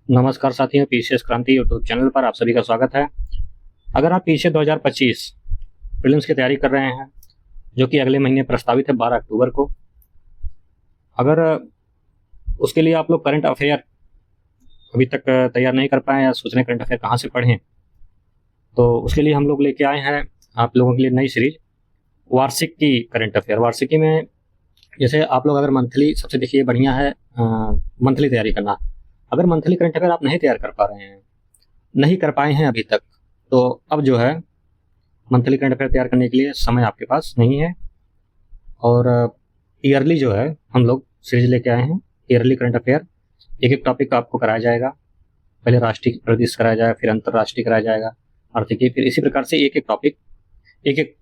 नमस्कार साथियों, पीसीएस क्रांति यूट्यूब चैनल पर आप सभी का स्वागत है। अगर आप पीसीएस 2025 प्रीलिम्स की तैयारी कर रहे हैं, जो कि अगले महीने प्रस्तावित है 12 अक्टूबर को, अगर उसके लिए आप लोग करंट अफेयर अभी तक तैयार नहीं कर पाए या सोच रहे हैं करंट अफेयर कहाँ से पढ़ें, तो उसके लिए हम लोग लेके आए हैं आप लोगों के लिए नई सीरीज वार्षिक की करंट अफेयर। वार्षिकी में जैसे आप लोग अगर मंथली, सबसे देखिए बढ़िया है मंथली तैयारी करना। अगर मंथली करंट अफेयर आप नहीं तैयार कर पा रहे हैं, नहीं कर पाए हैं अभी तक, तो अब जो है मंथली करंट अफेयर तैयार करने के लिए समय आपके पास नहीं है। और ईयरली जो है हम लोग सीरीज लेके आए हैं ईयरली करंट अफेयर। एक एक टॉपिक का आपको कराया जाएगा। पहले राष्ट्रीय प्रदेश कराया जाएगा, फिर अंतर्राष्ट्रीय कराया जाएगा, आर्थिकी, फिर इसी प्रकार से एक एक टॉपिक एक एक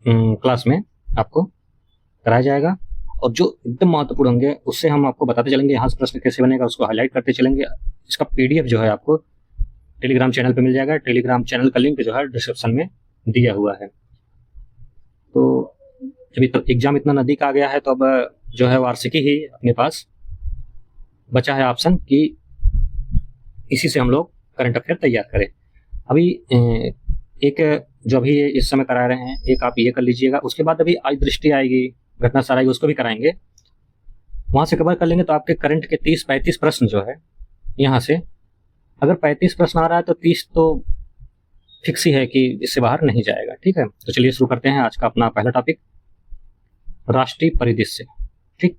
क्लास में आपको कराया जाएगा। और जो एकदम महत्वपूर्ण होंगे उससे हम आपको बताते चलेंगे, यहाँ से प्रश्न कैसे बनेगा उसको हाईलाइट करते चलेंगे। इसका पीडीएफ जो है आपको टेलीग्राम चैनल पे मिल जाएगा। टेलीग्राम चैनल का लिंक जो है डिस्क्रिप्शन में दिया हुआ है। तो अभी तो एग्जाम इतना नज़दीक आ गया है, तो अब जो है वार्षिकी ही अपने पास बचा है ऑप्शन कि इसी से हम लोग करंट अफेयर तैयार करें। अभी एक जो अभी इस समय करा रहे हैं, एक आप ये कर लीजिएगा। उसके बाद अभी आज दृष्टि आएगी, घटना सार आएगी, उसको भी कराएंगे। वहाँ से कवर कर लेंगे तो आपके करंट के 30-35 प्रश्न जो है, यहाँ से अगर 35 प्रश्न आ रहा है तो 30 तो फिक्स ही है कि इससे बाहर नहीं जाएगा। ठीक है, तो चलिए शुरू करते हैं आज का अपना पहला टॉपिक, राष्ट्रीय परिदृश्य। ठीक,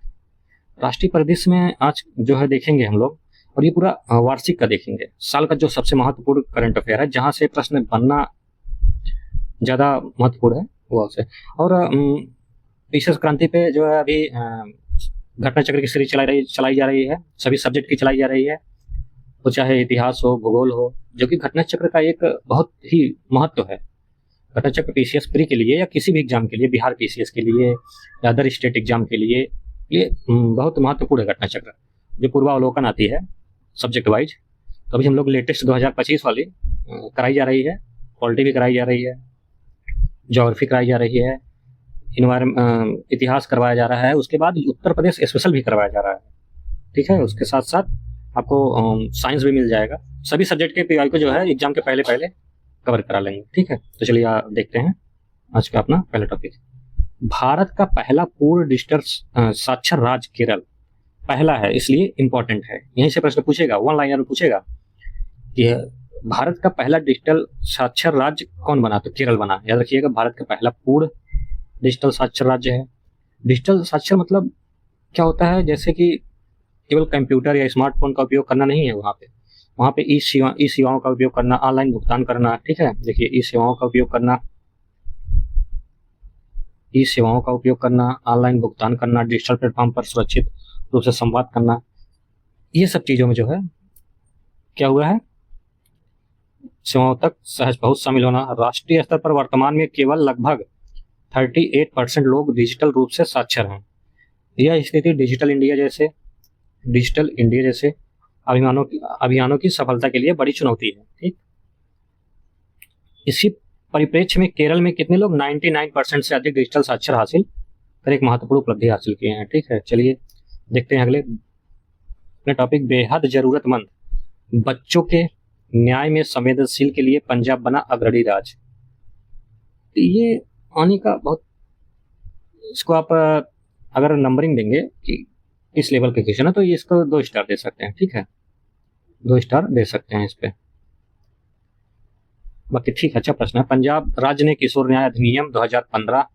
राष्ट्रीय परिदृश्य में आज जो है देखेंगे हम लोग, और ये पूरा वार्षिक का देखेंगे, साल का जो सबसे महत्वपूर्ण करंट अफेयर है, जहाँ से प्रश्न बनना ज़्यादा महत्वपूर्ण है वो से। और पीसीएस क्रांति पे जो है अभी घटना चक्र की सीरीज चलाई जा रही है, सभी सब्जेक्ट की चलाई जा रही है, वो चाहे इतिहास हो, भूगोल हो, जो कि घटना चक्र का एक बहुत ही महत्व है। घटना चक्र पीसीएस प्री के लिए या किसी भी एग्जाम के लिए, बिहार पीसीएस के लिए या अदर स्टेट एग्जाम के लिए, ये बहुत महत्वपूर्ण है घटना चक्र, जो पूर्वावलोकन आती है सब्जेक्ट वाइज। तो अभी हम लोग लेटेस्ट 2025 वाली कराई जा रही है। पॉलिटी भी कराई जा रही है, ज्योग्राफी कराई जा रही है, इतिहास करवाया जा रहा है, उसके बाद उत्तर प्रदेश स्पेशल भी करवाया जा रहा है। ठीक है, उसके साथ साथ आपको साइंस भी मिल जाएगा। सभी सब्जेक्ट के पीवाई को जो है एग्जाम के पहले पहले कवर करा लेंगे। ठीक है, तो चलिए देखते हैं आज का अपना पहला टॉपिक। भारत का पहला पूर्ण डिजिटल साक्षर राज्य केरल पहला है, इसलिए इंपॉर्टेंट है। यहीं से प्रश्न पूछेगा, वन लाइनर में पूछेगा कि भारत का पहला डिजिटल साक्षर राज्य कौन बना, तो केरल बना। याद रखिएगा, भारत का पहला पूर्ण डिजिटल साक्षर राज्य है। डिजिटल साक्षर मतलब क्या होता है, जैसे कि केवल कंप्यूटर या स्मार्टफोन का उपयोग करना नहीं है, वहाँ पे ई सेवाओं का उपयोग करना, ऑनलाइन भुगतान करना। ठीक है, देखिए ई सेवाओं का उपयोग करना, ऑनलाइन भुगतान करना, डिजिटल प्लेटफॉर्म पर सुरक्षित रूप से संवाद करना, ये सब चीज़ों में जो है क्या हुआ है, सेवाओं तक सहज पहुंच शामिल होना। राष्ट्रीय स्तर पर वर्तमान में केवल लगभग 38% लोग डिजिटल रूप से साक्षर हैं। यह स्थिति डिजिटल इंडिया जैसे अभियानों की सफलता के लिए बड़ी चुनौती है। ठीक, इसी परिप्रेक्ष्य में केरल में कितने लोग 99% से अधिक डिजिटल साक्षर हासिल कर एक महत्वपूर्ण उपलब्धि हासिल किए हैं। ठीक है, चलिए देखते हैं अगले टॉपिक, बेहद जरूरतमंद बच्चों के न्याय में संवेदनशील के लिए पंजाब बना अग्रणी राज्य। ये आने का बहुत, इसको आप अगर नंबरिंग देंगे कि किस लेवल के क्वेश्चन है, तो ये इसको 2 स्टार दे सकते हैं। ठीक है, 2 स्टार दे सकते हैं इस पे। बाकी ठीक, अच्छा प्रश्न है। पंजाब राज्य ने किशोर न्याय अधिनियम 2015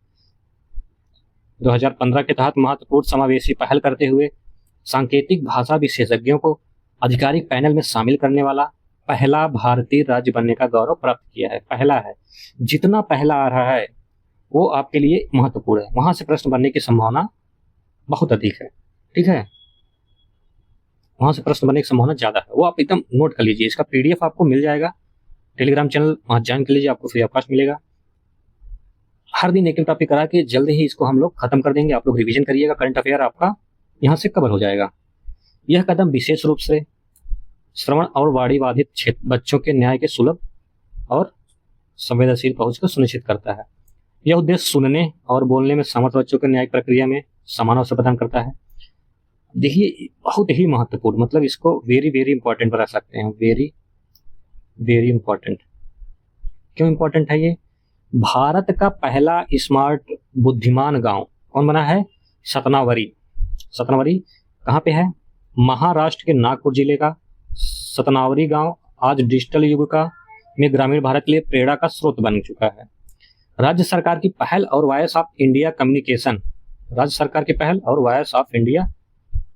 के तहत महत्वपूर्ण समावेशी पहल करते हुए सांकेतिक भाषा विशेषज्ञों को आधिकारिक पैनल में शामिल करने वाला पहला भारतीय राज्य बनने का गौरव प्राप्त किया है। पहला है, जितना पहला आ रहा है वो आपके लिए महत्वपूर्ण है, वहां से प्रश्न बनने की संभावना बहुत अधिक है। ठीक है, वहां से प्रश्न बनने की संभावना ज्यादा है, वो आप एकदम नोट कर लीजिए। इसका पीडीएफ आपको मिल जाएगा टेलीग्राम चैनल, वहां ज्वाइन कर लीजिए, आपको फ्री अवकाश मिलेगा। हर दिन एक टॉपिक करा के जल्द ही इसको हम लोग खत्म कर देंगे। आप लोग रिवीजन करिएगा, करंट अफेयर आपका यहाँ से कवर हो जाएगा। यह कदम विशेष रूप से श्रवण और वाणी बाधित क्षेत्र बच्चों के न्याय के सुलभ और संवेदनशील पहुंच को सुनिश्चित करता है। यह उद्देश्य सुनने और बोलने में समर्थ बच्चों के न्यायिक प्रक्रिया में समान अवसर प्रदान करता है। देखिए बहुत ही महत्वपूर्ण, मतलब इसको वेरी वेरी इंपॉर्टेंट बना सकते हैं, वेरी वेरी इंपॉर्टेंट। क्यों इंपॉर्टेंट है ये? भारत का पहला स्मार्ट बुद्धिमान गांव कौन बना है? सतनावरी। सतनावरी कहाँ पे है? महाराष्ट्र के नागपुर जिले का सतनावरी गांव आज डिजिटल युग का में ग्रामीण भारत के लिए प्रेरणा का स्रोत बन चुका है। राज्य सरकार की पहल और वॉइस ऑफ इंडिया कम्युनिकेशन, राज्य सरकार की पहल और voice of India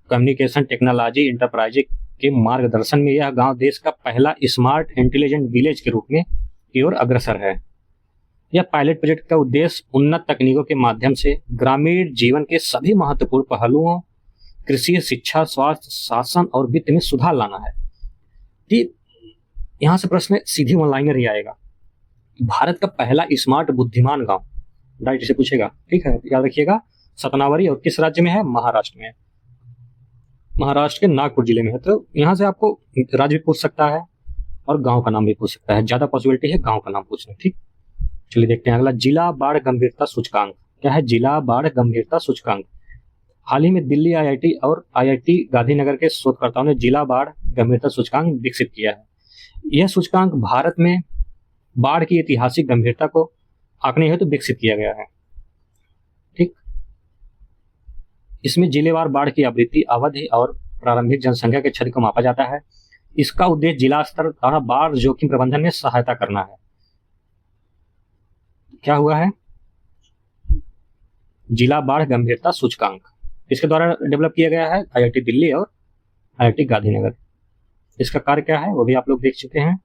communication technology enterprise के मार्गदर्शन में यह गांव देश का पहला स्मार्ट इंटेलिजेंट विलेज के रूप में की ओर अग्रसर है। यह पायलट प्रोजेक्ट का उद्देश्य उन्नत तकनीकों के माध्यम से ग्रामीण जीवन के सभी महत्वपूर्ण पहलुओं, कृषि, शिक्षा, स्वास्थ्य, शासन और वित्त में सुधार लाना है। ठीक, यहां से प्रश्न सीधे ऑनलाइनर ही आएगा, भारत का पहला स्मार्ट बुद्धिमान गांव, डायरेक्ट से पूछेगा। ठीक है, याद रखिएगा सतनावरी और किस राज्य में है? महाराष्ट्र में है, महाराष्ट्र के नागपुर जिले में है। तो यहाँ से आपको राज्य भी पूछ सकता है और गांव का नाम भी पूछ सकता है, ज्यादा पॉसिबिलिटी है गांव का नाम पूछने। ठीक, चलिए देखते हैं अगला, जिला बाढ़ गंभीरता सूचकांक। क्या है? जिला बाढ़ गंभीरता सूचकांक। हाल ही में दिल्ली आईआईटी और आईआईटी गांधीनगर के शोधकर्ताओं ने जिला बाढ़ गंभीरता सूचकांक विकसित किया है। यह सूचकांक भारत में बाढ़ की ऐतिहासिक गंभीरता को आंकने हेतु विकसित किया गया है। ठीक, इसमें जिलेवार बाढ़ की आवृत्ति, अवधि और प्रारंभिक जनसंख्या के क्षति को मापा जाता है। इसका उद्देश्य जिला स्तर द्वारा बाढ़ जोखिम प्रबंधन में सहायता करना है। क्या हुआ है? जिला बाढ़ गंभीरता सूचकांक इसके द्वारा डेवलप किया गया है आईआईटी दिल्ली और आईआईटी गांधीनगर। इसका कार्य क्या है वो भी आप लोग देख चुके हैं,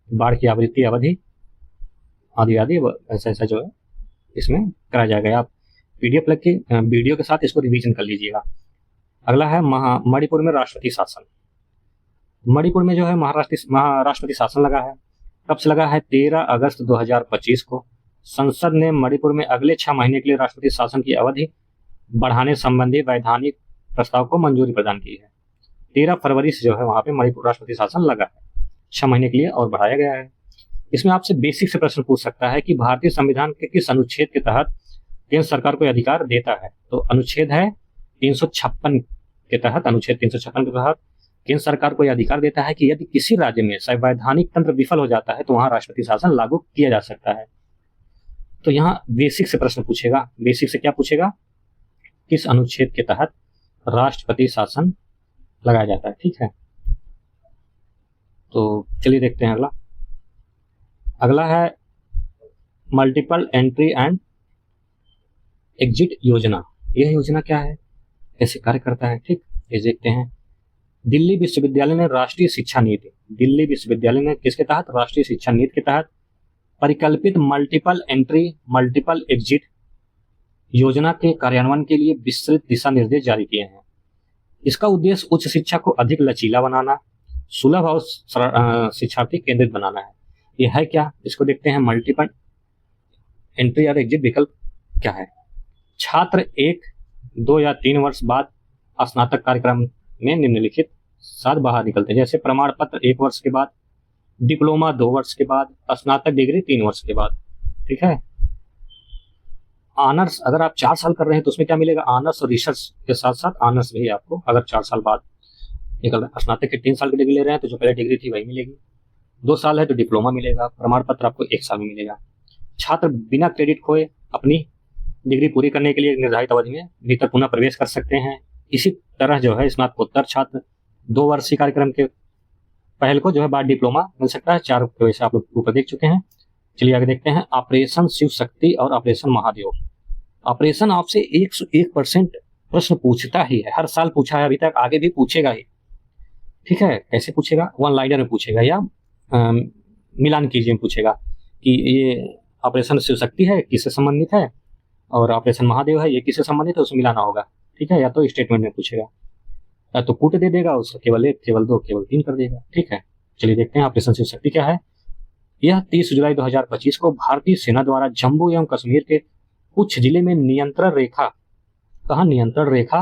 बाढ़ की आवृत्ति, अवधि आदि आदि ऐसा ऐसा जो है इसमें कराया जाएगा। आप पीडीएफ लग के वीडियो के साथ इसको रिवीजन कर लीजिएगा। अगला है मणिपुर में राष्ट्रपति शासन। मणिपुर में जो है राष्ट्रपति शासन लगा है। कब से लगा है? 13 अगस्त 2025 को संसद ने मणिपुर में अगले 6 महीने के लिए राष्ट्रपति शासन की अवधि बढ़ाने संबंधी वैधानिक प्रस्ताव को मंजूरी प्रदान की है। 13 फरवरी से जो है वहां पे मणिपुर राष्ट्रपति शासन लगा है, 6 महीने के लिए और बढ़ाया गया है। इसमें आपसे बेसिक से प्रश्न पूछ सकता है कि भारतीय संविधान के किस अनुच्छेद के तहत केंद्र सरकार को अधिकार देता है? तो अनुच्छेद है 356 के तहत, अनुच्छेद 356 के तहत केंद्र सरकार को यह अधिकार देता है कि यदि किसी राज्य में संवैधानिक तंत्र विफल हो जाता है तो वहां राष्ट्रपति शासन लागू किया जा सकता है। तो यहाँ बेसिक से प्रश्न पूछेगा। बेसिक से क्या पूछेगा? किस अनुच्छेद के तहत राष्ट्रपति शासन लगाया जाता है। ठीक है, तो चलिए देखते हैं अगला। अगला है मल्टीपल एंट्री एंड एग्जिट योजना। यह योजना क्या है, कैसे कार्य करता है? ठीक, ये देखते हैं। दिल्ली विश्वविद्यालय ने राष्ट्रीय शिक्षा नीति, दिल्ली विश्वविद्यालय ने किसके तहत? राष्ट्रीय शिक्षा नीति के तहत परिकल्पित मल्टीपल एंट्री मल्टीपल एग्जिट योजना के कार्यान्वयन के लिए विस्तृत दिशा निर्देश जारी किए हैं। इसका उद्देश्य उच्च शिक्षा को अधिक लचीला बनाना, सुलभ और शिक्षार्थी केंद्रित बनाना है। यह है क्या? इसको देखते हैं। मल्टीपल एंट्री और एग्जिट विकल्प क्या है? छात्र 1, 2 या 3 वर्ष बाद स्नातक कार्यक्रम में निम्नलिखित साथ बाहर निकलते हैं, जैसे प्रमाण पत्र 1 वर्ष के बाद, डिप्लोमा 2 वर्ष के बाद, स्नातक डिग्री 3 वर्ष के बाद। ठीक है, ऑनर्स अगर आप 4 साल कर रहे हैं तो उसमें क्या मिलेगा? ऑनर्स और रिसर्च के साथ साथ ऑनर्स भी आपको अगर 4 साल बाद निकल रहा है। स्नातक के 3 साल की डिग्री ले रहे हैं तो जो पहले डिग्री थी वही मिलेगी। 2 साल है तो डिप्लोमा मिलेगा, प्रमाण पत्र आपको 1 साल में मिलेगा। छात्र बिना क्रेडिट खोए अपनी डिग्री पूरी करने के लिए निर्धारित अवधि में भीतर पुनः प्रवेश कर सकते हैं। इसी तरह जो है स्नातकोत्तर छात्र 2 वर्षीय कार्यक्रम के पहल को जो है बाद डिप्लोमा मिल सकता है। 4 वैसे आप लोग ऊपर देख चुके हैं। चलिए आगे देखते हैं। ऑपरेशन शिव शक्ति और ऑपरेशन महादेव। ऑपरेशन आपसे 101% प्रश्न पूछता ही है, हर साल पूछा है अभी तक, आगे भी पूछेगा ही। ठीक है, कैसे पूछेगा? वन लाइनर में पूछेगा या मिलान कीजिए में पूछेगा कि ये ऑपरेशन शिव शक्ति है, किससे संबंधित है, और ऑपरेशन महादेव है, ये किससे संबंधित है, उसमें मिलाना होगा। ठीक है, या तो स्टेटमेंट में पूछेगा, या तो पुट दे देगा, उसका केवल 1, केवल 2, केवल 3 कर देगा। ठीक है, चलिए देखते हैं ऑपरेशन शिव शक्ति क्या है। यह 30 जुलाई 2025 को भारतीय सेना द्वारा जम्मू एवं कश्मीर के कुछ जिले में नियंत्रण रेखा, कहा नियंत्रण रेखा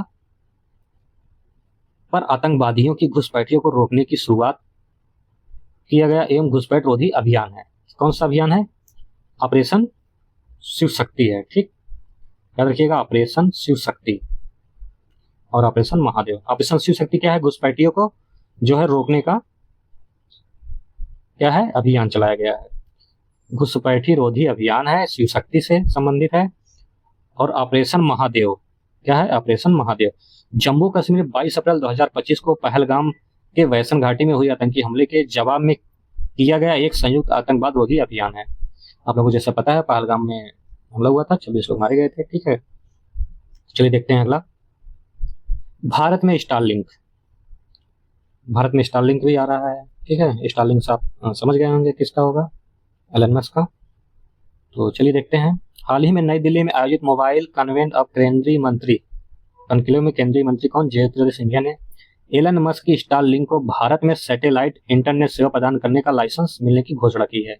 पर आतंकवादियों की घुसपैठियों को रोकने की शुरुआत किया गया एवं घुसपैठ रोधी अभियान है। कौन सा अभियान है? ऑपरेशन शिव शक्ति है। ठीक, याद रखिएगा, ऑपरेशन शिव शक्ति। और ऑपरेशन महादेव। ऑपरेशन शिव शक्ति क्या है? घुसपैठियों को जो है रोकने का क्या है? अभियान चलाया गया है। घुसपैठी रोधी अभियान है, शिव शक्ति से संबंधित है। और ऑपरेशन महादेव क्या है? ऑपरेशन महादेव जम्मू कश्मीर 22 अप्रैल 2025 को पहलगाम के वैसन घाटी में हुई आतंकी हमले के जवाब में किया गया एक संयुक्त आतंकवाद रोधी अभियान है। आप लोगों को जैसा पता है पहलगाम में हमला हुआ था, 26 लोग मारे गए थे। ठीक है, चलिए देखते हैं अगला। भारत में स्टारलिंक, भारत में स्टारलिंक भी आ रहा है। ठीक है, स्टारलिंक से आप समझ गए होंगे किसका होगा, एलन मस्क का। तो चलिए देखते हैं। हाल ही में नई दिल्ली में आयोजित मोबाइल कन्वेंट ऑफ केंद्रीय मंत्री, कनक्लेव में केंद्रीय मंत्री कौन? ज्योतिरादित्य सिंधिया ने एलन मस्क की स्टारलिंक को भारत में सैटेलाइट इंटरनेट सेवा प्रदान करने का लाइसेंस मिलने की घोषणा की है।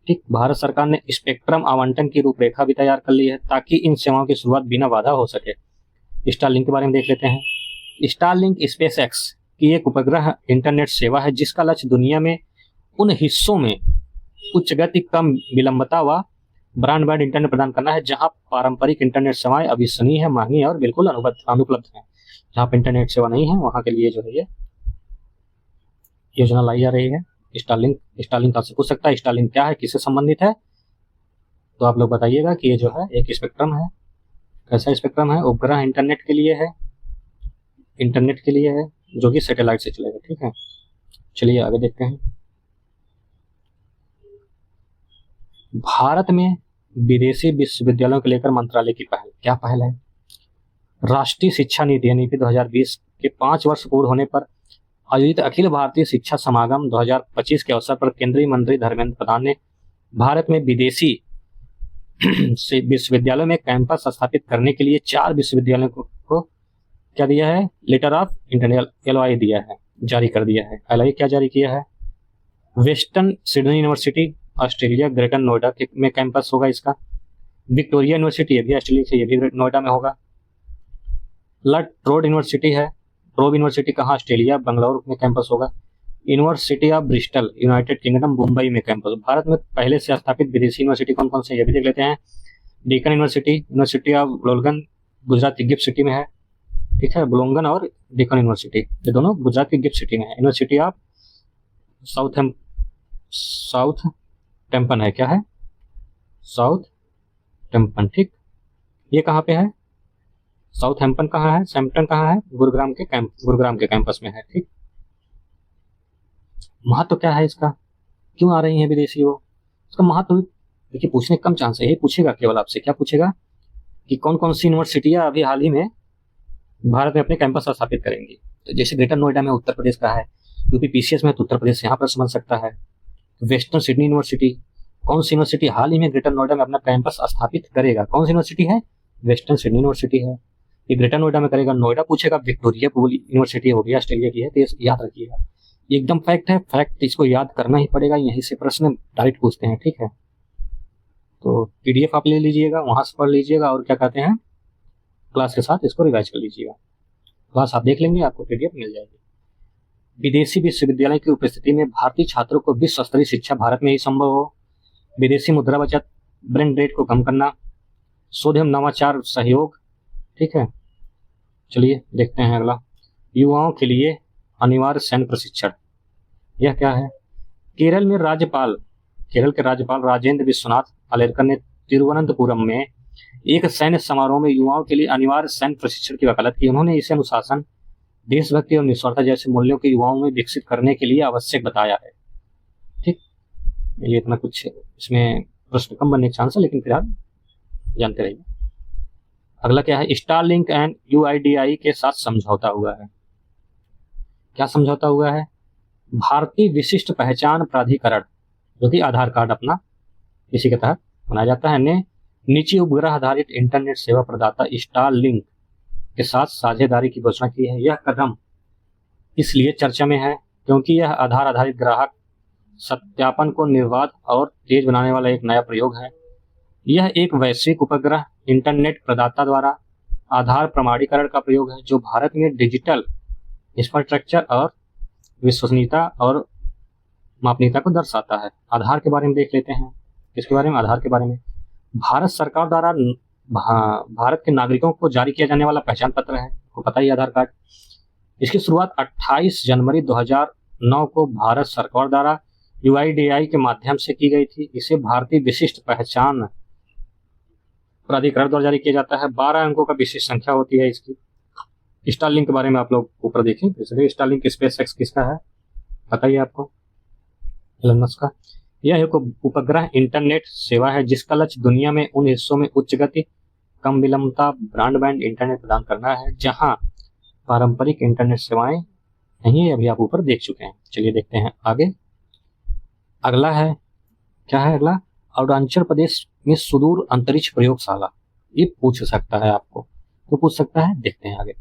ठीक, भारत सरकार ने स्पेक्ट्रम आवंटन की रूपरेखा भी तैयार कर ली है ताकि इन सेवाओं की शुरुआत बिना बाधा हो सके। स्टारलिंक के बारे में देख लेते हैं। स्टारलिंक स्पेस एक्स की एक उपग्रह इंटरनेट सेवा है जिसका लक्ष्य दुनिया में उन हिस्सों में उच्च गति, कम विलंबता व ब्रॉडबैंड इंटरनेट प्रदान करना है जहां पारंपरिक इंटरनेट सेवाएं अविश्वसनीय है, महंगी और बिल्कुल अनुपलब्ध हैं। जहां पर इंटरनेट सेवा नहीं है वहां के लिए जो है ये योजना लाई जा रही है। स्टारलिंक आपसे पूछ सकता है स्टारलिंक क्या है, किससे संबंधित है? तो आप लोग बताइएगा कि ये जो है एक स्पेक्ट्रम है। कैसा स्पेक्ट्रम है? उपग्रह इंटरनेट के लिए है, इंटरनेट के लिए है जो कि सैटेलाइट से चलेगा। ठीक है, चलिए आगे देखते हैं। भारत में विदेशी विश्वविद्यालयों को लेकर मंत्रालय की पहल, क्या पहल है? राष्ट्रीय शिक्षा नीति यानी 2020 के 5 वर्ष पूर्ण होने पर आयोजित अखिल भारतीय शिक्षा समागम 2025 के अवसर पर केंद्रीय मंत्री धर्मेंद्र प्रधान ने भारत में विदेशी विश्वविद्यालयों में कैंपस स्थापित करने के लिए 4 विश्वविद्यालयों को क्या दिया है? लेटर ऑफ इंटेंट, LOI दिया है, जारी कर दिया है। LOI क्या जारी किया है? Western Sydney university Australia, greater Noida में कैंपस होगा इसका। विक्टोरिया यूनिवर्सिटी, ये भी ऑस्ट्रेलिया से, ये भी नोएडा में होगा। ट्रोड यूनिवर्सिटी है, ट्रोब यूनिवर्सिटी कहाँ? ऑस्ट्रेलिया, बंगलौर में कैंपस होगा। University of Bristol, United kingdom, Mumbai में कैंपस। भारत में पहले से स्थापित विदेशी यूनिवर्सिटी कौन कौन से, ये भी देख लेते हैं। डेक्कन यूनिवर्सिटी, यूनिवर्सिटी ऑफ ब्लोगन गुजरात की गिफ्ट सिटी में है। ठीक है, ब्लोगन और डेक्कन यूनिवर्सिटी ये दोनों गुजरात की गिफ्ट सिटी में है। यूनिवर्सिटी ऑफ साउथ टेम्पन है, क्या है? साउथ टेम्पन। ठीक, ये कहाँ पे है? साउथ हैम्पन कहाँ है? सैम्पटन कहाँ है? गुरुग्राम के कैंपस में है। ठीक, महत्व क्या है इसका, क्यों आ रही है विदेशी? वो इसका महत्व देखिए, पूछने कम चांस है। ये पूछेगा केवल आपसे, क्या पूछेगा कि कौन कौन सी यूनिवर्सिटियां अभी हाल ही में भारत में अपने कैंपस स्थापित करेंगी। तो जैसे ग्रेटर नोएडा में उत्तर प्रदेश का है, यूपी PCS में तो उत्तर प्रदेश यहाँ पर समझ सकता है। वेस्टर्न सिडनी यूनिवर्सिटी, कौन सी यूनिवर्सिटी हाल ही में ग्रेटर नोएडा में अपना कैंपस स्थापित करेगा? कौन सी यूनिवर्सिटी है? वेस्टर्न सिडनी यूनिवर्सिटी है, ये ग्रेटर नोएडा में करेगा। नोएडा पूछेगा, विक्टोरिया यूनिवर्सिटी होगी, ऑस्ट्रेलिया की है, तो याद रखिएगा, एकदम फैक्ट है, फैक्ट इसको याद करना ही पड़ेगा, यहीं से प्रश्न डायरेक्ट पूछते हैं। ठीक है, तो PDF आप ले लीजिएगा, वहां से पढ़ लीजिएगा और क्या कहते हैं क्लास के साथ इसको रिवाइज कर लीजिएगा। क्लास आप देख लेंगे, आपको PDF मिल जाएगी। विदेशी विश्वविद्यालय की उपस्थिति में भारतीय छात्रों को विश्व स्तरीय शिक्षा भारत में ही संभव हो। विदेशी मुद्रा बचत, ब्रेन ड्रेन को कम करना, शोध एवं नवाचार सहयोग। ठीक है, चलिए देखते हैं अगला। युवाओं के लिए अनिवार्य सैन्य प्रशिक्षण, यह क्या है? केरल के राज्यपाल राजेंद्र विश्वनाथ आलेकर ने तिरुवनंतपुरम में एक सैन्य समारोह में युवाओं के लिए अनिवार्य सैन्य प्रशिक्षण की वकालत की। उन्होंने इसे अनुशासन, देशभक्ति और निस्वार्थता जैसे मूल्यों के युवाओं में विकसित करने के लिए आवश्यक बताया है। ठीक, ये इतना कुछ इसमें प्रश्न कम बनने के चांस है, लेकिन फिर आप जानते रहिए। अगला क्या है? स्टारलिंक एंड UIDAI के साथ समझौता हुआ है। क्या समझौता हुआ है? भारतीय विशिष्ट पहचान प्राधिकरण, जो कि आधार कार्ड अपना इसी के तहत बनाया जाता है, ने निजी उपग्रह आधारित इंटरनेट सेवा प्रदाता स्टारलिंक के साथ साझेदारी की घोषणा की है। यह कदम इसलिए चर्चा में है क्योंकि यह आधार आधारित ग्राहक सत्यापन को निर्बाध और तेज बनाने वाला एक नया प्रयोग है। यह एक वैश्विक उपग्रह इंटरनेट प्रदाता द्वारा आधार प्रमाणीकरण का प्रयोग है जो भारत में डिजिटल इंफ्रास्ट्रक्चर और विश्वसनीयता और मापनीयता को दर्शाता है। आधार के बारे में देख लेते हैं। इसके बारे में, आधार के बारे में, भारत सरकार द्वारा भारत के नागरिकों को जारी किया जाने वाला पहचान पत्र है, आपको पता ही आधार कार्ड। इसकी शुरुआत 28 जनवरी 2009 को भारत सरकार द्वारा UIDAI के माध्यम से की गई थी। इसे भारतीय विशिष्ट पहचान प्राधिकरण द्वारा जारी किया जाता है। 12 अंकों का विशिष्ट संख्या होती है इसकी। स्टारलिंक के बारे में आप लोग ऊपर देखें, इसलिए स्टारलिंक स्पेसएक्स किसका है पता ही आपको, एलन मस्क का। यह एक उपग्रह इंटरनेट सेवा है जिसका लक्ष्य दुनिया में उन हिस्सों में उच्च गति, कम विलंबता ब्रॉडबैंड इंटरनेट प्रदान करना है जहां पारंपरिक इंटरनेट सेवाएं नहीं है। अभी आप ऊपर देख चुके हैं। चलिए देखते हैं आगे। अगला है, क्या है अगला? अरुणाचल प्रदेश में सुदूर अंतरिक्ष प्रयोगशाला। ये पूछ सकता है आपको, तो पूछ सकता है, देखते हैं आगे।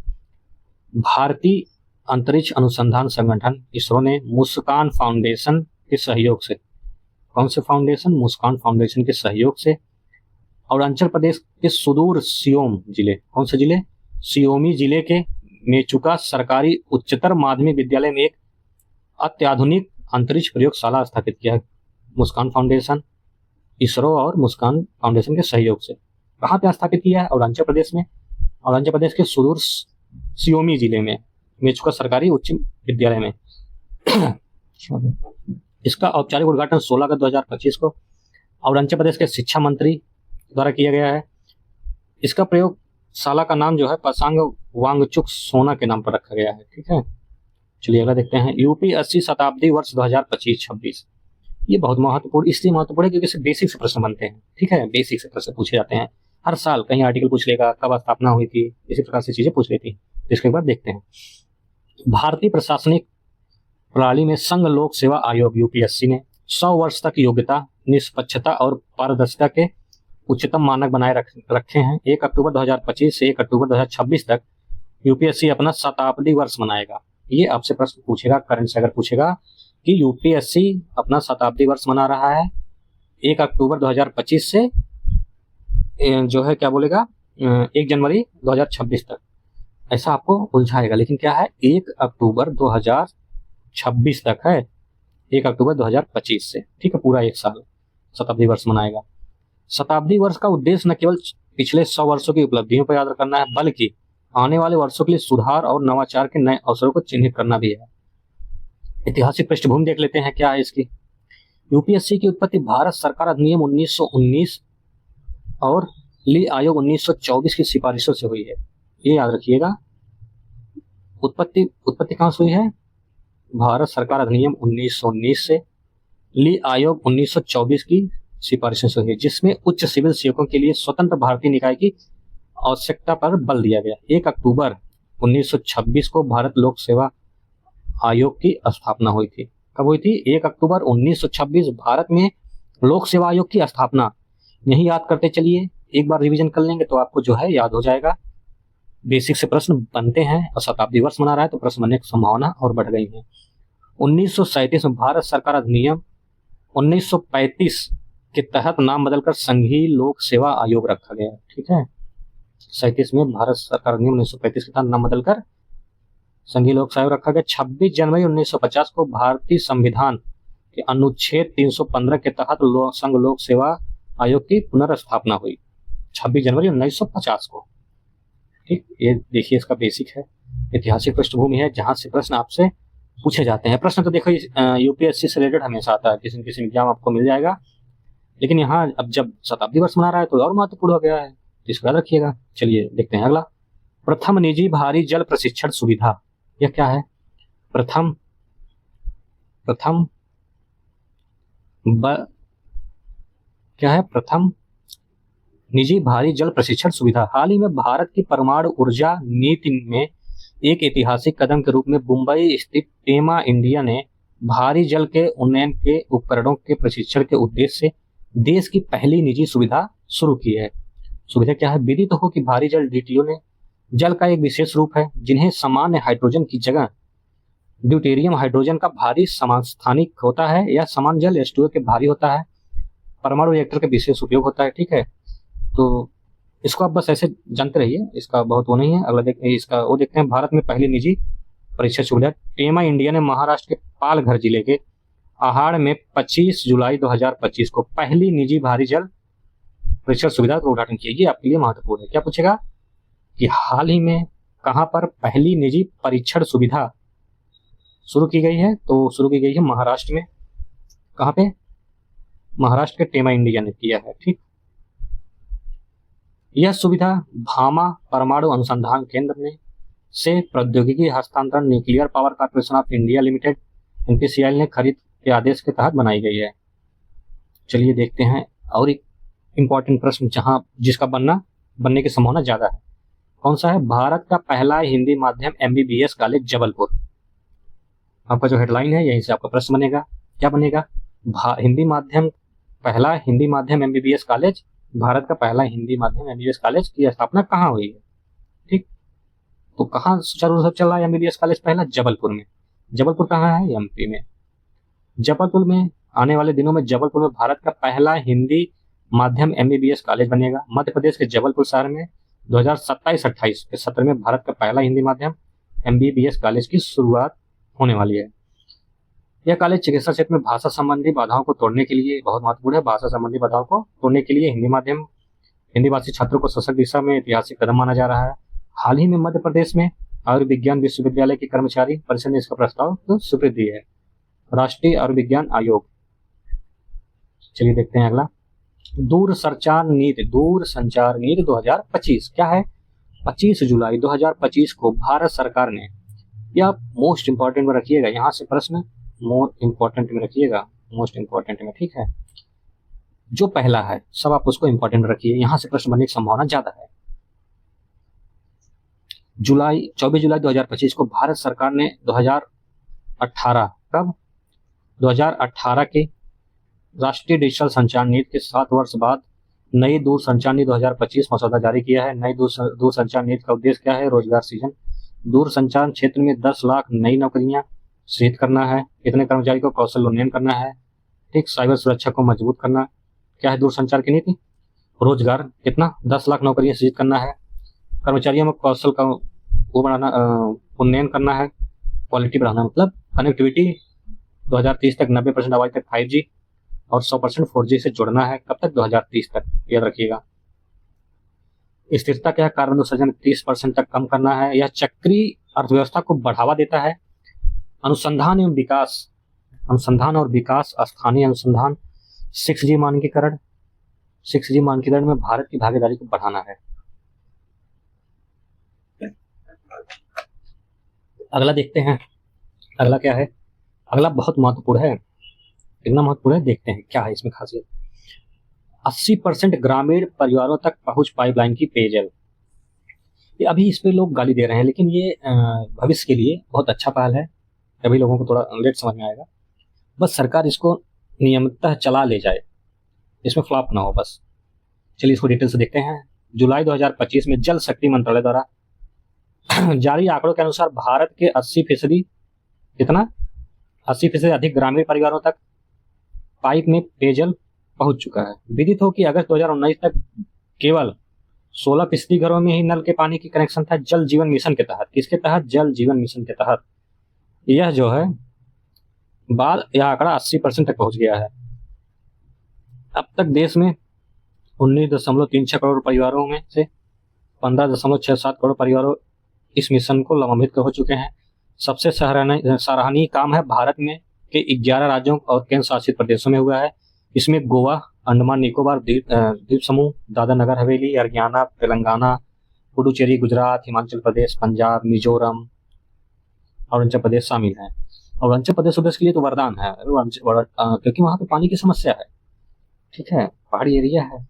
भारतीय अंतरिक्ष अनुसंधान संगठन इसरो ने मुस्कान फाउंडेशन के सहयोग से, कौन से फाउंडेशन? मुस्कान फाउंडेशन के सहयोग से अरुणाचल प्रदेश के सुदूर सियोम जिले, कौन से जिले? सियोमी जिले के मेचुका सरकारी उच्चतर माध्यमिक विद्यालय में एक अत्याधुनिक अंतरिक्ष प्रयोगशाला स्थापित किया है। मुस्कान फाउंडेशन, इसरो और मुस्कान फाउंडेशन के सहयोग से कहाँ पे स्थापित किया है? अरुणाचल प्रदेश में। अरुणाचल प्रदेश के सुदूर सियोमी जिले में मेचुका सरकारी उच्च विद्यालय में। इसका औपचारिक उद्घाटन 16 अगस्त 2025 को अरुणाचल प्रदेश के शिक्षा मंत्री द्वारा किया गया है। इसका प्रयोगशाला का नाम जो है पासांग वांगचुक सोना के नाम पर रखा गया है। ठीक है, चलिए अगला देखते हैं। UPSC शताब्दी वर्ष 2025-26। ये बहुत महत्वपूर्ण, इसलिए महत्वपूर्ण है क्योंकि इससे बेसिक से प्रश्न बनते हैं। ठीक है, बेसिक से प्रश्न पूछे जाते हैं हर साल। कहीं आर्टिकल पूछ लेगा, कब स्थापना हुई थी, इसी प्रकार से चीजें पूछ लेती हैं। इसके बाद देखते हैं। भारतीय प्रशासनिक प्रणाली में संघ लोक सेवा आयोग UPSC ने 100 वर्ष तक योग्यता, निष्पक्षता और पारदर्शिता के उच्चतम मानक बनाए रखे हैं। 1 अक्टूबर 2025 से 1 अक्टूबर 2026 तक UPSC अपना शताब्दी वर्ष मनाएगा। ये आपसे प्रश्न पूछेगा, करंट से अगर पूछेगा कि UPSC अपना शताब्दी वर्ष मना रहा है 1 अक्टूबर 2025 से जो है क्या बोलेगा 1 जनवरी 2026 तक, ऐसा आपको उलझाएगा। लेकिन क्या है 1 अक्टूबर 2026 तक है, 1 अक्टूबर 2025 से। ठीक है, पूरा 1 साल शताब्दी वर्ष मनाएगा। शताब्दी वर्ष का उद्देश्य न केवल पिछले 100 वर्षों की उपलब्धियों पर याद करना है बल्कि आने वाले वर्षों के लिए सुधार और नवाचार के नए अवसरों को चिन्हित करना भी है। ऐतिहासिक पृष्ठभूमि देख लेते हैं क्या है इसकी। UPSC की उत्पत्ति भारत सरकार अधिनियम 1919 और ली आयोग 1924 की सिफारिशों से हुई है। ये याद रखिएगा। उत्पत्ति कहां से हुई है? भारत सरकार अधिनियम 1919 से, ली आयोग 1924 की सिफारिशों से हुई है, जिसमें उच्च सिविल सेवकों के लिए स्वतंत्र भारतीय निकाय की आवश्यकता पर बल दिया गया। 1 अक्टूबर 1926 को भारत लोक सेवा आयोग की स्थापना हुई थी। कब हुई थी? 1 अक्टूबर 1926 भारत में लोक सेवा आयोग की स्थापना। यही याद करते चलिए, एक बार रिवीजन कर लेंगे तो आपको जो है याद हो जाएगा। बेसिक से प्रश्न बनते हैं और शताब्दी वर्ष मना रहा है तो प्रश्न बनने की संभावना और बढ़ गई है। 1937 में भारत सरकार अधिनियम 1935 के तहत नाम बदलकर संघीय लोक सेवा आयोग रखा गया। ठीक है, 37 में भारत सरकार अधिनियम 1935 के तहत नाम बदलकर संघीय लोक सेवा आयोग रखा गया। 26 जनवरी 1950 को भारतीय संविधान के अनुच्छेद 315 के तहत संघ लोक सेवा आयोग की पुनर्स्थापना हुई 26 जनवरी 1950 को। ठीक, ये देखिए इसका बेसिक है, ऐतिहासिक पृष्ठभूमि है जहां से प्रश्न आपसे पूछे जाते हैं। प्रश्न तो देखो UPSC से रिलेटेड हमेशा आता है, किसी न किसी एग्जाम आपको मिल जाएगा। लेकिन यहाँ अब जब शताब्दी वर्ष मना रहा है तो और महत्वपूर्ण हो गया है, इसको याद रखिएगा। चलिए देखते हैं अगला। प्रथम निजी भारी जल प्रशिक्षण सुविधा, यह क्या है? प्रथम क्या है? प्रथम निजी भारी जल प्रशिक्षण सुविधा। हाल ही में भारत की परमाणु ऊर्जा नीति में एक ऐतिहासिक कदम के रूप में मुंबई स्थित टेमा इंडिया ने भारी जल के उन्नयन के उपकरणों के प्रशिक्षण के उद्देश्य से देश की पहली निजी सुविधा शुरू की है। सुविधा क्या है? विदित हो कि भारी जल DTO ने जल का एक विशेष रूप है जिन्हें सामान्य हाइड्रोजन की जगह ड्यूटेरियम हाइड्रोजन का भारी समस्थानिक होता है या समान जल H2O के भारी होता है। परमाणु रिएक्टर का विशेष उपयोग होता है। ठीक है, तो इसको आप बस ऐसे जानते रहिए, इसका बहुत वो नहीं है। अगला देखते हैं इसका, वो देखते हैं। भारत में पहली निजी परीक्षा सुविधा। टेमा इंडिया ने महाराष्ट्र के पालघर जिले के आहाड़ में 25 जुलाई 2025 को पहली निजी भारी जल परीक्षा सुविधा का उद्घाटन किया। ये आपके लिए महत्वपूर्ण है। क्या पूछेगा कि हाल ही में कहाँ पर पहली निजी परीक्षण सुविधा शुरू की गई है? तो शुरू की गई है महाराष्ट्र में। कहाँ पे? महाराष्ट्र के टेमा इंडिया ने किया है। ठीक, यह सुविधा भामा परमाणु अनुसंधान केंद्र ने से प्रौद्योगिकी हस्तांतरण nuclear power corporation of India limited NPCIL ने खरीद के आदेश के तहत बनाई गई है। चलिए देखते हैं और एक इंपॉर्टेंट प्रश्न जिसका बनने की संभावना ज्यादा है। कौन सा है? भारत का पहला हिंदी माध्यम MBBS कॉलेज जबलपुर। आपका जो हेडलाइन है यहीं से आपका प्रश्न बनेगा। क्या बनेगा? पहला हिंदी माध्यम MBBS कॉलेज, भारत का पहला हिंदी माध्यम MBBS कॉलेज की स्थापना कहाँ हुई है? ठीक, तो कहाँ सुचारू रूप से चल रहा है MBBS कॉलेज? पहला जबलपुर में। जबलपुर कहाँ है? MP में। जबलपुर में आने वाले दिनों में जबलपुर में भारत का पहला हिंदी माध्यम MBBS कॉलेज बनेगा। मध्य प्रदेश के जबलपुर शहर में 2027-28 के सत्र में भारत का पहला हिंदी माध्यम MBBS कॉलेज की शुरुआत होने वाली है। यह कॉलेज चिकित्सा क्षेत्र में भाषा संबंधी बाधाओं को तोड़ने के लिए बहुत महत्वपूर्ण है। भाषा संबंधी बाधाओं को तोड़ने के लिए हिंदी भाषी छात्रों को सशक्त दिशा में ऐतिहासिक कदम माना जा रहा है। हाल ही में मध्य प्रदेश में आयुर्विज्ञान विश्वविद्यालय के कर्मचारी परिषद ने इसका प्रस्ताव तो स्वीकृति दी है, राष्ट्रीय आयुर्विज्ञान आयोग। चलिए देखते हैं अगला, दूरसंचार नीति 2025 क्या है? 25 जुलाई 2025 को भारत सरकार ने, यह मोस्ट इंपॉर्टेंट में रखिएगा, यहाँ से प्रश्न मोस्ट इंपॉर्टेंट में रखिएगा, मोस्ट इंपॉर्टेंट में। ठीक है, जो पहला है सब आप उसको इंपॉर्टेंट रखिए, यहाँ से प्रश्न बनने की संभावना ज्यादा है। 24 जुलाई 2025 को भारत सरकार ने 2018 के राष्ट्रीय डिजिटल संचार नीति के 7 वर्ष बाद नई दूरसंचार नीति 2025 मसौदा जारी किया है। नई दूरसंचार नीति का उद्देश्य क्या है? रोजगार सृजन। दूरसंचार क्षेत्र में 10 लाख नई नौकरियां सृजित करना है। कितने कर्मचारी को कौशल उन्नयन करना है? ठीक, साइबर सुरक्षा को मजबूत करना। क्या है दूरसंचार की नीति? रोजगार कितना? 10 लाख नौकरियां सृजित करना है। कर्मचारियों में कौशल का वो बढ़ाना, उन्नयन करना है, क्वालिटी बढ़ाना, मतलब कनेक्टिविटी 2030 तक 90% आबादी तक 5G और 100% 4G से जोड़ना है। कब तक? 2030 तक, याद रखिएगा। स्थिरता क्या? कार्बन उत्सर्जन 30% तक कम करना है। यह चक्रीय अर्थव्यवस्था को बढ़ावा देता है। अनुसंधान और विकास, स्थानीय अनुसंधान, 6G मानकीकरण में भारत की भागीदारी को बढ़ाना है। अगला देखते हैं, अगला क्या है? अगला बहुत महत्वपूर्ण है। कितना महत्वपूर्ण है देखते हैं, क्या है इसमें खासियत। 80% ग्रामीण परिवारों तक पहुंच पाइपलाइन की पेयजल। ये अभी इस पे लोग गाली दे रहे हैं, लेकिन ये भविष्य के लिए बहुत अच्छा पहल है। अभी लोगों को थोड़ा लेट समझ में आएगा, बस सरकार इसको नियमितः चला ले जाए, इसमें फ्लॉप ना हो बस। चलिए इसको डिटेल से देखते हैं। जुलाई 2025 में जल शक्ति मंत्रालय द्वारा जारी आंकड़ों के अनुसार भारत के 80% कितना? 80% अधिक ग्रामीण परिवारों तक पाइप में पेयजल पहुंच चुका है। विदित हो कि अगस्त 2019 तक केवल 16% घरों में ही नल के पानी की कनेक्शन था जल जीवन मिशन के तहत। किसके तहत? जल जीवन मिशन के तहत। यह जो है यह आंकड़ा 80% तक पहुंच गया है। अब तक देश में 19.36 करोड़ परिवारों में से 15.67 करोड़ परिवारों इस मिशन को लाभान्वित हो चुके हैं। सबसे सराहनीय काम है भारत में के 11 राज्यों और केंद्र शासित प्रदेशों में हुआ है। इसमें गोवा, अंडमान निकोबार द्वीप समूह, दादरा नगर हवेली, हरियाणा, तेलंगाना, पुडुचेरी, गुजरात, हिमाचल प्रदेश, पंजाब, मिजोरम और अरुणाचल प्रदेश शामिल हैं। अरुणाचल प्रदेश के लिए तो वरदान है, क्योंकि वहाँ पे पानी की समस्या है। ठीक है, पहाड़ी एरिया है,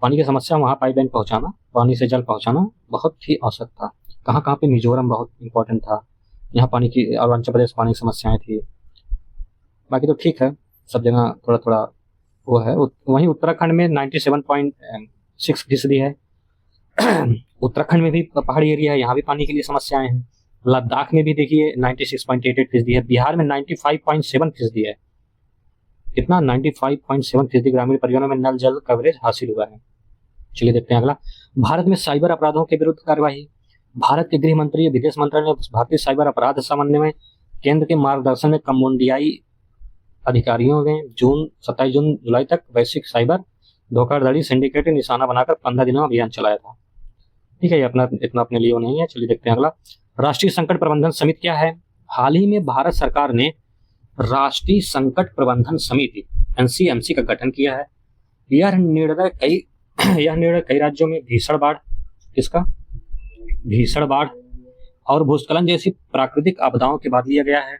पानी की समस्या, वहाँ पाइपलाइन पहुँचाना, पानी से जल पहुँचाना बहुत ही आवश्यक था। कहाँ कहाँ पे? मिजोरम बहुत इंपॉर्टेंट था, यहाँ पानी की, अरुणाचल प्रदेश पानी की समस्याएं थी। बाकी तो ठीक है, सब जगह थोड़ा थोड़ा वो है। वहीं उत्तराखंड में 97.6% है। उत्तराखंड में भी पहाड़ी एरिया है, यहाँ भी पानी के लिए समस्याएं हैं। लद्दाख में भी देखिए 96.88% है। बिहार में 95.7% है। कितना? 95.7% ग्रामीण परिवारों में नल जल कवरेज हासिल हुआ है। चलिए देखते हैं अगला। भारत में साइबर अपराधों के विरुद्ध कार्यवाही। भारत के गृह मंत्री, विदेश मंत्रालय ने भारतीय साइबर अपराध समन्वय में केंद्र के मार्गदर्शन में कम्बोडियाई अधिकारियों ने 27 जुलाई तक वैश्विक साइबर धोखाधड़ी सिंडिकेट निशाना बनाकर 15 दिनों में अभियान चलाया था। ठीक है, ये अपना इतना अपने लिए नहीं है। चलिए देखते हैं अगला। राष्ट्रीय संकट प्रबंधन समिति क्या है? हाल ही में भारत सरकार ने राष्ट्रीय संकट प्रबंधन समिति एनसीएमसी का गठन किया है। यह निर्णय कई राज्यों में भीषण बाढ़, किसका? भीषण बाढ़ और भूस्खलन जैसी प्राकृतिक आपदाओं के बाद लिया गया है।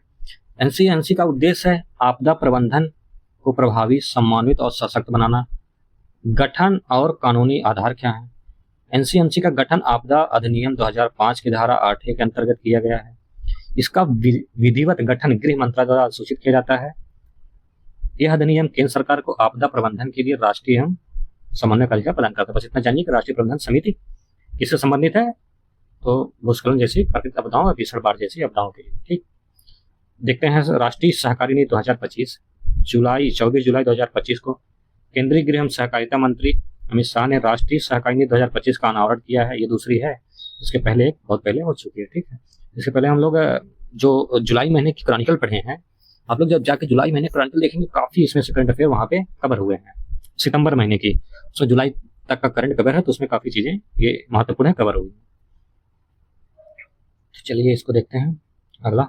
एनसीएमसी का उद्देश्य है आपदा प्रबंधन को प्रभावी, सम्मानित और सशक्त बनाना। गठन और कानूनी आधार क्या है? एनसीएमसी का गठन आपदा अधिनियम 2005 की धारा 8A के अंतर्गत किया गया है। इसका विधिवत गठन गृह मंत्रालय द्वारा सूचित किया जाता है। यह अधिनियम केंद्र सरकार को आपदा प्रबंधन के लिए राष्ट्रीय एवं समन्वय अधिकार प्रदान करता है। बस इतना जानिए कि राष्ट्रीय प्रबंधन समिति किससे संबंधित है? तो भूस्खलन जैसी प्राकृतिक आपदाओं और भीषण बाढ़ जैसी आपदाओं के लिए। ठीक, देखते हैं राष्ट्रीय सहकारी नीति 2025। 24 जुलाई 2025 को केंद्रीय गृह एवं सहकारिता मंत्री अमित शाह ने राष्ट्रीय सहकारी नीति 2025 का अनावरण किया है। ये दूसरी है, इसके पहले बहुत पहले हो चुकी है। ठीक है, इससे पहले हम लोग जो जुलाई महीने की क्रॉनिकल पढ़े हैं, आप लोग जब जाके जुलाई महीने क्रॉनिकल देखेंगे काफी इसमें से करंट अफेयर वहाँ पे कवर हुए हैं। सितंबर महीने की तो जुलाई तक का करंट कवर है, तो उसमें काफी चीजें ये महत्वपूर्ण है कवर हुई। चलिए इसको देखते हैं अगला।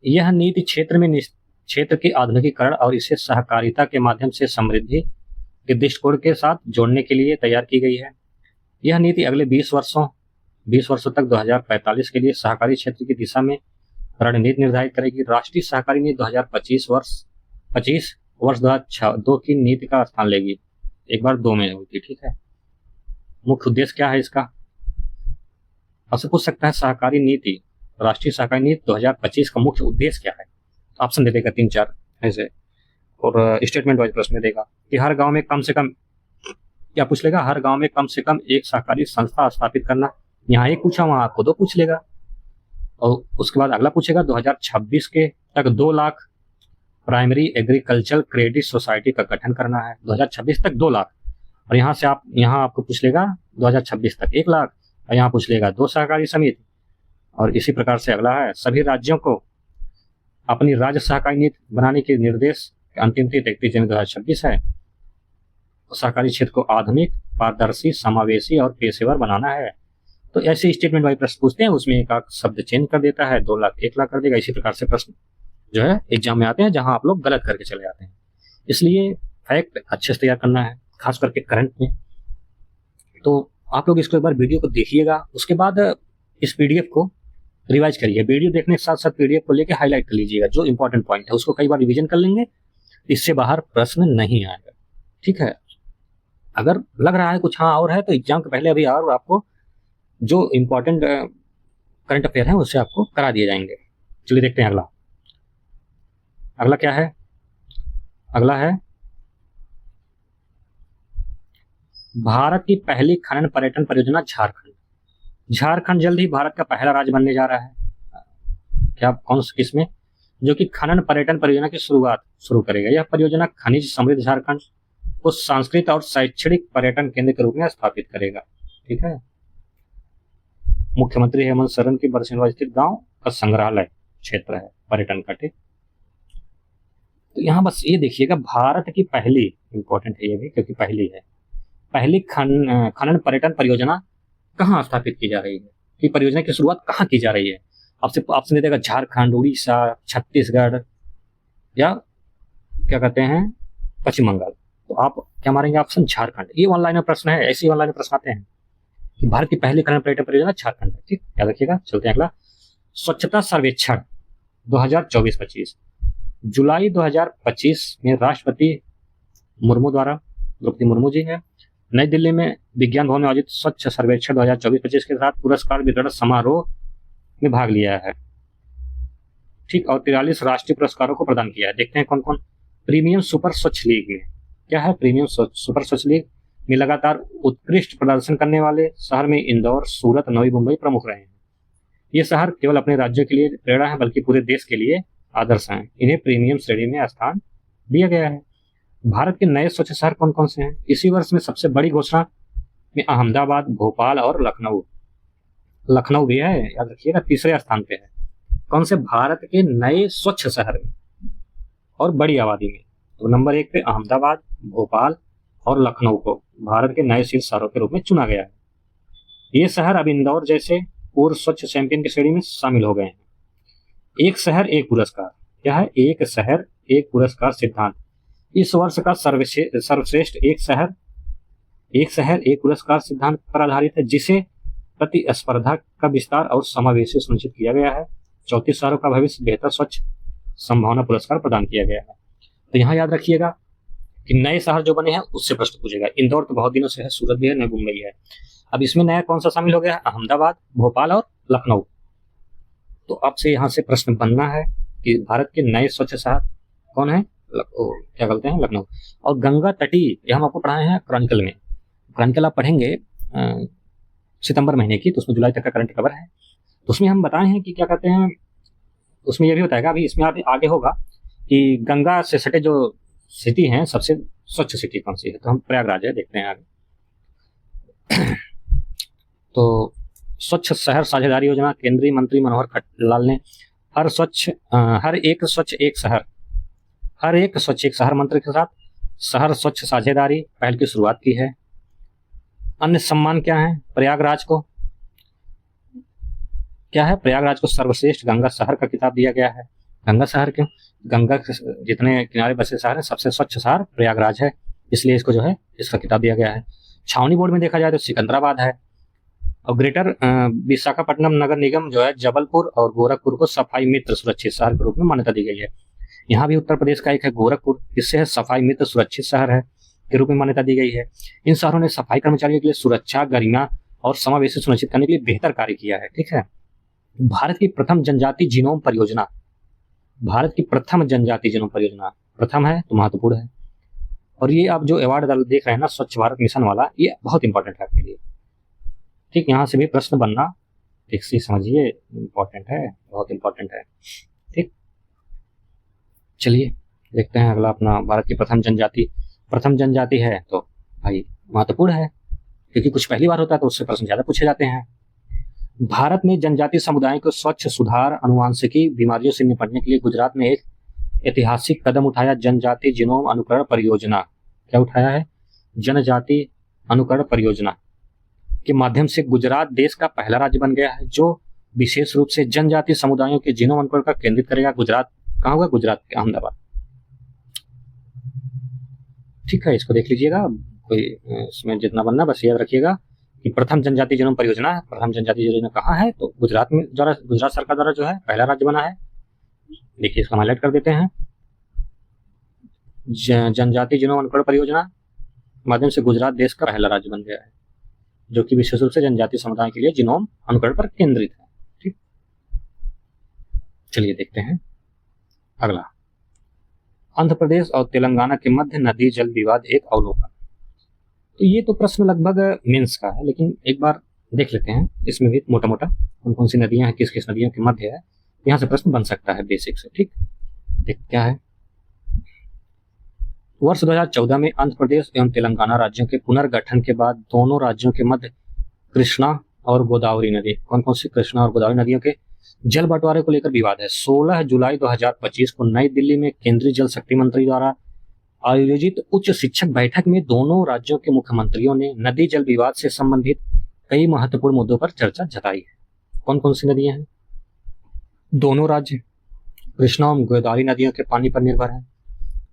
यह नीति क्षेत्र के आधुनिकीकरण और इसे सहकारिता के माध्यम से समृद्धि के दृष्टिकोण के साथ जोड़ने के लिए तैयार की गई है। यह नीति अगले 20 वर्षों तक 2045 के लिए सहकारी क्षेत्र की दिशा में रणनीति निर्धारित करेगी। राष्ट्रीय सहकारी नीति 2025 वर्ष 2002 की नीति का स्थान लेगी। एक बार 2 में हुई थी। ठीक है, मुख्य उद्देश्य क्या है इसका? आपसे पूछ सकता है सहकारी नीति, राष्ट्रीय सहकारी नीति 2025 का मुख्य उद्देश्य क्या है? ऑप्शन दे देगा 3-4 ऐसे, और स्टेटमेंट वाइज प्रश्न देगा कि हर गांव में कम से कम, क्या पूछ लेगा? हर गांव में कम से कम एक सहकारी संस्था स्थापित करना। यहाँ एक पूछा, वहां आपको 2 पूछ लेगा। और उसके बाद अगला पूछेगा 2026 के तक 2 lakh primary agriculture credit society का गठन करना है। 2026 तक 2 लाख, और यहाँ आपको पूछ लेगा 2026 तक 1 लाख, और यहाँ पूछ लेगा 2 सहकारी समिति। और इसी प्रकार से अगला है सभी राज्यों को अपनी राज्य सहकारी नीति बनाने के निर्देश। अंतिम तिथि 31 जनवरी 2026 है। सहकारी क्षेत्र को आधुनिक, पारदर्शी, समावेशी और पेशेवर बनाना है। तो ऐसे स्टेटमेंट वाइज प्रश्न पूछते हैं, उसमें एक शब्द चेंज कर देता है, 2 लाख 1 लाख कर देगा। इसी प्रकार से प्रश्न जो है एग्जाम में आते हैं, जहां आप लोग गलत करके चले जाते हैं। इसलिए फैक्ट अच्छे से तैयार करना है, खास करके करंट में। तो आप लोग इसको एक बार वीडियो को देखिएगा, उसके बाद इस पीडीएफ को रिवाइज करिए। वीडियो देखने के साथ साथ पीडीएफ को लेकर हाईलाइट कर लीजिएगा, जो इंपॉर्टेंट पॉइंट है उसको कई बार रिवीजन कर लेंगे, इससे बाहर प्रश्न नहीं आएगा। ठीक है, अगर लग रहा है कुछ हाँ और है, तो एग्जाम के पहले अभी और आपको जो इंपॉर्टेंट करंट अफेयर है उससे आपको करा दिए जाएंगे। चलिए देखते हैं अगला। अगला क्या है? अगला है भारत की पहली खनन पर्यटन परियोजना झारखंड। झारखंड जल्द ही भारत का पहला राज्य बनने जा रहा है। क्या, कौन सा, किसमें? जो कि खनन पर्यटन परियोजना की शुरुआत शुरू करेगा। यह परियोजना खनिज समृद्ध झारखंड को सांस्कृतिक और शैक्षणिक पर्यटन केंद्र के रूप में स्थापित करेगा। ठीक है, मुख्यमंत्री हेमंत सोरेन की बरसिनवा स्थित गांव का संग्रहालय क्षेत्र है पर्यटन का। ठीक, तो यहाँ बस ये देखिएगा, भारत की पहली, इंपॉर्टेंट है ये भी क्योंकि पहली है, पहली खनन पर्यटन परियोजना कहाँ स्थापित की जा रही है, कि परियोजना की शुरुआत कहाँ की जा रही है। आपसे ऑप्शन दे देगा झारखंड, उड़ीसा, छत्तीसगढ़, या क्या कहते हैं पश्चिम बंगाल। तो आप क्या मारेंगे? ऑप्शन झारखंड। ये ऑनलाइन में प्रश्न है, ऐसे ऑनलाइन में प्रश्न आते हैं कि भारत की पहली खनन पर्यटन परियोजना झारखंड है। ठीक, याद रखिएगा। चलते हैं अगला। स्वच्छता सर्वेक्षण 2024-25। जुलाई 2025 में राष्ट्रपति मुर्मू द्वारा, द्रौपदी मुर्मू जी है, नई दिल्ली में विज्ञान भवन में आयोजित स्वच्छ सर्वेक्षण 2024-25 के साथ पुरस्कार वितरण समारोह में भाग लिया है। ठीक, और 43 राष्ट्रीय पुरस्कारों को प्रदान किया है। देखते हैं कौन कौन। प्रीमियम सुपर स्वच्छ लीग में क्या है? प्रीमियम सुपर स्वच्छ लीग में लगातार उत्कृष्ट प्रदर्शन करने वाले शहर में इंदौर, सूरत, नवी मुंबई प्रमुख रहे हैं। ये शहर केवल अपने राज्य के लिए प्रेरणा है, बल्कि पूरे देश के लिए आदर्श हैं। इन्हें प्रीमियम श्रेणी में स्थान दिया गया है। भारत के नए स्वच्छ शहर कौन कौन से हैं? इसी वर्ष में सबसे बड़ी घोषणा में अहमदाबाद, भोपाल और लखनऊ भी है, याद रखिएगा, तीसरे स्थान पे है। कौन से? भारत के नए स्वच्छ शहर में और बड़ी आबादी में। तो नंबर 1 पे अहमदाबाद, भोपाल और लखनऊ को भारत के नए शीर्ष शहरों के रूप में चुना गया है। ये शहर अब इंदौर जैसे पूर्व स्वच्छ चैंपियन की श्रेणी में शामिल हो गए हैं। एक शहर एक पुरस्कार, क्या है? एक शहर एक पुरस्कार सिद्धांत इस वर्ष का सर्वश्रेष्ठ एक शहर एक पुरस्कार सिद्धांत पर आधारित है, जिसे प्रतिस्पर्धा का विस्तार और समावेशी सुनिश्चित किया गया है। 34 शहरों का भविष्य बेहतर स्वच्छ संभावना पुरस्कार प्रदान किया गया है। तो यहाँ याद रखिएगा कि नए शहर जो बने हैं उससे प्रश्न पूछेगा। इंदौर तो बहुत दिनों से है, सूरत भी है, नई मुंबई है। अब इसमें नया कौन सा शामिल हो गया? अहमदाबाद, भोपाल और लखनऊ। तो आपसे यहाँ से प्रश्न बनना है कि भारत के नए स्वच्छ शहर कौन है? क्या कहते हैं? लखनऊ। और गंगा तटीय, यह हम आपको पढ़ाए हैं क्रॉनिकल में। क्रॉनिकल आप पढ़ेंगे सितंबर महीने की, तो उसमें जुलाई तक का करंट कवर है। तो उसमें हम बताए हैं कि क्या कहते हैं, उसमें यह भी बताएगा, अभी इसमें आगे होगा कि गंगा से सटे जो सिटी हैं सबसे स्वच्छ सिटी कौन सी है। तो हम प्रयागराज है, देखते हैं आगे। तो स्वच्छ शहर साझेदारी योजना, केंद्रीय मंत्री मनोहर लाल ने हर एक स्वच्छ एक शहर मंत्र के साथ शहर स्वच्छ साझेदारी पहल की शुरुआत की है। अन्य सम्मान क्या है? प्रयागराज को क्या है? प्रयागराज को सर्वश्रेष्ठ गंगा शहर का खिताब दिया गया है। गंगा शहर क्यों? गंगा के जितने किनारे बसे शहर है सबसे स्वच्छ शहर प्रयागराज है, इसलिए इसको जो है इसका खिताब दिया गया है। छावनी बोर्ड में देखा जाए तो सिकंदराबाद है। और ग्रेटर विशाखापट्टनम नगर निगम जो है जबलपुर और गोरखपुर को सफाई मित्र सुरक्षित शहर के रूप में मान्यता दी गई है। यहाँ भी उत्तर प्रदेश का एक है गोरखपुर, इससे है सफाई मित्र सुरक्षित शहर है के रूप में मान्यता दी गई है। इन शहरों ने सफाई कर्मचारियों के लिए सुरक्षा, गरिमा और समावेशी सुनिश्चित करने के लिए बेहतर कार्य किया है। ठीक है। भारत की प्रथम जनजाति जीनोम परियोजना, प्रथम है तो महत्वपूर्ण है। और ये आप जो अवार्ड देख रहे हैं ना, स्वच्छ भारत मिशन वाला, ये बहुत इंपॉर्टेंट है आपके लिए। ठीक, यहाँ से भी प्रश्न बनना ठीक से समझिए, इंपॉर्टेंट है, बहुत इंपॉर्टेंट है। ठीक, चलिए देखते हैं अगला अपना। भारत की प्रथम जनजाति है तो भाई महत्वपूर्ण है, क्योंकि कुछ पहली बार होता है तो उससे प्रश्न ज्यादा पूछे जाते हैं। भारत में जनजातीय समुदाय को स्वच्छ सुधार, अनुवांशिकी बीमारियों से निपटने के लिए गुजरात में एक ऐतिहासिक कदम उठाया, जनजाति जीनोम अनुकरण परियोजना। क्या उठाया है? जनजाति अनुकरण परियोजना के माध्यम से गुजरात देश का पहला राज्य बन गया है जो विशेष रूप से जनजातीय समुदायों के जीनोम अनुकरण पर केंद्रित करेगा। गुजरात कहाँ होगा? गुजरात के अहमदाबाद। ठीक है, इसको देख लीजिएगा, कोई इसमें जितना बनना बस याद रखिएगा कि प्रथम जनजाति जीनोम परियोजना कहाँ है? तो गुजरात में, गुजरात सरकार द्वारा जो है पहला राज्य बना है। देखिए इसको हाईलाइट कर देते हैं। जनजाति जीनोम अनुकरण परियोजना माध्यम से गुजरात देश का पहला राज्य बन गया है जो कि विशेष रूप से जनजातीय समुदाय के लिए जीनोम अनुकरण पर केंद्रित है। ठीक, चलिए देखते हैं अगला। आंध्र प्रदेश और तेलंगाना के मध्य नदी जल विवाद एक अवलोकन। तो ये तो प्रश्न लगभग मेंस का है, लेकिन एक बार देख लेते हैं इसमें भी मोटा मोटा कौन कौन सी नदियां हैं, किस किस नदियों के मध्य है। यहाँ से प्रश्न बन सकता है बेसिक से। ठीक, देख क्या है। वर्ष 2014 में आंध्र प्रदेश एवं तेलंगाना राज्यों के पुनर्गठन के बाद दोनों राज्यों के मध्य कृष्णा और गोदावरी नदी, कौन कौन सी कृष्णा और गोदावरी नदियों के जल बंटवारे को लेकर विवाद है। 16 जुलाई 2025 को नई दिल्ली में केंद्रीय जल शक्ति मंत्री द्वारा आयोजित उच्च शिक्षक बैठक में दोनों राज्यों के मुख्यमंत्रियों ने नदी जल विवाद से संबंधित कई महत्वपूर्ण मुद्दों पर चर्चा जताई है। कौन कौन सी नदियां हैं? दोनों राज्य कृष्णा और गोदावरी नदियों के पानी पर निर्भर हैं,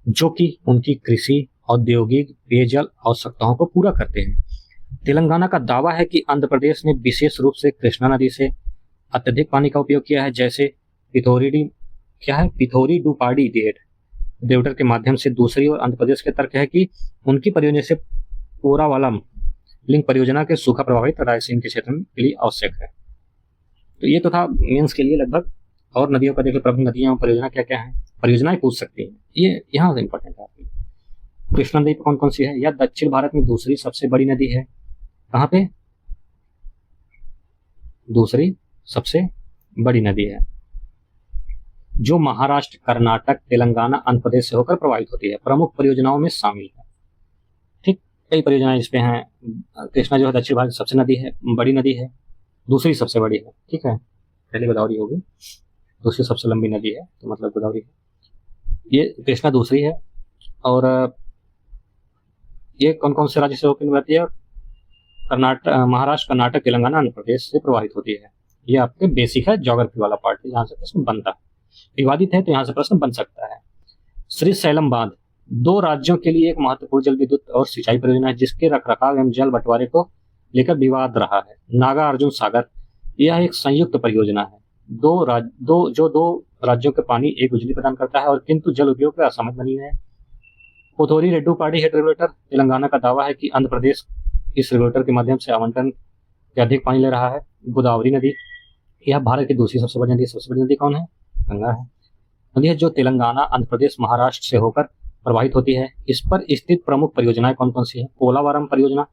जो कि उनकी कृषि, औद्योगिक, पेयजल आवश्यकताओं को पूरा करते हैं। तेलंगाना का दावा है कि आंध्र प्रदेश ने विशेष रूप से कृष्णा नदी से अत्यधिक पानी का उपयोग किया है, जैसे पिथौरी डुपाडी देवटर के माध्यम से। दूसरी ओर आंध्र प्रदेश के तर्क है कि उनकी परियोजना से पोरावालम लिंक परियोजना के सूखा प्रभावित रायसेन के क्षेत्र के लिए आवश्यक है। तो ये तो था मेंस के लिए लगभग। और नदियों का देखिए, प्रमुख नदियां और परियोजना क्या क्या है, परियोजनाएं पूछ सकती हैं, ये यहाँ से इंपॉर्टेंट है आपके लिए। कृष्णा नदी कौन कौन सी है? यह दक्षिण भारत में दूसरी सबसे बड़ी नदी है। कहाँ पे? दूसरी सबसे बड़ी नदी है, जो महाराष्ट्र, कर्नाटक, तेलंगाना, आंध्र प्रदेश से होकर प्रवाहित होती है। प्रमुख परियोजनाओं में शामिल है। ठीक, कई परियोजनाएं इस पे हैं। कृष्णा जो है दक्षिण भारत की सबसे बड़ी नदी है, दूसरी सबसे बड़ी है। ठीक है, पहले गोदावरी होगी, दूसरी सबसे लंबी नदी है, तो मतलब गोदावरी है। ये कृष्णा दूसरी है। और ये कौन कौन से राज्य से होकर निकलती है? महाराष्ट्र, कर्नाटक, तेलंगाना, आंध्र प्रदेश से प्रभावित होती है। ये आपके बेसिक है, ज्योग्राफी वाला पार्ट है, यहाँ से प्रश्न बनता है। विवादित है तो यहाँ से प्रश्न बन सकता है। श्रीशैलम बांध 2 राज्यों के लिए एक महत्वपूर्ण जल विद्युत और सिंचाई परियोजना है जिसके रखरखाव एवं जल बंटवारे को लेकर विवाद रहा है। नागा अर्जुन सागर, यह एक संयुक्त परियोजना है। दो राज्यों के पानी एक बिजली प्रदान करता है और किंतु जल उपयोग पर असहमत बनी है। पुथोरी Reddu party head regulator, Telangana का दावा है कि आंध्र प्रदेश इस रेगुलेटर के माध्यम से आवंटन के अधिक पानी ले रहा है। गोदावरी नदी, यह भारत की दूसरी सबसे बड़ी नदी। सबसे बड़ी नदी कौन है? गंगा है। नदी है जो तेलंगाना, आंध्र प्रदेश, महाराष्ट्र से होकर प्रवाहित होती है। इस पर स्थित प्रमुख परियोजनाएं कौन कौन सी है? पोलावरम परियोजना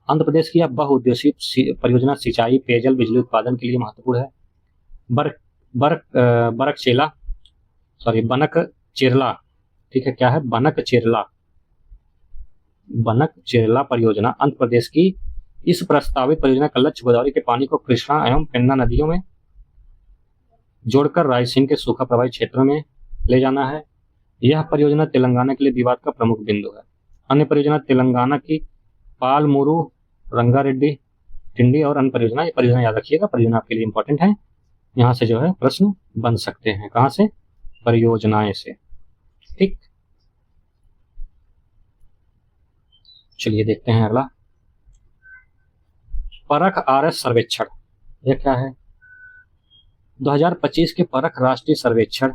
आंध्र प्रदेश की यह बहुउद्देशीय परियोजना सिंचाई, पेयजल, बिजली उत्पादन के लिए महत्वपूर्ण है। बनकचेरला, ठीक है, क्या है? बनकचेरला परियोजना आंध्र प्रदेश की इस प्रस्तावित परियोजना का लक्ष्य गोदावरी के पानी को कृष्णा एवं पेन्ना नदियों में जोड़कर रायसीन के सूखा प्रभावित क्षेत्रों में ले जाना है। यह परियोजना तेलंगाना के लिए विवाद का प्रमुख बिंदु है। अन्य परियोजना तेलंगाना की पालमुरू, रंगारेड्डी, टिंडी और अन्य परियोजना। ये परियोजना याद रखिएगा, परियोजना आपके लिए इंपॉर्टेंट है। यहाँ से जो है प्रश्न बन सकते हैं। कहाँ से? परियोजनाएं से। ठीक, चलिए देखते हैं अगला। परख RS सर्वेक्षण, यह क्या है? 2025 के परख राष्ट्रीय सर्वेक्षण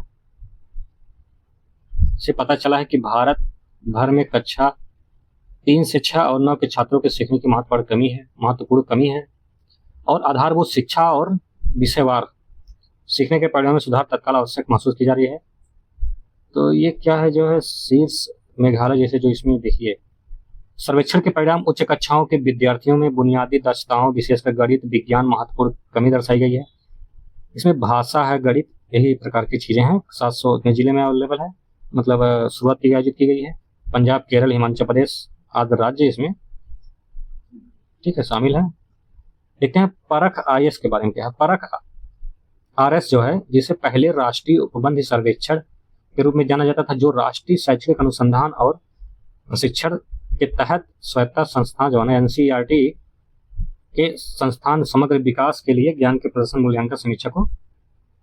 से पता चला है कि भारत भर में कक्षा 3 से 6 और 9 के छात्रों के सीखने की महत्वपूर्ण कमी है और आधारभूत शिक्षा और विषयवार सीखने के परिणाम में सुधार तत्काल आवश्यक महसूस की जा रही है। तो ये क्या है जो है? शीर्ष मेघालय जैसे जो इसमें देखिए, सर्वेक्षण के परिणाम उच्च कक्षाओं के विद्यार्थियों में बुनियादी दक्षताओं विशेषकर गणित, विज्ञान महत्वपूर्ण कमी दर्शाई गई है। इसमें भाषा है, गणित, यही प्रकार की चीजें हैं। 700 जिले में अवेलेबल है, मतलब शुरुआत आयोजित की गई है। पंजाब, केरल, हिमाचल प्रदेश आदि राज्य इसमें, ठीक है, शामिल है। देखते हैं परख IS के बारे में क्या है। परख RS जो है, जिसे पहले राष्ट्रीय उपबंध सर्वेक्षण के रूप में जाना जाता था, जो राष्ट्रीय शैक्षिक अनुसंधान और प्रशिक्षण के तहत स्वायत्त संस्थान जो है NCERT के संस्थान समग्र विकास के लिए ज्ञान के प्रदर्शन मूल्यांकन समीक्षा को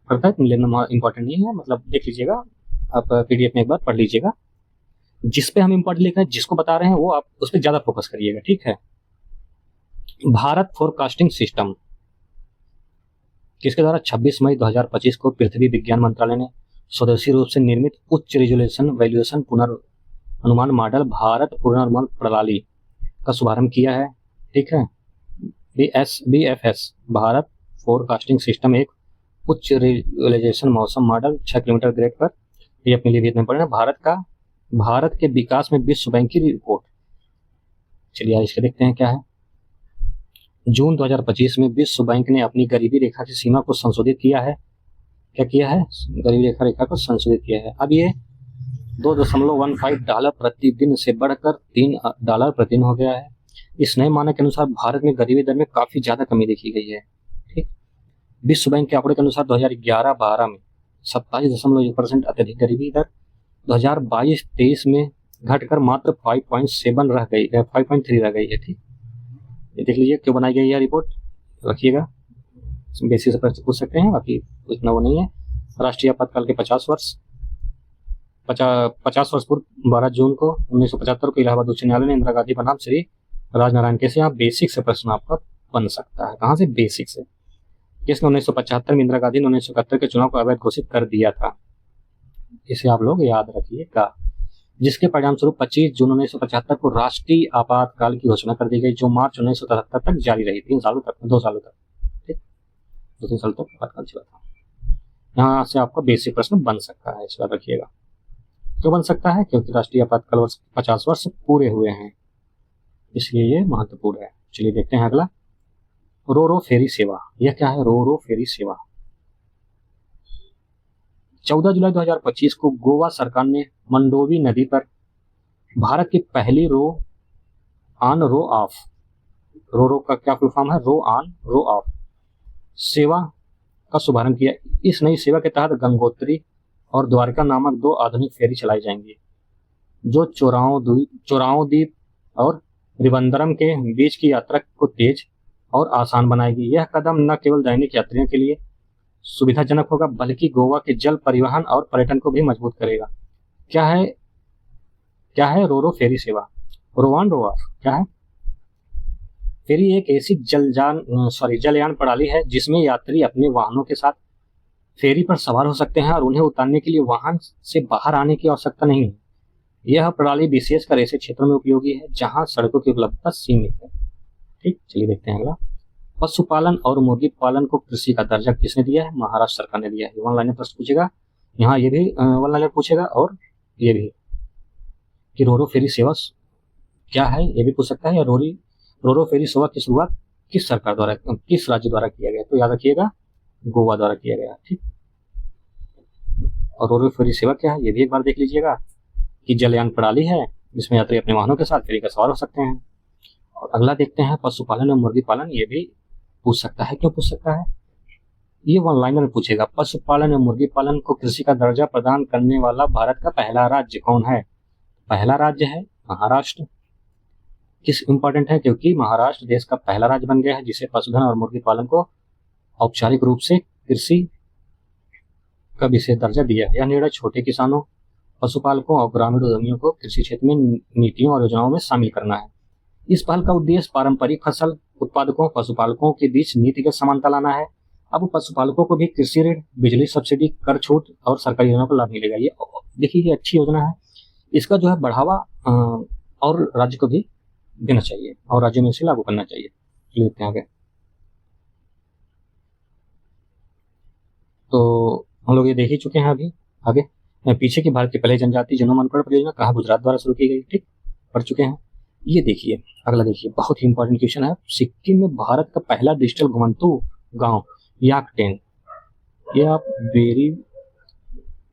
करता है। लेना इंपॉर्टेंट नहीं है, मतलब देख लीजिएगा आप, PDF में एक बार पढ़ लीजिएगा। जिस पे हम इंपॉर्टेंट लिख रहे हैं, जिसको बता रहे हैं, वो आप उस पर ज्यादा फोकस करिएगा, ठीक है। भारत फोरकास्टिंग सिस्टम किसके द्वारा 26 मई 2025 को पृथ्वी विज्ञान मंत्रालय ने स्वदेशी रूप से निर्मित उच्च रिजोल्यूशन वैल्यूएशन पुनर्अनुमान मॉडल भारत पूर्वानुमान प्रणाली का शुभारंभ किया है, ठीक है। BFS भारत फोरकास्टिंग सिस्टम एक उच्च रिजोल्यूशन मौसम मॉडल 6 किलोमीटर ग्रेड पर, ये अपने लिए भी इतना पढ़ना। भारत के विकास में विश्व बैंक की रिपोर्ट, चलिए इसके देखते हैं क्या है। जून 2025 में विश्व बैंक ने अपनी गरीबी रेखा की सीमा को संशोधित किया है। क्या किया है? गरीबी रेखा को संशोधित किया है। अब ये $2.15 प्रति दिन से बढ़कर $3 प्रति दिन हो गया है। इस नए मानक के अनुसार भारत में गरीबी दर में काफी ज्यादा कमी देखी गई है, ठीक। विश्व बैंक के आंकड़े के अनुसार 2011-12 में 27.1% अत्यधिक गरीबी दर 2022-23 में घटकर मात्र 5.3 रह गई है, ठीक। ये देख लीजिए क्यों बनाई गई है रिपोर्ट, रखिएगा, बेसिस पर पूछ सकते हैं, बाकी उतना वो नहीं है। राष्ट्रीय आपातकाल के 50 वर्ष पूर्व 12 जून को 1975 को इलाहाबाद उच्च न्यायालय ने इंदिरा गांधी बनाम श्री राजनारायण के से यहाँ बेसिक से प्रश्न आपका बन सकता है। कहाँ से? बेसिक से। किसने 1975 में इंदिरा गांधी ने 1971 के चुनाव को अवैध घोषित कर दिया था, इसे आप लोग याद रखिएगा। जिसके परिणाम स्वरूप 25 जून 1975 को राष्ट्रीय आपातकाल की घोषणा कर दी गई, जो मार्च 1973 तक जारी रही, 2 सालों तक, ठीक, 2-3 साल तक आपातकाल चला था। यहाँ से आपका बेसिक प्रश्न बन सकता है, इस बार रखिएगा। क्यों बन सकता है? क्योंकि राष्ट्रीय आपातकाल वर्ष 50 वर्ष पूरे हुए हैं, इसलिए ये महत्वपूर्ण है। चलिए देखते हैं अगला। रो फेरी सेवा, यह क्या है? रो फेरी सेवा 14 जुलाई 2025 को गोवा सरकार ने मंडोवी नदी पर भारत की पहली रो ऑन रो ऑफ, रो का क्या फुल फॉर्म है? रो ऑन रो ऑफ सेवा का शुभारंभ किया। इस नई सेवा के तहत गंगोत्री और द्वारका नामक 2 आधुनिक फेरी चलाई जाएंगी, जो चोराओं द्वीप और त्रिवेंद्रम के बीच की यात्रा को तेज और आसान बनाएगी। यह कदम न केवल दैनिक यात्रियों के लिए सुविधाजनक होगा बल्कि गोवा के जल परिवहन और पर्यटन को भी मजबूत करेगा। क्या है रोरो फेरी सेवा? रोवान रोवा क्या है? फेरी एक ऐसी जलयान प्रणाली है जिसमें यात्री अपने वाहनों के साथ फेरी पर सवार हो सकते हैं और उन्हें उतारने के लिए वाहन से बाहर आने की आवश्यकता नहीं है। यह प्रणाली विशेषकर ऐसे क्षेत्रों में उपयोगी है जहां सड़कों की उपलब्धता सीमित है। ठीक, चलिए देखते हैं अगला। पशुपालन और मुर्गी पालन को कृषि का दर्जा किसने दिया है? महाराष्ट्र सरकार ने दिया है। वन लाइनर प्रश्न पूछेगा, यहाँ ये भी वन लाइनर पूछेगा और ये भी कि रोरो फेरी सेवा क्या है, ये भी पूछ सकता है। या रोरो फेरी सेवा की शुरुआत किस सरकार द्वारा, किस राज्य द्वारा किया गया? तो याद रखिएगा गोवा द्वारा किया गया। ठीक, और रोरो फेरी सेवा क्या है ये भी एक बार देख लीजिएगा कि जलयान प्रणाली है जिसमें यात्री अपने वाहनों के साथ फेरी का सवार हो सकते हैं। और अगला देखते हैं पशुपालन और मुर्गी पालन, ये भी पूछ सकता है। क्यों पूछ सकता है? ये वन लाइनर में पूछेगा। पशुपालन और मुर्गी पालन को कृषि का दर्जा प्रदान करने वाला भारत का पहला राज्य कौन है? पहला राज्य है महाराष्ट्र। किस इंपॉर्टेंट है? क्योंकि महाराष्ट्र देश का पहला राज्य बन गया है जिसे पशुधन और मुर्गी पालन को औपचारिक रूप से कृषि का विशेष दर्जा दिया है। यह निर्णय छोटे किसानों, पशुपालकों और ग्रामीण उद्यमियों को कृषि क्षेत्र में नीतियों और योजनाओं में शामिल करना है। इस पहल का उद्देश्य पारंपरिक फसल उत्पादकों पशुपालकों के बीच नीतिगत समानता लाना है। अब पशुपालकों को भी कृषि ऋण, बिजली सब्सिडी, कर छूट और सरकारी योजनाओं का लाभ मिलेगा। ये देखिए ये अच्छी योजना है, इसका जो है बढ़ावा और राज्य को भी देना चाहिए और राज्यों में इसे लागू करना चाहिए। लेते हैं आगे। तो हम लोग ये देख ही चुके हैं अभी। आगे पीछे की भारत की पहली जनजाति जनोमनकरण परियोजना कहाँ गुजरात द्वारा शुरू की गई? ठीक, पढ़ चुके हैं। ये देखिए अगला, देखिए बहुत ही इंपॉर्टेंट क्वेश्चन है। सिक्किम में भारत का पहला डिजिटल घुमंतु गांव याकटेन, ये आप वेरी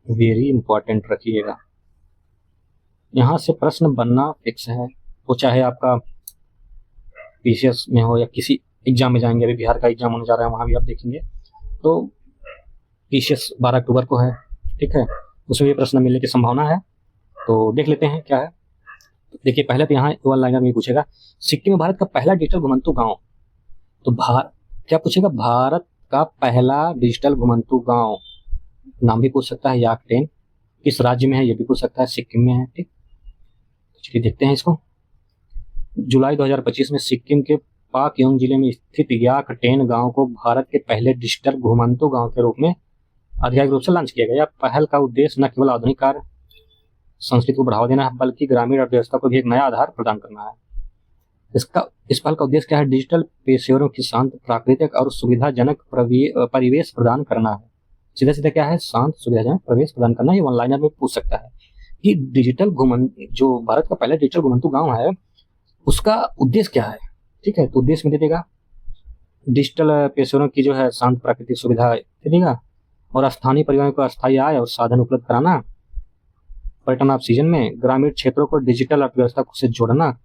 वेरी इंपॉर्टेंट रखिएगा। यहाँ से प्रश्न बनना फिक्स है, वो चाहे आपका पीसीएस में हो या किसी एग्जाम में जाएंगे। अभी बिहार का एग्जाम होने जा रहा है, वहाँ भी आप देखेंगे। तो पीसीएस 12 अक्टूबर को है, ठीक है, उसमें भी प्रश्न मिलने की संभावना है। तो देख लेते हैं क्या है। देखिए पहले तो यहाँ वन लाइनर में पूछेगा सिक्किम में भारत का पहला डिजिटल घुमंतु गांव। तो क्या पूछेगा? भारत का पहला डिजिटल घुमंतु गांव, नाम भी पूछ सकता है याकटेन। किस राज्य में है ये भी पूछ सकता है, सिक्किम में है। ठीक, चलिए देखते हैं इसको। जुलाई 2025 में सिक्किम के पाकयोंग जिले में स्थित याकटेन गांव को भारत के पहले डिजिटल घुमंतु गांव के रूप में आधिकारिक रूप से लॉन्च किया गया। पहल का उद्देश्य न केवल आधुनिक कार्य संस्कृति को बढ़ावा देना है बल्कि ग्रामीण अर्थव्यवस्था को भी एक नया आधार प्रदान करना है। इस पहल का उद्देश्य क्या है? डिजिटल पेशेवरों की शांत, प्राकृतिक और सुविधाजनक परिवेश प्रदान करना है। सीधा सीधा क्या है? शांत, सुविधाजनक परिवेश प्रदान करना। ये वन लाइनर में पूछ सकता है कि डिजिटल जो भारत का पहला डिजिटल घुमंतु गांव है उसका उद्देश्य क्या है। ठीक है, तो उद्देश्य में दे देगा डिजिटल पेशेवरों की जो है शांत प्राकृतिक सुविधा दे देगा और स्थानीय परिवारों को अस्थायी आय और साधन उपलब्ध कराना, पर्यटन ऑफ सीजन में ग्रामीण क्षेत्रों को डिजिटल अर्थव्यवस्था से जोड़ना।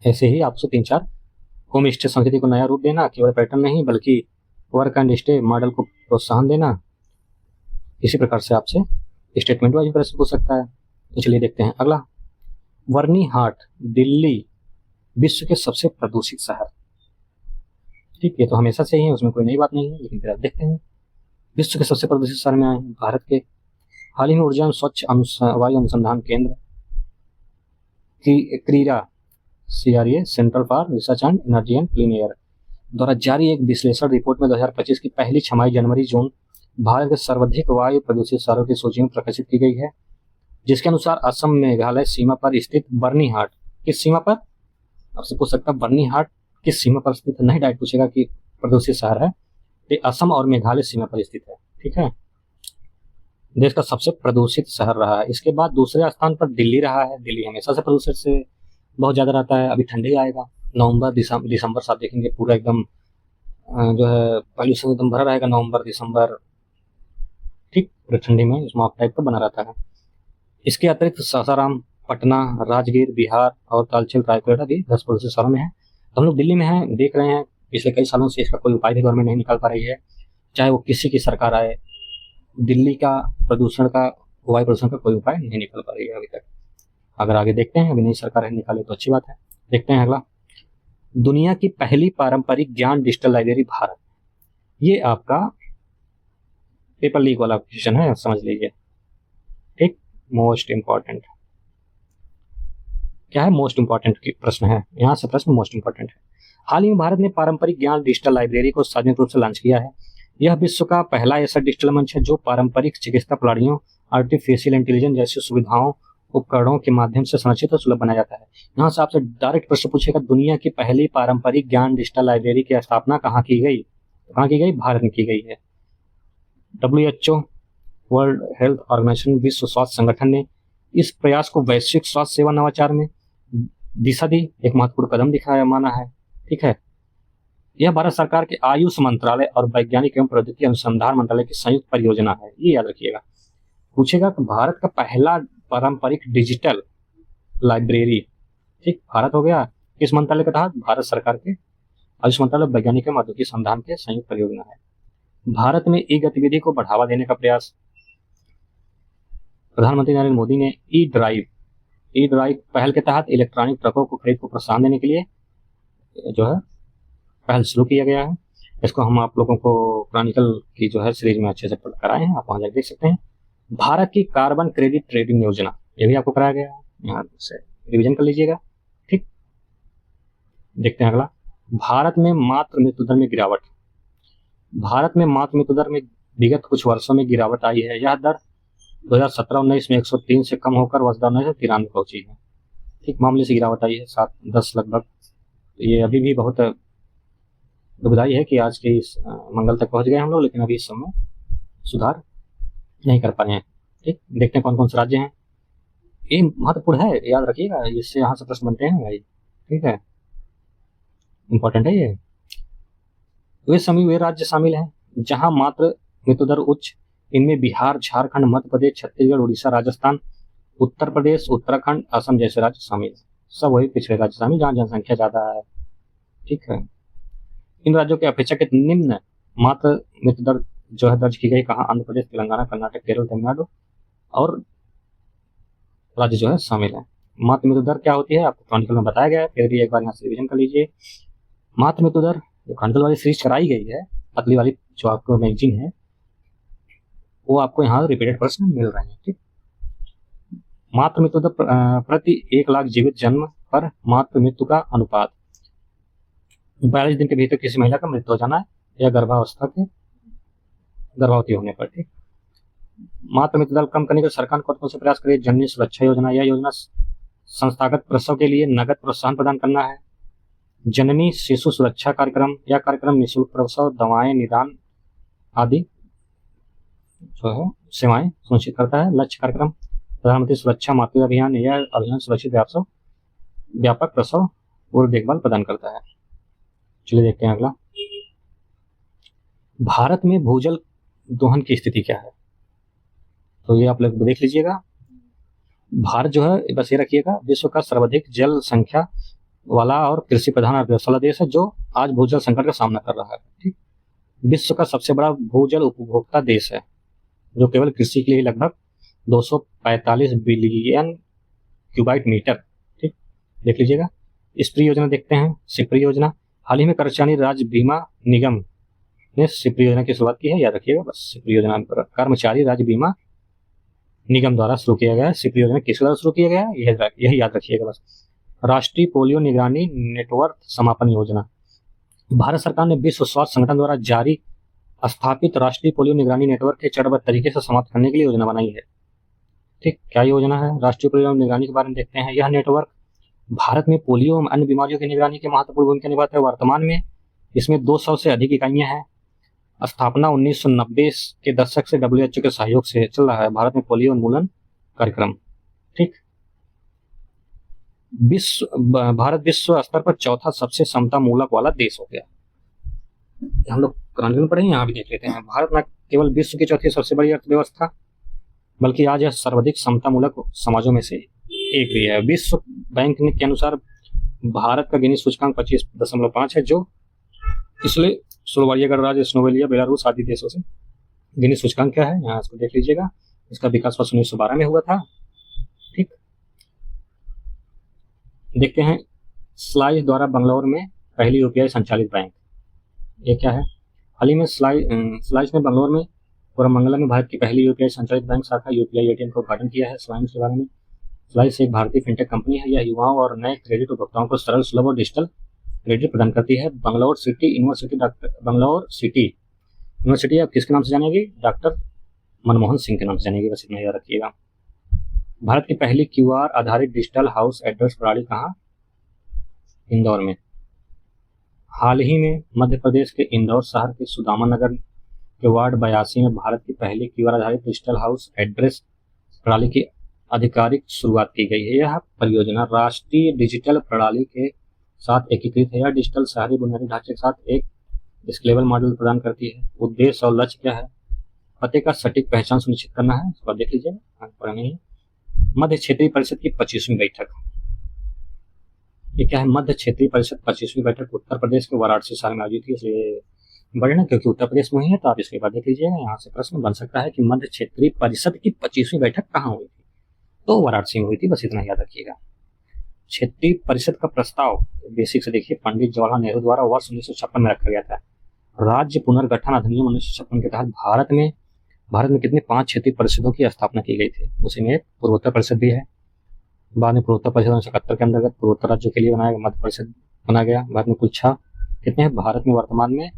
ऐसे ही आपसे 3-4 होम स्टे संस्कृति को नया रूप देना, केवल पर्यटन नहीं बल्कि वर्क एंड स्टे मॉडल को प्रोत्साहन देना। इसी प्रकार से आपसे स्टेटमेंट वाइज प्रश्न पूछ सकता है। तो चलिए देखते हैं अगला। बर्नीहाट दिल्ली विश्व के सबसे प्रदूषित शहर। ठीक, ये तो हमेशा से ही है, उसमें कोई नई बात नहीं है, लेकिन फिर आप देखते हैं विश्व के सबसे प्रदूषित शहर में आए हैं भारत के। हाल ही में ऊर्जा स्वच्छ वायु अनुसंधान केंद्र की क्रीरा CRA central for research and energy and clean air द्वारा जारी एक विश्लेषण रिपोर्ट में 2025 की पहली छमाही जनवरी जून भारत के सर्वाधिक वायु प्रदूषित शहरों की सूची में प्रकाशित की गई है, जिसके अनुसार असम मेघालय सीमा पर स्थित बर्नीहाट किस सीमा पर? आपसे पूछ सकता है बर्नीहाट किस सीमा पर स्थित, नहीं डायरेक्ट पूछेगा कि प्रदूषित शहर है। ये असम और मेघालय सीमा पर स्थित है। ठीक है, देश का सबसे प्रदूषित शहर रहा है। इसके बाद दूसरे स्थान पर दिल्ली रहा है। दिल्ली हमेशा से प्रदूषित से बहुत ज़्यादा रहता है। अभी ठंडी आएगा, नवंबर दिसंबर साथ देखेंगे पूरा एकदम जो है पॉल्यूशन एकदम भरा रहेगा। नवंबर दिसंबर ठीक पूरे ठंडी में स्मॉग टाइप का बना रहता है। इसके अतिरिक्त सासाराम, पटना, राजगीर, बिहार और तालचेर रायपुर भी 10 प्रदूषित शहरों में है। तो हम लोग दिल्ली में हैं, देख रहे हैं पिछले कई सालों से इसका कोई उपाय भी गवर्नमेंट नहीं निकाल पा रही है, चाहे वो किसी की सरकार आए। दिल्ली का प्रदूषण का, वायु प्रदूषण का कोई उपाय नहीं निकल पा रही है अभी तक। अगर आगे देखते हैं, अभी नई सरकार निकाले तो अच्छी बात है। देखते हैं अगला, दुनिया की पहली पारंपरिक ज्ञान डिजिटल लाइब्रेरी भारत। ये आपका पेपर लीक वाला क्वेश्चन है, समझ लीजिए। ठीक, मोस्ट इंपॉर्टेंट क्या है, मोस्ट इंपॉर्टेंट प्रश्न है, यहाँ से प्रश्न मोस्ट इंपॉर्टेंट है। हाल ही में भारत ने पारंपरिक ज्ञान डिजिटल लाइब्रेरी को सार्वजनिक रूप से लॉन्च किया है। यह विश्व का पहला ऐसा डिजिटल मंच है जो पारंपरिक चिकित्सा प्रणालियों, आर्टिफिशियल इंटेलिजेंस जैसी सुविधाओं उपकरणों के माध्यम से संरचित और सुलभ बनाया जाता है। यहाँ से आपसे डायरेक्ट प्रश्न पूछेगा, दुनिया की पहली पारंपरिक ज्ञान डिजिटल लाइब्रेरी की स्थापना कहाँ की गई? कहाँ की गई? भारत में की गई है। WHO वर्ल्ड हेल्थ ऑर्गेनाइजेशन, विश्व स्वास्थ्य संगठन ने इस प्रयास को वैश्विक स्वास्थ्य सेवा नवाचार में दिशा दी, एक महत्वपूर्ण कदम दिखाया माना है। ठीक है, यह भारत सरकार के आयुष मंत्रालय और वैज्ञानिक एवं प्रौद्योगिकी अनुसंधान मंत्रालय की संयुक्त परियोजना है, ये याद रखिएगा। पूछेगा कि भारत का पहला पारंपरिक डिजिटल लाइब्रेरी, ठीक, भारत हो गया, किस मंत्रालय के तहत? भारत सरकार के आयुष मंत्रालय वैज्ञानिक एवं प्रौद्योगिकी अनुसंधान के संयुक्त परियोजना है। भारत में ई गतिविधि को बढ़ावा देने का प्रयास, प्रधानमंत्री नरेंद्र मोदी ने ई ड्राइव पहल के तहत इलेक्ट्रॉनिक ट्रकों को खरीद को प्रोत्साहन देने के लिए जो है पहल शुरू किया गया है। इसको हम आप लोगों को क्रॉनिकल की जो है सीरीज में अच्छे से पढ़ कराए हैं, आप वहां जाकर देख सकते हैं। भारत की कार्बन क्रेडिट ट्रेडिंग योजना, ये भी आपको कराया गया है, यहाँ से रिवीजन कर लीजिएगा। ठीक, देखते हैं अगला, भारत में मातृ मृत्यु दर में गिरावट। भारत में मातृ मृत्यु दर में विगत कुछ वर्षों में गिरावट आई है। यह दर 2017-19 में 103 से कम होकर वर्ष 2019 पहुंची है। ठीक, मामूली से गिरावट आई है, 7-10 लगभग। ये अभी भी बहुत दुखदाई है कि आज के इस मंगल तक पहुंच गए हम लोग, लेकिन अभी इस समय सुधार नहीं कर पाए हैं। ठीक, देखते हैं कौन कौन से राज्य हैं। ये महत्वपूर्ण है, याद रखिएगा, इससे यहाँ से प्रश्न बनते हैं भाई। ठीक है, इंपॉर्टेंट है ये। वे राज्य शामिल हैं जहां मात्र मृत्यु दर उच्च, इनमें बिहार, झारखंड, मध्य प्रदेश, छत्तीसगढ़, उड़ीसा, राजस्थान, उत्तर प्रदेश, उत्तराखंड, असम जैसे राज्य शामिल हैं। सब वही पिछड़े राज्य शामिल जहाँ जनसंख्या ज्यादा है। ठीक है, इन राज्यों के अपेक्षाकृत निम्न मात्र मृत्यु दर जो है दर्ज की गई कहाँ? आंध्र प्रदेश, तेलंगाना, कर्नाटक, केरल, तमिलनाडु और राज्य जो है शामिल है। मात्र मृत्यु दर क्या होती है आपको क्रॉनिकल में बताया गया है, फिर भी एक बार यहाँ से रिविजन कर लीजिए। मात्र मृत्यु दर जो क्रॉनिकल वाली सीरीज कराई गई है, पतली वाली जो आपको मैगजीन है, वो आपको यहाँ रिपीटेड प्रश्न मिल रहे हैं। ठीक, मात्र मृत्यु दर प्रति 1 लाख जीवित जन्म पर मात्र मृत्यु का अनुपात, 42 दिन के भीतर किसी महिला का मृत्यु हो जाना है या गर्भवती होने पर। ठीक, मात्र मृत्यु दर कम करने के सरकार कौन से प्रयास करे? जननी सुरक्षा योजना, यह योजना संस्थागत प्रसव के लिए नगद प्रोत्साहन प्रदान करना है। जननी शिशु सुरक्षा कार्यक्रम, यह कार्यक्रम निःशुल्क प्रसव, दवाएं, निदान आदि जो है सेवाएं सुनिश्चित करता है। लक्ष्य कार्यक्रम प्रधानमंत्री सुरक्षा मातृ अभियान, यह अभियान सुरक्षित व्यापक प्रसव पूर्व देखभाल प्रदान करता है। चलिए देखते हैं अगला, भारत में भूजल दोहन की स्थिति क्या है? तो ये आप लोग देख लीजिएगा। भारत जो है, बस ये रखिएगा, विश्व का सर्वाधिक जल संख्या वाला और कृषि प्रधान अर्थव्यवस्था वाला देश है जो आज भूजल संकट का सामना कर रहा है। ठीक, विश्व का सबसे बड़ा भूजल उपभोक्ता देश है जो केवल कृषि के लिए लगभग 245 बिलियन क्यूबाइट मीटर। ठीक, देख लीजिएगा। स्प्री योजना देखते हैं, सिप्री योजना। हाल ही में कर्मचारी राज्य बीमा निगम ने सिप्री योजना की शुरुआत की है, याद रखिएगा बस। सिप्री योजना कर्मचारी राज्य बीमा निगम द्वारा शुरू किया गया है। सिप्री योजना किस द्वारा शुरू किया गया है, यही याद रखिएगा बस। राष्ट्रीय पोलियो निगरानी नेटवर्क समापन योजना, भारत सरकार ने विश्व स्वास्थ्य संगठन द्वारा जारी स्थापित राष्ट्रीय पोलियो निगरानी नेटवर्क के चरणबद्ध तरीके से समाप्त करने के लिए योजना बनाई है। ठीक, क्या योजना है? राष्ट्रीय पोलियो निगरानी के बारे में देखते हैं। यह नेटवर्क भारत में पोलियो एवं अन्य बीमारियों की निगरानी की महत्वपूर्ण भूमिका निभाता है। वर्तमान में इसमें 200 से अधिक इकाइयां हैं। स्थापना 1990 के दशक से WHO के सहयोग से चल रहा है भारत में पोलियो उन्मूलन कार्यक्रम। ठीक, भारत विश्व स्तर पर चौथा सबसे समता मूलक वाला देश हो गया। हम लोग क्रॉनिकल पढ़ेंगे, यहाँ भी देख लेते हैं। भारत न केवल विश्व की चौथी सबसे बड़ी अर्थव्यवस्था, बल्कि आज यह सर्वाधिक समता मूलक समाजों में से एक भी है। विश्व बैंक के अनुसार भारत का गिनीज सूचकांक 25.5 है, जो पिछले स्लोवाकिया गणराज्य, स्लोवेनिया, बेलारूस आदि देशों से गिनीज सूचकांक क्या है, यहाँ इसको देख लीजिएगा। इसका विकास वर्ष 1912 में हुआ था। ठीक, देखते हैं स्लाइस द्वारा बंगलौर में पहली यूपीआई संचालित बैंक, ये क्या है? हाल ही में स्लाइस ने बंगलौर में कोरमंगलम में भारत की पहली यूपीआई संचालित बैंक शाखा यूपीआई एटीएम का उद्घाटन किया है। स्लाइस के बारे में, स्लाइस एक भारतीय फिनटेक कंपनी है। यह युवाओं और नए क्रेडिट उपभोक्ताओं को सरल, सुलभ और डिजिटल क्रेडिट प्रदान करती है। बंगलौर सिटी यूनिवर्सिटी आप किसके नाम से जानेगी? डॉक्टर मनमोहन सिंह के नाम से जानेगी, बस इतना याद रखिएगा। भारत की पहली क्यूआर आधारित डिजिटल हाउस एड्रेस प्रणाली कहाँ? इंदौर में। हाल ही में मध्य प्रदेश के इंदौर शहर के सुदामा नगर के वार्ड 82 में भारत की पहली क्यूआर आधारित डिजिटल हाउस एड्रेस प्रणाली की आधिकारिक शुरुआत की गई है। यह परियोजना राष्ट्रीय डिजिटल प्रणाली के साथ एकीकृत है। यह डिजिटल शहरी बुनियादी ढांचे के साथ एक स्केलेबल मॉडल प्रदान करती है। उद्देश्य और लक्ष्य क्या है? पते का सटीक पहचान सुनिश्चित करना है। इसको देख लीजिए। मध्य क्षेत्रीय परिषद की 25वीं बैठक, ये क्या है? मध्य क्षेत्रीय परिषद 25वीं बैठक उत्तर प्रदेश के वाराणसी शहर में आयोजित हुई। इसलिए बड़े ना, क्योंकि उत्तर प्रदेश में ही है, तो आप इसके बाद देख लीजिएगा। यहाँ से प्रश्न बन सकता है कि मध्य क्षेत्रीय परिषद की 25वीं बैठक कहाँ हुई थी? तो वाराणसी में हुई थी, बस इतना याद रखिएगा। क्षेत्रीय परिषद का प्रस्ताव बेसिक से देखिए, पंडित जवाहरलाल नेहरू द्वारा वर्ष 1956 में रखा गया था। राज्य पुनर्गठन अधिनियम 1956 के तहत भारत में कितनी 5 क्षेत्रीय परिषदों की स्थापना की गई थी? उसी में एक पूर्वोत्तर परिषद भी है। बाद में पूर्वोत्तर परिषद 1971 के अंतर्गत पूर्वोत्तर राज्यों के लिए बनाया गया मध्य परिषद बना गया। भारत में कुल 6 कितने हैं? भारत में वर्तमान में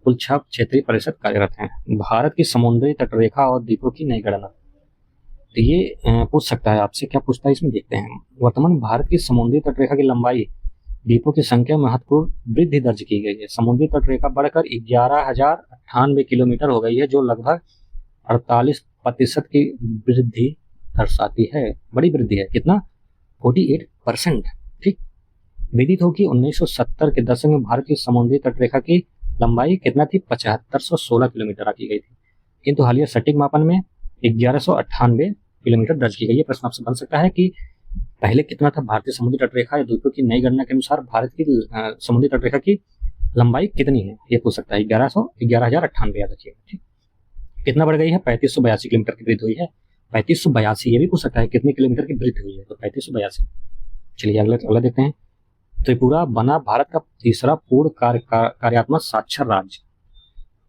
कुल 6 क्षेत्रीय परिषद कार्यरत हैं। भारत की समुद्री तटरेखा और द्वीपों की नई गणना, तो ये पूछ सकता है आपसे, क्या पूछता है इसमें देखते हैं। वर्तमान भारत की समुद्री तटरेखा की लंबाई, द्वीपों की संख्या में महत्वपूर्ण वृद्धि दर्ज की गई है। समुद्री तटरेखा बढ़कर 11,098 किलोमीटर हो गई है, जो लगभग 48% की वृद्धि दर्शाती है। बड़ी वृद्धि है, कितना? 48%। ठीक। विदित हो कि 1970 के दशक में भारत की समुद्री तटरेखा की लंबाई कितना थी? 7516 किलोमीटर आकी गई थी, किंतु हालिया सटीक मापन में 1198 किलोमीटर दर्ज की गई है। प्रश्न आपसे बन सकता है कि पहले कितना था भारतीय समुद्री तटरेखा या द्वीपों की नई गणना के अनुसार भारत की समुद्री तटरेखा की लंबाई कितनी है? ये पूछ सकता है। 11,098 याद रखिएगा। ठीक। कितना बढ़ गई है? 3582 किलोमीटर की वृद्धि हुई है। 3582, ये भी पूछ सकता है कितने किलोमीटर की वृद्धि हुई है, तो 3582। चलिए अगला देखते हैं। त्रिपुरा बना भारत का तीसरा पूर्ण कार्यात्मक साक्षर राज्य।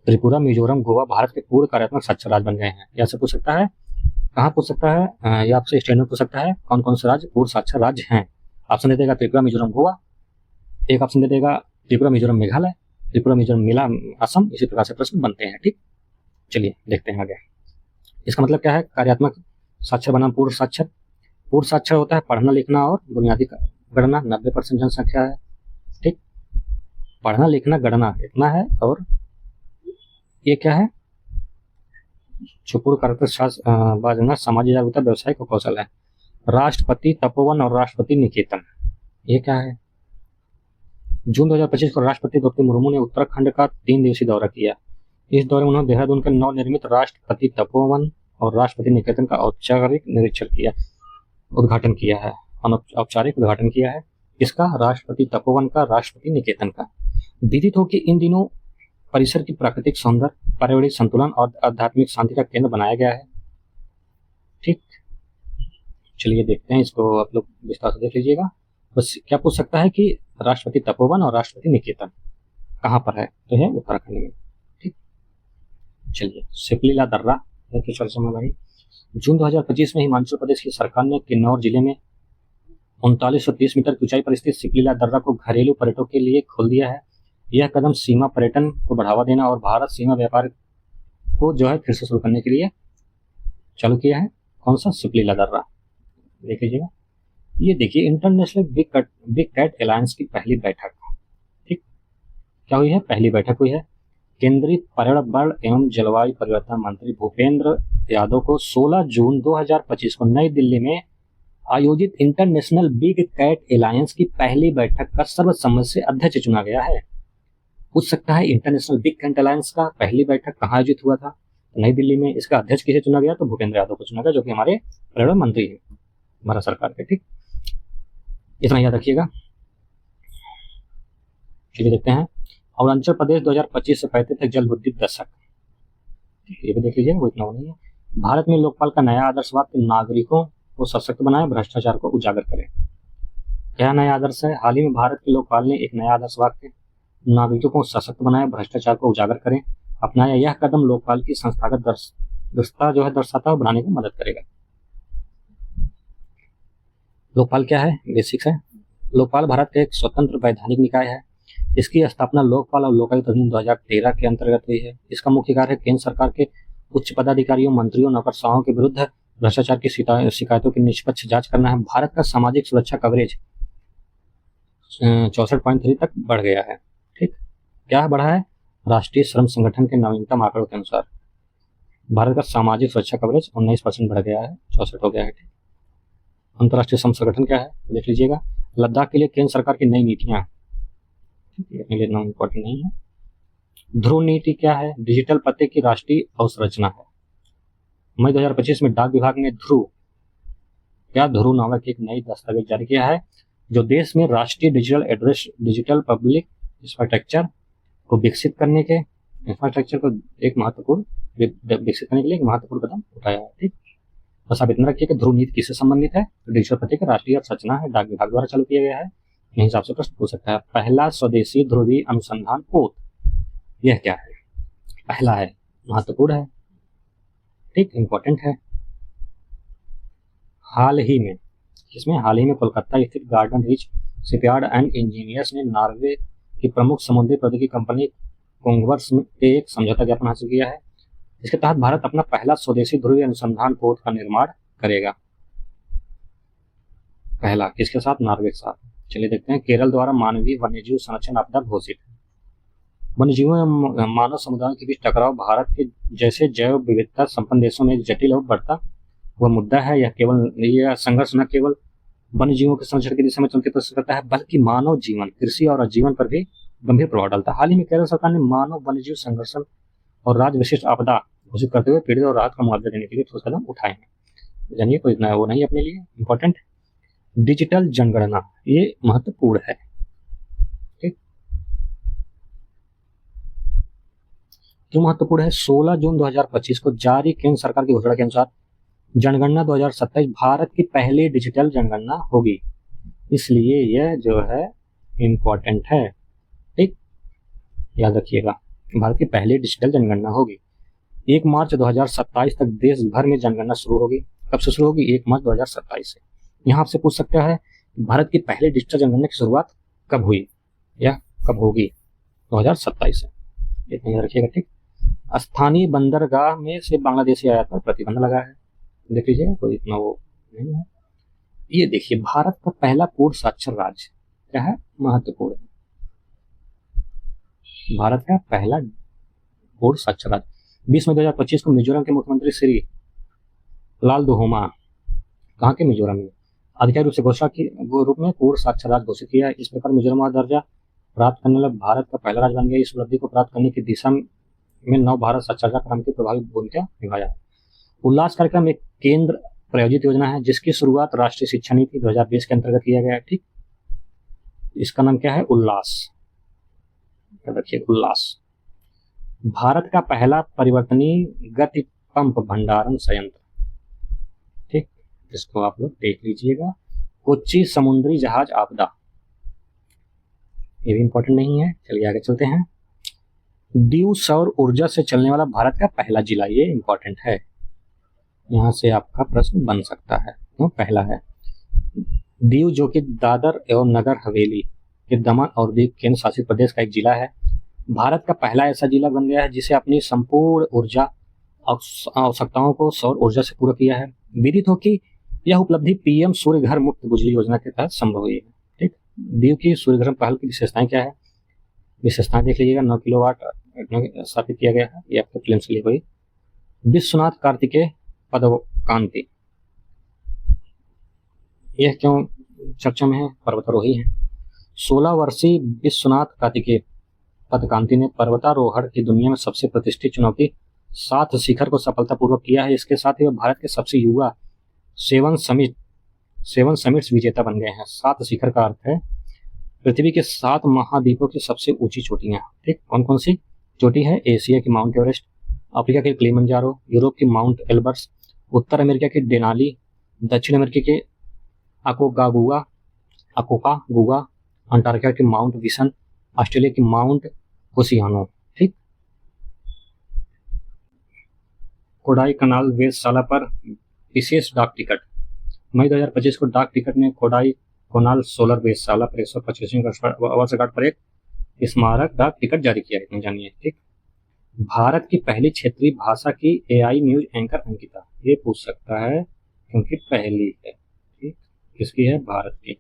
त्रिपुरा, मिजोरम, गोवा भारत के पूर्ण कार्यात्मक साक्षर राज्य बन गए हैं। यह से पूछ सकता है, कहाँ पूछ सकता है? या आपसे स्टैंडर्ड पूछ सकता है कौन कौन से राज्य पूर्ण साक्षर राज्य हैं। ऑप्शन दे देगा त्रिपुरा, मिजोरम, गोवा। एक ऑप्शन दे देगा त्रिपुरा, मिजोरम, मेघालय, त्रिपुरा, मिजोरम, मिला, असम। इसी प्रकार से प्रश्न बनते हैं। ठीक। चलिए देखते हैं आगे। इसका मतलब क्या है? कार्यात्मक साक्षर बनाम पूर्ण साक्षर। पूर्ण साक्षर होता है पढ़ना लिखना और बुनियादी गणना, 90% जनसंख्या है। ठीक। पढ़ना लिखना गणना इतना है, और ये क्या है? पूर्ण कार्यात्मक सामाजिक जागरूकता, व्यवसायिक कौशल है। राष्ट्रपति तपोवन और राष्ट्रपति निकेतन, ये क्या है? जून 2025 को राष्ट्रपति द्रौपदी मुर्मू ने उत्तराखंड का 3 दिवसीय दौरा किया। इस दौरे में उन्होंने देहरादून के नवनिर्मित राष्ट्रपति तपोवन और राष्ट्रपति निकेतन का औपचारिक निरीक्षण किया, उद्घाटन किया है। औपचारिक उद्घाटन किया है इसका, राष्ट्रपति तपोवन का, राष्ट्रपति निकेतन का। विदित हो कि इन दिनों परिसर की प्राकृतिक सौंदर्य, पर्यावरणीय संतुलन और आध्यात्मिक शांति का केंद्र बनाया गया है। ठीक। चलिए देखते हैं इसको, आप लोग विस्तार से देख लीजिएगा। बस क्या पूछ सकता है कि राष्ट्रपति तपोवन और राष्ट्रपति निकेतन कहाँ पर है? तो है उत्तराखंड में। ठीक। चलिए, सिपलीला दर्रा समय भाई। जून 2025 में हिमाचल प्रदेश की सरकार ने किन्नौर जिले में 3930 मीटर की ऊंचाई पर स्थित सिपलीला दर्रा को घरेलू पर्यटकों के लिए खोल दिया है। यह कदम सीमा पर्यटन को बढ़ावा देना और भारत सीमा व्यापार को जो है फिर से शुरू करने के लिए चालू किया है। कौन सा? सिपलीला दर्रा। देख लीजिएगा। ये देखिए, इंटरनेशनल बिग कैट अलायंस की पहली बैठक। ठीक। क्या हुई है? पहली बैठक हुई है। केंद्रीय पर्यावरण, वन एवं जलवायु परिवर्तन मंत्री भूपेंद्र यादव को 16 जून 2025 को नई दिल्ली में आयोजित इंटरनेशनल बिग कैट अलायंस की पहली बैठक का सर्वसम्मति से अध्यक्ष चुना गया है। पूछ सकता है इंटरनेशनल बिग कैट अलायंस का पहली बैठक कहाँ आयोजित हुआ था? नई दिल्ली में। इसका अध्यक्ष किसे चुना गया? तो भूपेंद्र यादव को चुना गया, जो कि हमारे पर्यावरण मंत्री हैं भारत सरकार के। ठीक। इतना याद रखिएगा। चलिए देखते हैं। अरुणाचल प्रदेश 2025 से 35 तक जल विद्युत दशक, ये भी देख लीजिए, वो इतना नहीं है। भारत में लोकपाल का नया आदर्शवाद नागरिकों को सशक्त बनाए, भ्रष्टाचार को उजागर करे। क्या नया आदर्श है? हाल ही में भारत के लोकपाल ने एक नया आदर्श वाक्य नागरिकों को सशक्त बनाए, भ्रष्टाचार को उजागर करें अपनाया। यह कदम लोकपाल की संस्थागत दक्षता जो है दर्शाता है, बढ़ाने में मदद करेगा। लोकपाल क्या है? बेसिक्स है। लोकपाल भारत का एक स्वतंत्र वैधानिक निकाय है। इसकी स्थापना लोकपाल और लोकायुक्त अधिनियम 2013 के अंतर्गत हुई है। इसका मुख्य कार्य केंद्र सरकार के उच्च पदाधिकारियों, मंत्रियों, नौकरशाहों के विरुद्ध भ्रष्टाचार की शिकायतों की निष्पक्ष जांच करना है। भारत का सामाजिक सुरक्षा कवरेज 64.3 तक बढ़ गया है। ठीक, क्या बढ़ा है? राष्ट्रीय श्रम संगठन के नवीनतम आंकड़ों के अनुसार भारत का सामाजिक सुरक्षा कवरेज 19% बढ़ गया है, 64 हो गया है। ठीक, अंतर्राष्ट्रीय श्रम संगठन क्या है देख लीजिएगा। लद्दाख के लिए केंद्र सरकार की नई नीतियां, अपने लिए इम्पोर्टेंट नहीं है। ध्रुव नीति क्या है? डिजिटल पते की राष्ट्रीय अवसंरचना है। मई 2025 में डाक विभाग ने ध्रुव नामक एक नई दस्तावेज जारी किया है, जो देश में राष्ट्रीय digital address, digital public infrastructure को विकसित करने के इंफ्रास्ट्रक्चर को एक महत्वपूर्ण विकसित करने के लिए एक महत्वपूर्ण कदम उठाया है। ठीक, बस आप इतना रखिए कि ध्रुव नीति किससे संबंधित है? डिजिटल पते की राष्ट्रीय अवसंरचना है, डाक विभाग द्वारा चालू किया गया है। यही हिसाब से प्रश्न पूछ सकता है। पहला स्वदेशी ध्रुवीय अनुसंधान पोत, यह क्या है? पहला है, महत्वपूर्ण है, ठीक, इंपॉर्टेंट है। हाल ही में कोलकाता स्थित garden reach shipyard and engineers ने नॉर्वे की प्रमुख समुद्री प्रौद्योगिकी कंपनी कोंगवर्स से एक समझौता ज्ञापन हासिल किया है। इसके तहत भारत अपना पहला स्वदेशी ध्रुवीय अनुसंधान पोत का निर्माण करेगा। पहला किसके साथ? नॉर्वे के साथ। चलिए देखते हैं। केरल द्वारा मानवीय वन्यजीव संरक्षण आपदा घोषित। वन्यजीवों एवं मानव समुदायों के बीच टकराव भारत के जैसे जैव विविधता संपन्न देशों में एक जटिल और बढ़ता हुआ मुद्दा है। यह संघर्ष न केवल वन्यजीवों के संरक्षण की दिशा में चुनौती प्रस्तुत करता है, बल्कि मानव जीवन, कृषि और आजीवन पर भी गंभीर प्रभाव डालता है। हाल ही में केरल सरकार ने मानव वन्यजीव संघर्ष और राज्य विशिष्ट आपदा घोषित करते हुए पीड़ित और राहत का मुआवजा देने के लिए ठोस कदम उठाए हैं। जानिए, कोई इतना वो नहीं अपने लिए इम्पोर्टेंट। डिजिटल जनगणना, ये महत्वपूर्ण है। ठीक, क्यों महत्वपूर्ण है? 16 जून 2025 को जारी केंद्र सरकार की घोषणा के अनुसार जनगणना 2027 भारत की पहली डिजिटल जनगणना होगी, इसलिए यह जो है इम्पोर्टेंट है। ठीक, याद रखिएगा, भारत की पहली डिजिटल जनगणना होगी। 1 मार्च 2027 तक देश भर में जनगणना शुरू होगी। कब से शुरू होगी? 1 मार्च 2027 से। यहाँ आपसे पूछ सकता है भारत की पहली डिजिटल जनगणना की शुरुआत कब हुई या कब होगी? 2027 से, इतना याद रखिएगा। ठीक, स्थानीय बंदरगाह में से बांग्लादेशी आयात पर प्रतिबंध लगा है, देख लीजिएगा, कोई इतना वो नहीं है। ये देखिए, भारत का पहला पूर्ण साक्षर राज्य क्या है? महत्वपूर्ण है। भारत का पहला पूर्ण साक्षर राज्य 20 मई 2025 को मिजोरम के मुख्यमंत्री श्री लालदोहोमा, कहाँ के? मिजोरम में, आधिकारिक रूप से घोषणा की रूप में पूर्ण साक्षर राज्य घोषित किया। इस प्रकार मिजोरम का दर्जा प्राप्त करने वाला भारत का पहला राज्य बन गया। इस उपलब्धि को प्राप्त करने की दिशा में नव भारत साक्षरता क्रम की प्रभावी भूमिका निभाया है। उल्लास कार्यक्रम एक केंद्र प्रायोजित योजना है, जिसकी शुरुआत राष्ट्रीय शिक्षा नीति 2020 के अंतर्गत किया गया है। ठीक, इसका नाम क्या है? उल्लास, याद रखिए, उल्लास। भारत का पहला परिवर्तनीय गति पंप भंडारण संयंत्र, ठीक, इसको आप लोग देख लीजिएगा। कोच्चि समुद्री जहाज आपदा, ये भी इंपॉर्टेंट नहीं है। चलिए आगे चलते हैं। दीव सौर ऊर्जा से चलने वाला भारत का पहला जिला, ये इंपॉर्टेंट है, यहाँ से आपका प्रश्न बन सकता है। तो पहला है दीव, जो कि दादर एवं नगर हवेली के दमन और दीव केंद्र शासित प्रदेश का एक जिला है। भारत का पहला ऐसा जिला बन गया है जिसे अपनी संपूर्ण ऊर्जा आवश्यकताओं को सौर ऊर्जा से पूरा किया है। विदित हो कि यह उपलब्धि पीएम सूर्य घर मुक्त बिजली योजना के तहत संभव हुई है। ठीक, दीव की सूर्य घर पहल की विशेषताएं क्या है? विशेषताएं देख लीजिएगा। 9 किलोवाट स्थापित किया गया है, ये आपके फिल्म्स के लिए कोई। विश्वनाथ कार्तिकेय पदकांति, यह क्यों चर्चा में है? पर्वतारोही है। 16 वर्षीय विश्वनाथ कार्तिकेय पदकांति ने पर्वतारोहण की दुनिया में सबसे प्रतिष्ठित चुनौती 7 शिखर को सफलतापूर्वक किया है। इसके साथ ही वह भारत के सबसे युवा 7 समिट्स विजेता बन गए हैं। 7 शिखर का अर्थ है पृथ्वी के 7 महाद्वीपों की सबसे ऊंची चोटियां। ठीक, कौन कौन सी चोटी है? एशिया की माउंट एवरेस्ट, अफ्रीका के किलिमंजारो, यूरोप की माउंट एल्बर्ट्स, उत्तर अमेरिका की डेनाली, दक्षिण अमेरिका के अकोगागुआ, अकोका गुगा, अंटार्कटिका की माउंट विसन, ऑस्ट्रेलिया की माउंट ओसियानो। ठीक, कोडाई कनाल वेधशाला पर विशेष डाक टिकट। मई 2025 को डाक टिकट ने कोडाई कोनाल सोलर वेधशाला पर 125वीं वर्षगांठ पर एक स्मारक डाक टिकट जारी किया है, जानिए। ठीक, भारत की पहली क्षेत्रीय भाषा की एआई न्यूज एंकर अंकिता, ये पूछ सकता है क्योंकि पहली है। ठीक, किसकी है? भारत की।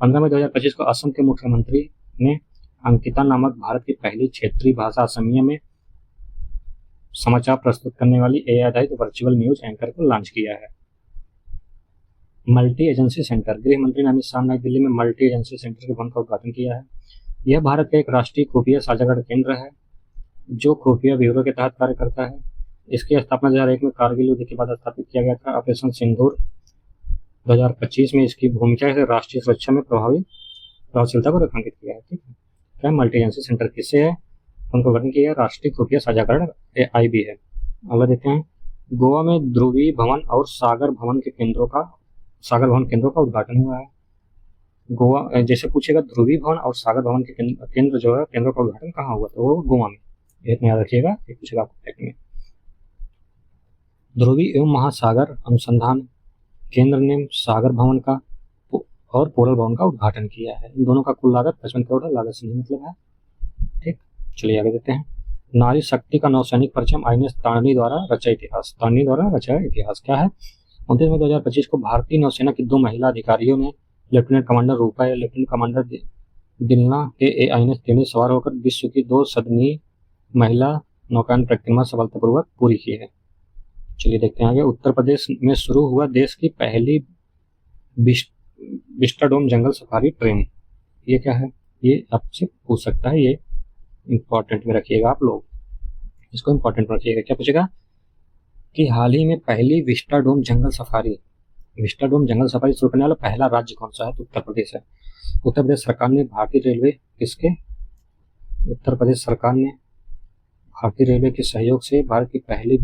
15 मई 2025 को असम के मुख्यमंत्री ने अंकिता नामक भारत की पहली क्षेत्रीय भाषा असमिया में समाचार प्रस्तुत करने वाली एआई आधारित वर्चुअल न्यूज एंकर को लॉन्च किया है। मल्टी एजेंसी सेंटर, गृह मंत्री अमित शाह नई दिल्ली में मल्टी एजेंसी सेंटर के भवन का उद्घाटन किया है। यह भारत का एक राष्ट्रीय खुफिया साझाकरण केंद्र है जो खुफिया ब्यूरो के तहत कार्य करता है। इसकी स्थापना 2001 में कारगिल युद्ध के बाद स्थापित किया गया था। ऑपरेशन सिंदूर 2025 में इसकी भूमिका से राष्ट्रीय सुरक्षा में प्रभावशीलता को रेखांकित किया है। ठीक है, क्या मल्टी एजेंसी सेंटर किससे है? उनको गठन किया राष्ट्रीय खुफिया साझाकरण एआई भी है। अगला देखते हैं, गोवा में ध्रुवी भवन और सागर भवन केंद्रों का उद्घाटन हुआ है। गोवा जैसे पूछेगा ध्रुवी भवन और सागर भवन के केंद्र जो है, केंद्रों का उद्घाटन कहाँ हुआ? तो वो गोवा में। इतना याद रखिएगा, ये पूछेगा आपको में। ध्रुवी एवं महासागर अनुसंधान केंद्र ने सागर भवन का और पोरल भवन का उद्घाटन किया है। इन दोनों का कुल लागत 55 करोड़ है, लागत से नहीं मतलब है। ठीक, चलिए आगे देते हैं। नारी शक्ति का नौसैनिक परचम आईएनएस तारणी द्वारा रचा इतिहास। तारणी द्वारा रचा इतिहास क्या है? 29 मई 2025 को भारतीय नौसेना की 2 महिला अधिकारियों ने लेफ्टिनेंट कमांडर रूपा या लेफ्टिनेंट कमांडर दिलना के आईएनएस तारणी सवार होकर विश्व की 2 सदनीय महिला नौकायन परिक्रमा सफलतापूर्वक पूरी की है। चलिए देखते हैं आगे। उत्तर प्रदेश में शुरू हुआ देश की पहली विस्टाडोम जंगल सफारी ट्रेन। ये क्या है? ये आपसे पूछ सकता है, ये इंपॉर्टेंट में रखिएगा आप लोग, इसको इंपॉर्टेंट में रखिएगा। क्या पूछेगा कि हाल ही में पहली विस्टाडोम जंगल सफारी शुरू करने वाला पहला राज्य कौन सा है? तो उत्तर प्रदेश है। उत्तर प्रदेश सरकार ने भारतीय रेलवे के सहयोग से भारत की पहली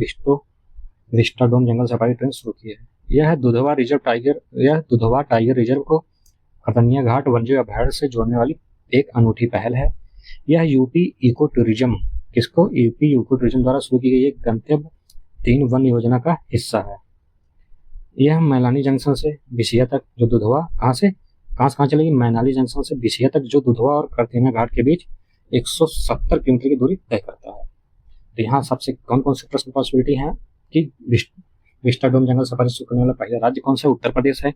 विस्टाडोम जंगल सफारी ट्रेन शुरू की है। यह दुधवा टाइगर रिजर्व को खतनिया घाट वन्यजीव अभयारण्य से जोड़ने वाली एक अनूठी पहल है। यह यूपी इको टूरिज्म द्वारा शुरू की गई एक गंतव्य 3 वन योजना का हिस्सा है। यह मैलानी जंक्शन से बिसिया तक जो दुधवा कहाँ चलेगी? मैनाली जंक्शन से बिसिया तक जो दुधवा और करतेना घाट के बीच 170 किलोमीटर की दूरी तय करता है। तो यहाँ सबसे कौन से प्रश्न पॉसिबिलिटी है कि विस्टाडोम जंगल सफारी शुरू करने वाला पहला राज्य कौन सा? उत्तर प्रदेश है।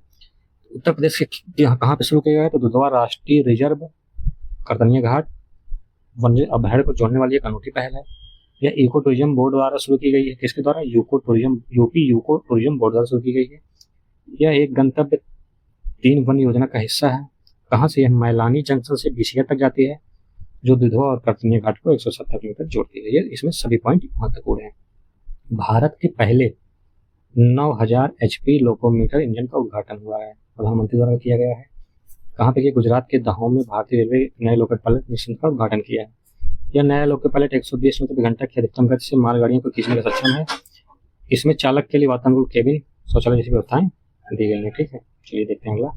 उत्तर प्रदेश के कहाँ पे शुरू किया गया है? तो दुधवा राष्ट्रीय रिजर्व करतनिया घाट वन्य अभयारण्य को जोड़ने वाली एक अनूठी पहल है। यह इको टूरिज्म बोर्ड द्वारा शुरू की गई है। किसके द्वारा? यूपी इको टूरिज्म बोर्ड द्वारा शुरू की गई है। यह एक गंतव्य 3 वन योजना का हिस्सा है। कहाँ से? यह मैलानी जंक्शन से बिसिया तक जाती है जो दुधवा और करतनिया घाट को 170 किलोमीटर जोड़ती है। ये इसमें सभी पॉइंट महत्वपूर्ण है। भारत के पहले 9000 HP लोकोमीटर इंजन का उद्घाटन हुआ है, प्रधानमंत्री द्वारा किया गया है। कहाँ पे? गुजरात के दहोम में भारतीय रेलवे नए लोको पायलट मिशन का उद्घाटन किया है। यह नया लोको पायलट 120 मीटर घंटा की अधिकतम गति से मालगाड़ियों को खींचने का सक्षम है। इसमें चालक के लिए वातानुकूल केबिन, शौचालय जैसी व्यवस्थाएं दी गई हैं। ठीक है, चलिए देखते हैं अगला।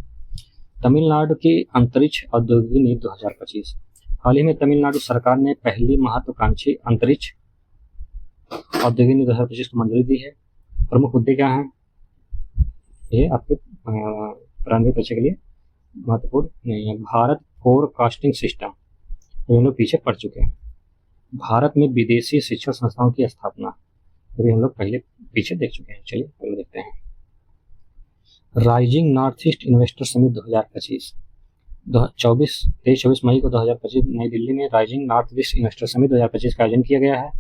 तमिलनाडु की अंतरिक्ष औद्योगिक नीति 2025। हाल ही में तमिलनाडु सरकार ने पहली महत्वाकांक्षी अंतरिक्ष औद्योगिक नीति 2025 को मंजूरी दी है। प्रमुख मुद्दे क्या हैं? ये आपके प्रारंभिक परीक्षा के लिए महत्वपूर्ण नहीं है। भारत फोरकास्टिंग सिस्टम, हम लोग पीछे पड़ चुके हैं। भारत में विदेशी शिक्षण संस्थाओं की स्थापना, अभी हम लोग पहले पीछे देख चुके हैं। चलिए अगले देखते हैं। Rising north east investor summit 2025। 23-24 मई को 2025 नई दिल्ली में rising north east investor summit 2025 का आयोजन किया गया है।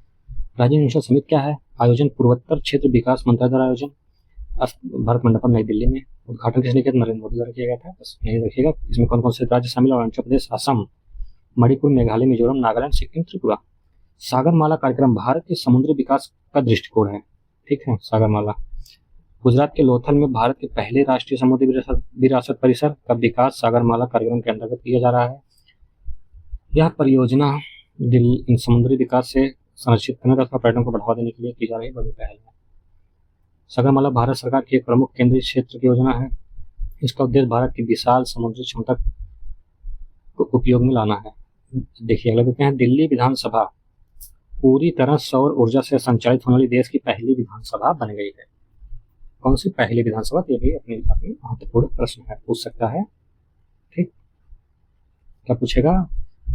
राइजिंग इन्वेस्टर समिट क्या है? आयोजन पूर्वोत्तर क्षेत्र विकास मंत्रालय द्वारा आयोजन, भारत मंडपम नई दिल्ली में। उद्घाटन किसने किया? नरेंद्र मोदी द्वारा किया गया था। बस नहीं रखिएगा। इसमें कौन कौन से राज्य शामिल? अरुणाचल प्रदेश, असम, मणिपुर, मेघालय, मिजोरम, नागालैंड, सिक्किम, त्रिपुरा। सागरमाला कार्यक्रम भारत के समुद्री विकास का दृष्टिकोण है। ठीक है, सागरमाला। गुजरात के लोथल में भारत के पहले राष्ट्रीय समुद्री विरासत परिसर का विकास सागरमाला कार्यक्रम के अंतर्गत किया जा रहा है। यह परियोजना समुद्री विकास से संरक्षित करने तथा पर्यटन को बढ़ावा देने के लिए की जा रही बड़ी पहल है। सागरमाला भारत सरकार की एक प्रमुख केंद्रीय क्षेत्र की योजना है। इसका उद्देश्य भारत की विशाल समुद्री क्षमता को उपयोग में लाना है। देखिए अगला देखते हैं, दिल्ली विधानसभा पूरी तरह सौर ऊर्जा से संचालित होने वाली देश की पहली विधानसभा बन गई है। कौन सी पहली विधानसभा? तो ये भी अपने महत्वपूर्ण प्रश्न है, पूछ सकता है। ठीक, क्या पूछेगा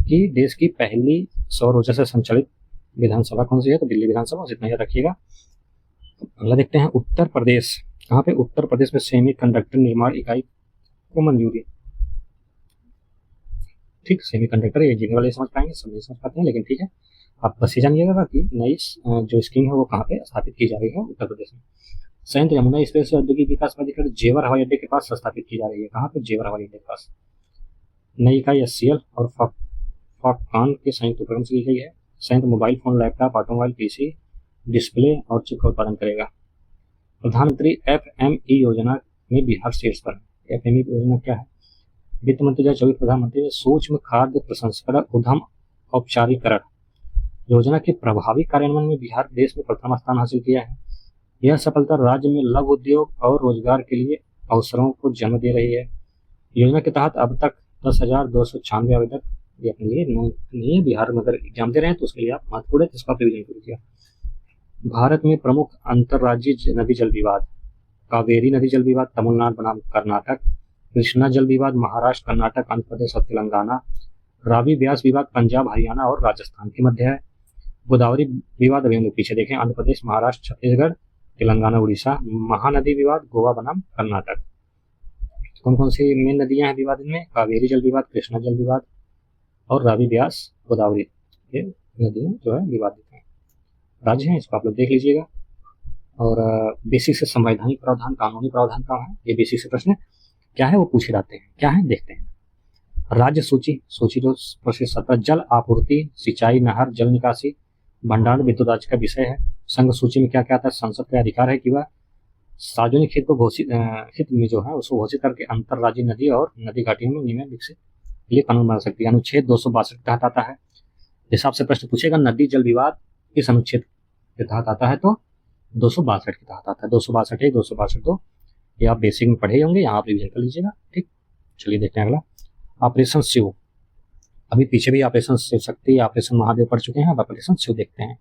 कि देश की पहली सौर ऊर्जा से संचालित विधानसभा कौन सी है? तो दिल्ली विधानसभा, इतना याद रखिएगा। अगला देखते हैं, उत्तर प्रदेश, कहाँ पे? उत्तर प्रदेश में सेमी कंडक्टर निर्माण इकाई को मंजूरी। ठीक, सेमी कंडक्टर ये इंजीनियर वाले समझ पाएंगे, सब नहीं समझ पाते हैं, लेकिन ठीक है, आप बस ये जानिएगा कि नई जो स्कीम है वो कहाँ पे स्थापित की जा रही है, उत्तर प्रदेश में। संयंत्र यमुना स्पेस औद्योगिक विकास प्राधिकरण जेवर हवाई अड्डे के पास स्थापित की जा रही है। कहाँ पे? जेवर हवाई अड्डे के पास। नई इकाई SCL और फॉक्कॉन के संयुक्त उपक्रम से की गई है। संयंत्र mobile phone, laptop, automobile, PC, display और चिप का उत्पादन करेगा। प्रधानमंत्री FME योजना में बिहार शीर्ष पर है। FME योजना क्या है? वित्त मंत्री 2024 प्रधानमंत्री ने सूक्ष्म खाद्य प्रसंस्करण उद्यम औपचारिकरण योजना के प्रभावी कार्यान्वयन में बिहार देश में प्रथम स्थान हासिल किया है। यह सफलता राज्य में लघु उद्योग और रोजगार के लिए अवसरों को जन्म दे रही है। योजना के तहत अब तक 10,296 आवेदक, ये अपने लिए नहीं है, बिहार में अगर एग्जाम दे रहे हैं तो उसके लिए आप महत्वपूर्ण है, इसका रिवीजन कीजिए। भारत में प्रमुख अंतर्राज्यीय नदी जल विवाद, कावेरी नदी जल विवाद तमिलनाडु बनाम कर्नाटक, कृष्णा जल विवाद महाराष्ट्र, कर्नाटक, आंध्र प्रदेश और तेलंगाना, रावी ब्यास विवाद पंजाब, हरियाणा और राजस्थान के मध्य है। गोदावरी विवाद अभी हम लोग पीछे देखें, आंध्र प्रदेश, महाराष्ट्र, छत्तीसगढ़, तेलंगाना, उड़ीसा। महानदी विवाद गोवा बनाम कर्नाटक। कौन कौन सी मेन नदियां हैं विवाद में? कावेरी जल विवाद, कृष्णा जल विवाद और रावी ब्यास गोदावरी, ये नदियां जो है विवादित हैं, राज्य हैं, इसको आप लोग देख लीजिएगा। और बेसिक से संवैधानिक प्रावधान, कानूनी प्रावधान कहाँ है, ये बेसिक से प्रश्न क्या है वो पूछे जाते हैं। क्या है देखते हैं। राज्य सूची जो प्रश्न 17, जल आपूर्ति, सिंचाई, नहर, जल निकासी, भंडारण, विद्युत राज्य का विषय है। संघ सूची में क्या क्या आता है? संसद का अधिकार है कि वह सार्वजनिक हित को हित में जो है उसको घोषित करके अंतरराज्यीय नदी और नदी घाटियों में नियम विकसित के लिए कानून बना सकती है। अनुच्छेद 262 के तहत आता है। हिसाब से प्रश्न पूछेगा, नदी जल विवाद किस अनुच्छेद के तहत आता है? तो 262 के तहत आता है। 262 1, 262 2, ये आप बेसिक में पढ़े होंगे, यहाँ आप रिविजन कर लीजिएगा। ठीक, चलिए देखते हैं अगला, ऑपरेशन शिव। अभी पीछे भी ऑपरेशन शिव शक्ति, ऑपरेशन महादेव पढ़ चुके हैं, अब ऑपरेशन शिव देखते हैं।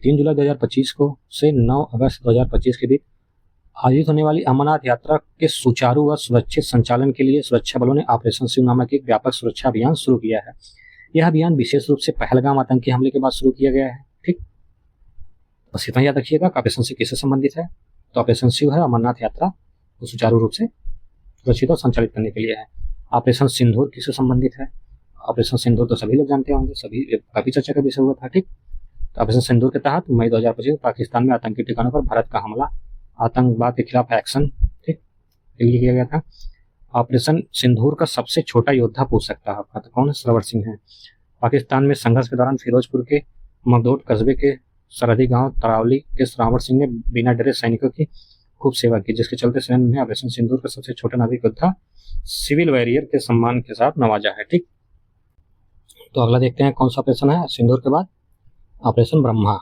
3 जुलाई 2025 को से 9 अगस्त 2025 के बीच आयोजित होने वाली अमरनाथ यात्रा के सुचारू व सुरक्षित संचालन के लिए सुरक्षा बलों ने ऑपरेशन शिव नामक एक व्यापक सुरक्षा अभियान शुरू किया है। यह अभियान विशेष रूप से पहलगाम आतंकी हमले के बाद शुरू किया गया है। ठीक, बस इतना याद रखिएगा। ऑपरेशन शिव किससे संबंधित है? तो ऑपरेशन शिव है अमरनाथ यात्रा को सुचारू रूप से सुरक्षित और संचालित करने के लिए है। ऑपरेशन सिंदूर किससे संबंधित है? ऑपरेशन सिंदूर तो सभी लोग जानते होंगे, सभी काफी चर्चा का विषय हुआ था। ठीक, तो ऑपरेशन सिंदूर के तहत मई 2025 पाकिस्तान में आतंकी ठिकानों पर भारत का हमला, आतंकवाद के खिलाफ एक्शन, ठीक, लिए किया गया था। ऑपरेशन सिंदूर का सबसे छोटा योद्धा पूछ सकता है आपका, तो कौन है? सरवर सिंह है। पाकिस्तान में संघर्ष के दौरान फिरोजपुर के मगदोट कस्बे के सरहदी गांव तरावली के श्रावण सिंह ने बिना डरे सैनिकों की खूब सेवा की, जिसके चलते सैन्य ने ऑपरेशन सिंदूर का सबसे छोटा नागरिक योद्धा सिविल वॉरियर के सम्मान के साथ नवाजा है। ठीक, तो अगला देखते हैं कौन सा ऑपरेशन है सिंदूर के बाद? ऑपरेशन ब्रह्मा।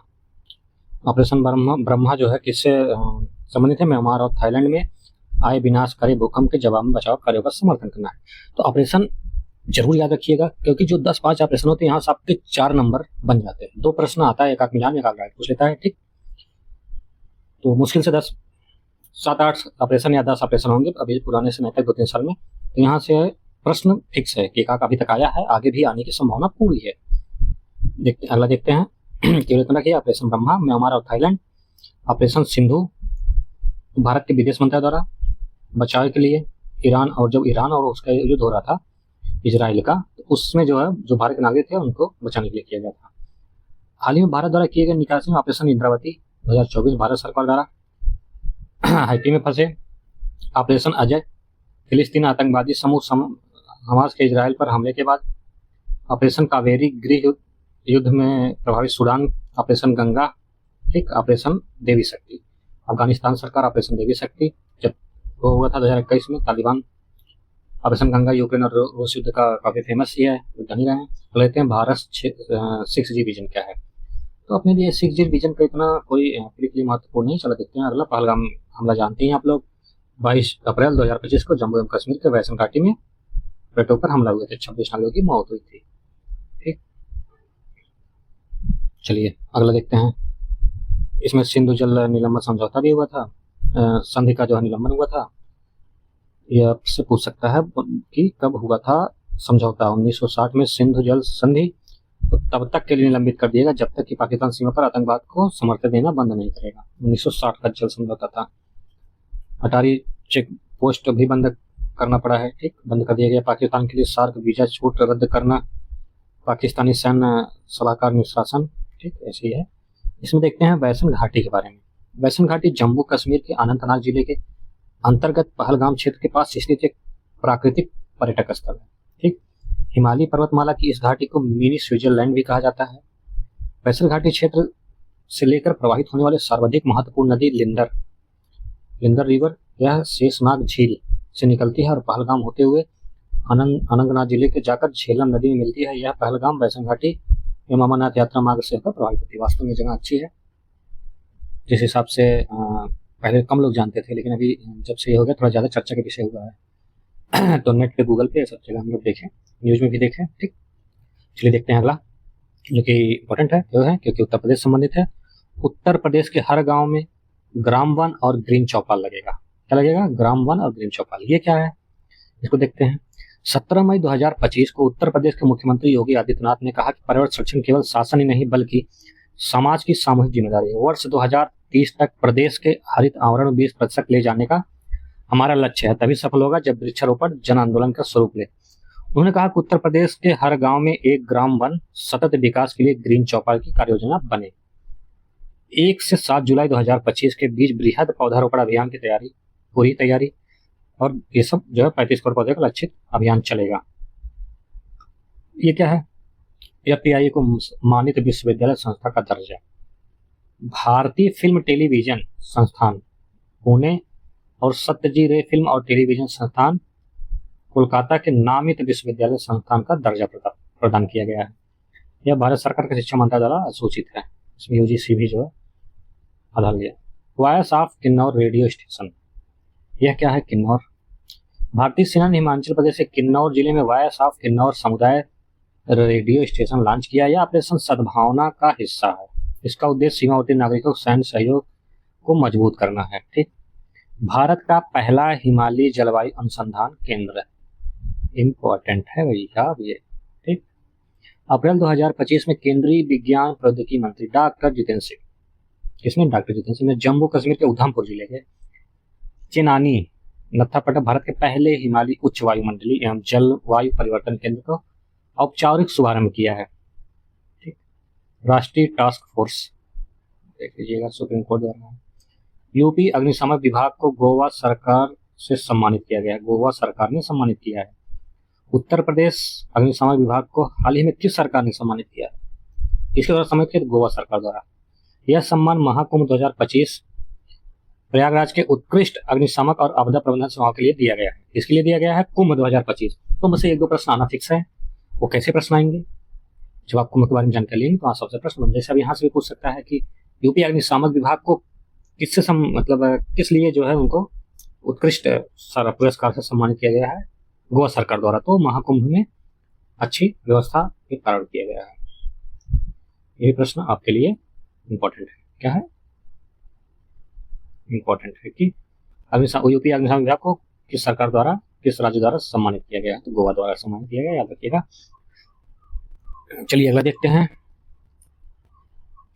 ऑपरेशन ब्रह्मा जो है किससे संबंधित है? म्यांमार और थाईलैंड में आए विनाशकारी भूकंप के जवाब में बचाव कार्यों का समर्थन करना है। तो ऑपरेशन जरूर याद रखिएगा, क्योंकि जो 10-5 ऑपरेशन होते हैं यहाँ से आपके 4 नंबर बन जाते हैं। 2 प्रश्न आता है, एक आंख मिलान, एक आंख राइट पूछ लेता है। ठीक, तो मुश्किल से 7-8 ऑपरेशन या 10 ऑपरेशन होंगे अभी पुराने समय तक 2-3 साल में। तो यहाँ से प्रश्न फिक्स है कि एक अभी तक आया है, आगे भी आने की संभावना पूरी है। अगला देखते हैं केवल इतना कि ऑपरेशन ब्रह्मा, म्यांमार और थाईलैंड। ऑपरेशन सिंधु भारत के विदेश मंत्रालय द्वारा बचाव के लिए ईरान, और जब ईरान और उसका युद्ध हो रहा था इजराइल का, तो उसमें जो है जो भारत के नागरिक थे उनको बचाने के लिए किया गया था। हाल ही में भारत द्वारा किए गए निकासी में ऑपरेशन इंद्रावती 2024 भारत सरकार द्वारा हाइती में फंसे। ऑपरेशन अजय फिलिस्तीन आतंकवादी समूह हमास के इजराइल पर हमले के बाद। ऑपरेशन कावेरी गृह युद्ध में प्रभावित सूडान। ऑपरेशन गंगा, ठीक, ऑपरेशन देवी शक्ति अफगानिस्तान सरकार। ऑपरेशन देवी शक्ति जब वो हुआ था 2021 में तालिबान। ऑपरेशन गंगा यूक्रेन और रूस युद्ध का काफी फेमस ही है, जान ही रहे हैं। लेते हैं भारत 6G विजन क्या है? तो अपने लिए 6G विजन का इतना कोई महत्वपूर्ण नहीं। चला देखते हैं अगला, पहलगाम हमला जानते हैं आप लोग, 22 अप्रैल 2025 को जम्मू एवं कश्मीर के वैसन घाटी में पर्यटकों पर हमला हुए थे, 26 नागरिकों की मौत हुई थी। ठीक, चलिए अगला देखते हैं। इसमें सिंधु जल निलंबन समझौता भी हुआ था, संधि का जो है निलंबन हुआ था। यह आपसे पूछ सकता है कि कब हुआ था समझौता। 1960 में सिंधु जल संधि को तब तक के लिए निलंबित कर दिएगा जब तक कि पाकिस्तान सीमा पर आतंकवाद को समर्थन देना बंद नहीं करेगा। 1960 का जल समझौता था। अटारी चेक पोस्ट भी बंद करना पड़ा है, ठीक, बंद कर दिया गया। पाकिस्तान के लिए सार्क वीजा छूट रद्द करना, पाकिस्तानी सैन्य सलाहकार निष्कासन, ठीक, ऐसे ही है। इसमें देखते हैं वैसन घाटी के बारे में। वैसन घाटी जम्मू कश्मीर के अनंतनाग जिले के अंतर्गत पहलगाम क्षेत्र के पास स्थित एक प्राकृतिक पर्यटक स्थल है। ठीक, हिमालय पर्वतमाला की इस घाटी को मिनी स्विट्जरलैंड भी कहा जाता है। वैसन घाटी क्षेत्र से लेकर प्रवाहित होने वाले सर्वाधिक महत्वपूर्ण नदी लिंदर रिवर, यह शेषनाग झील से निकलती है और पहलगाम होते हुए अनंतनाग जिले के जाकर झेलम नदी में मिलती है। यह पहलगाम वैसन घाटी एवं अमरनाथ यात्रा मार्ग से होकर प्रभावित होती है। वास्तव में जगह अच्छी है, जिस हिसाब से पहले कम लोग जानते थे, लेकिन अभी जब से ये हो गया थोड़ा ज़्यादा चर्चा के विषय हुआ है। तो नेट पे, गूगल पे सब जगह हम लोग देखें, न्यूज़ में भी देखें। ठीक, चलिए देखते हैं अगला, जो कि इम्पोर्टेंट है, जो है क्योंकि उत्तर प्रदेश संबंधित है। उत्तर प्रदेश के हर गाँव में ग्राम वन और ग्रीन चौपाल लगेगा। क्या लगेगा? ग्राम वन और ग्रीन चौपाल। ये क्या है, इसको देखते हैं। 17 मई 2025 को उत्तर प्रदेश के मुख्यमंत्री योगी आदित्यनाथ ने कहा कि पर्यावरण संरक्षण केवल शासन ही नहीं बल्कि समाज की सामूहिक जिम्मेदारी है। वर्ष 2030 तक प्रदेश के हरित आवरण में 20% ले जाने का हमारा लक्ष्य है, तभी सफल होगा जब वृक्षारोपण जन आंदोलन का स्वरूप ले। उन्होंने कहा कि उत्तर प्रदेश के हर गांव में एक ग्राम वन सतत विकास के लिए ग्रीन चौपाल की कार्य योजना बने। 1 से 7 जुलाई 2025 के बीच बृहद पौधारोपण अभियान की पूरी तैयारी, और ये सब जो है 35 करोड़ पौधे का लक्षित अभियान चलेगा। ये क्या है? FPI को मान्यता विश्वविद्यालय संस्था का दर्जा। भारतीय फिल्म टेलीविजन संस्थान पुणे और सत्यजी रे फिल्म और टेलीविजन संस्थान कोलकाता के नामित विश्वविद्यालय संस्थान का दर्जा प्रदान किया गया है। यह भारत सरकार के शिक्षा मंत्रालय द्वारा सूचित है। इसमें UGC भी जो है आधार लिया। Voice of Kinnaur radio station. यह क्या है? किन्नौर। भारतीय सेना ने हिमाचल प्रदेश के किन्नौर जिले में वायस ऑफ किन्नौर समुदाय रेडियो स्टेशन लॉन्च किया। यह ऑपरेशन सद्भावना का हिस्सा है। इसका उद्देश्य सीमावर्ती नागरिकों के सैन्य सहयोग को मजबूत करना है। ठीक, भारत का पहला हिमालयी जलवायु अनुसंधान केंद्र, इंपॉर्टेंट है भैया ये। ठीक, अप्रैल 2025 में केंद्रीय विज्ञान प्रौद्योगिकी मंत्री डॉक्टर जितेंद्र सिंह, किसने? डॉक्टर जितेंद्र सिंह ने जम्मू कश्मीर के उधमपुर जिले के चिनानी नत्थापट्टा भारत के पहले हिमालयी उच्च वायुमंडलीय एवं जलवायु परिवर्तन केंद्र को औपचारिक शुभारंभ किया है। ठीक, राष्ट्रीय टास्क फोर्स देख लीजिएगा, सुप्रीम कोर्ट द्वारा। यूपी अग्निशमन विभाग को गोवा सरकार से सम्मानित किया गया है। गोवा सरकार ने सम्मानित किया है। उत्तर प्रदेश अग्निशमन विभाग को हाल ही में किस सरकार ने सम्मानित किया है? इसके द्वारा सम्मानित किया? गोवा सरकार द्वारा। यह सम्मान महाकुंभ 2025 प्रयागराज के उत्कृष्ट अग्निशामक और आपदा प्रबंधन सेवाओं के लिए दिया गया है। इसके लिए दिया गया है कुंभ 2025। तो मुझसे 1-2 प्रश्न आना फिक्स है। वो कैसे प्रश्न आएंगे? जब आप कुंभ के बारे में जानकारी लेंगे तो सबसे प्रश्न बन, जैसे अब यहाँ से भी पूछ सकता है कि यूपी अग्निशामक विभाग को किससे मतलब किस लिए जो है उनको उत्कृष्ट पुरस्कार से सम्मानित किया गया है? गोवा सरकार द्वारा। तो महाकुंभ में अच्छी व्यवस्था के कारण किया गया है। ये प्रश्न आपके लिए इंपॉर्टेंट है। क्या है? इंपॉर्टेंट है कि यूपी अग्निशमन विभाग को किस सरकार द्वारा, किस राज्य द्वारा सम्मानित किया गया? तो गोवा द्वारा सम्मानित किया गया, याद रखिएगा। चलिए अगला देखते हैं।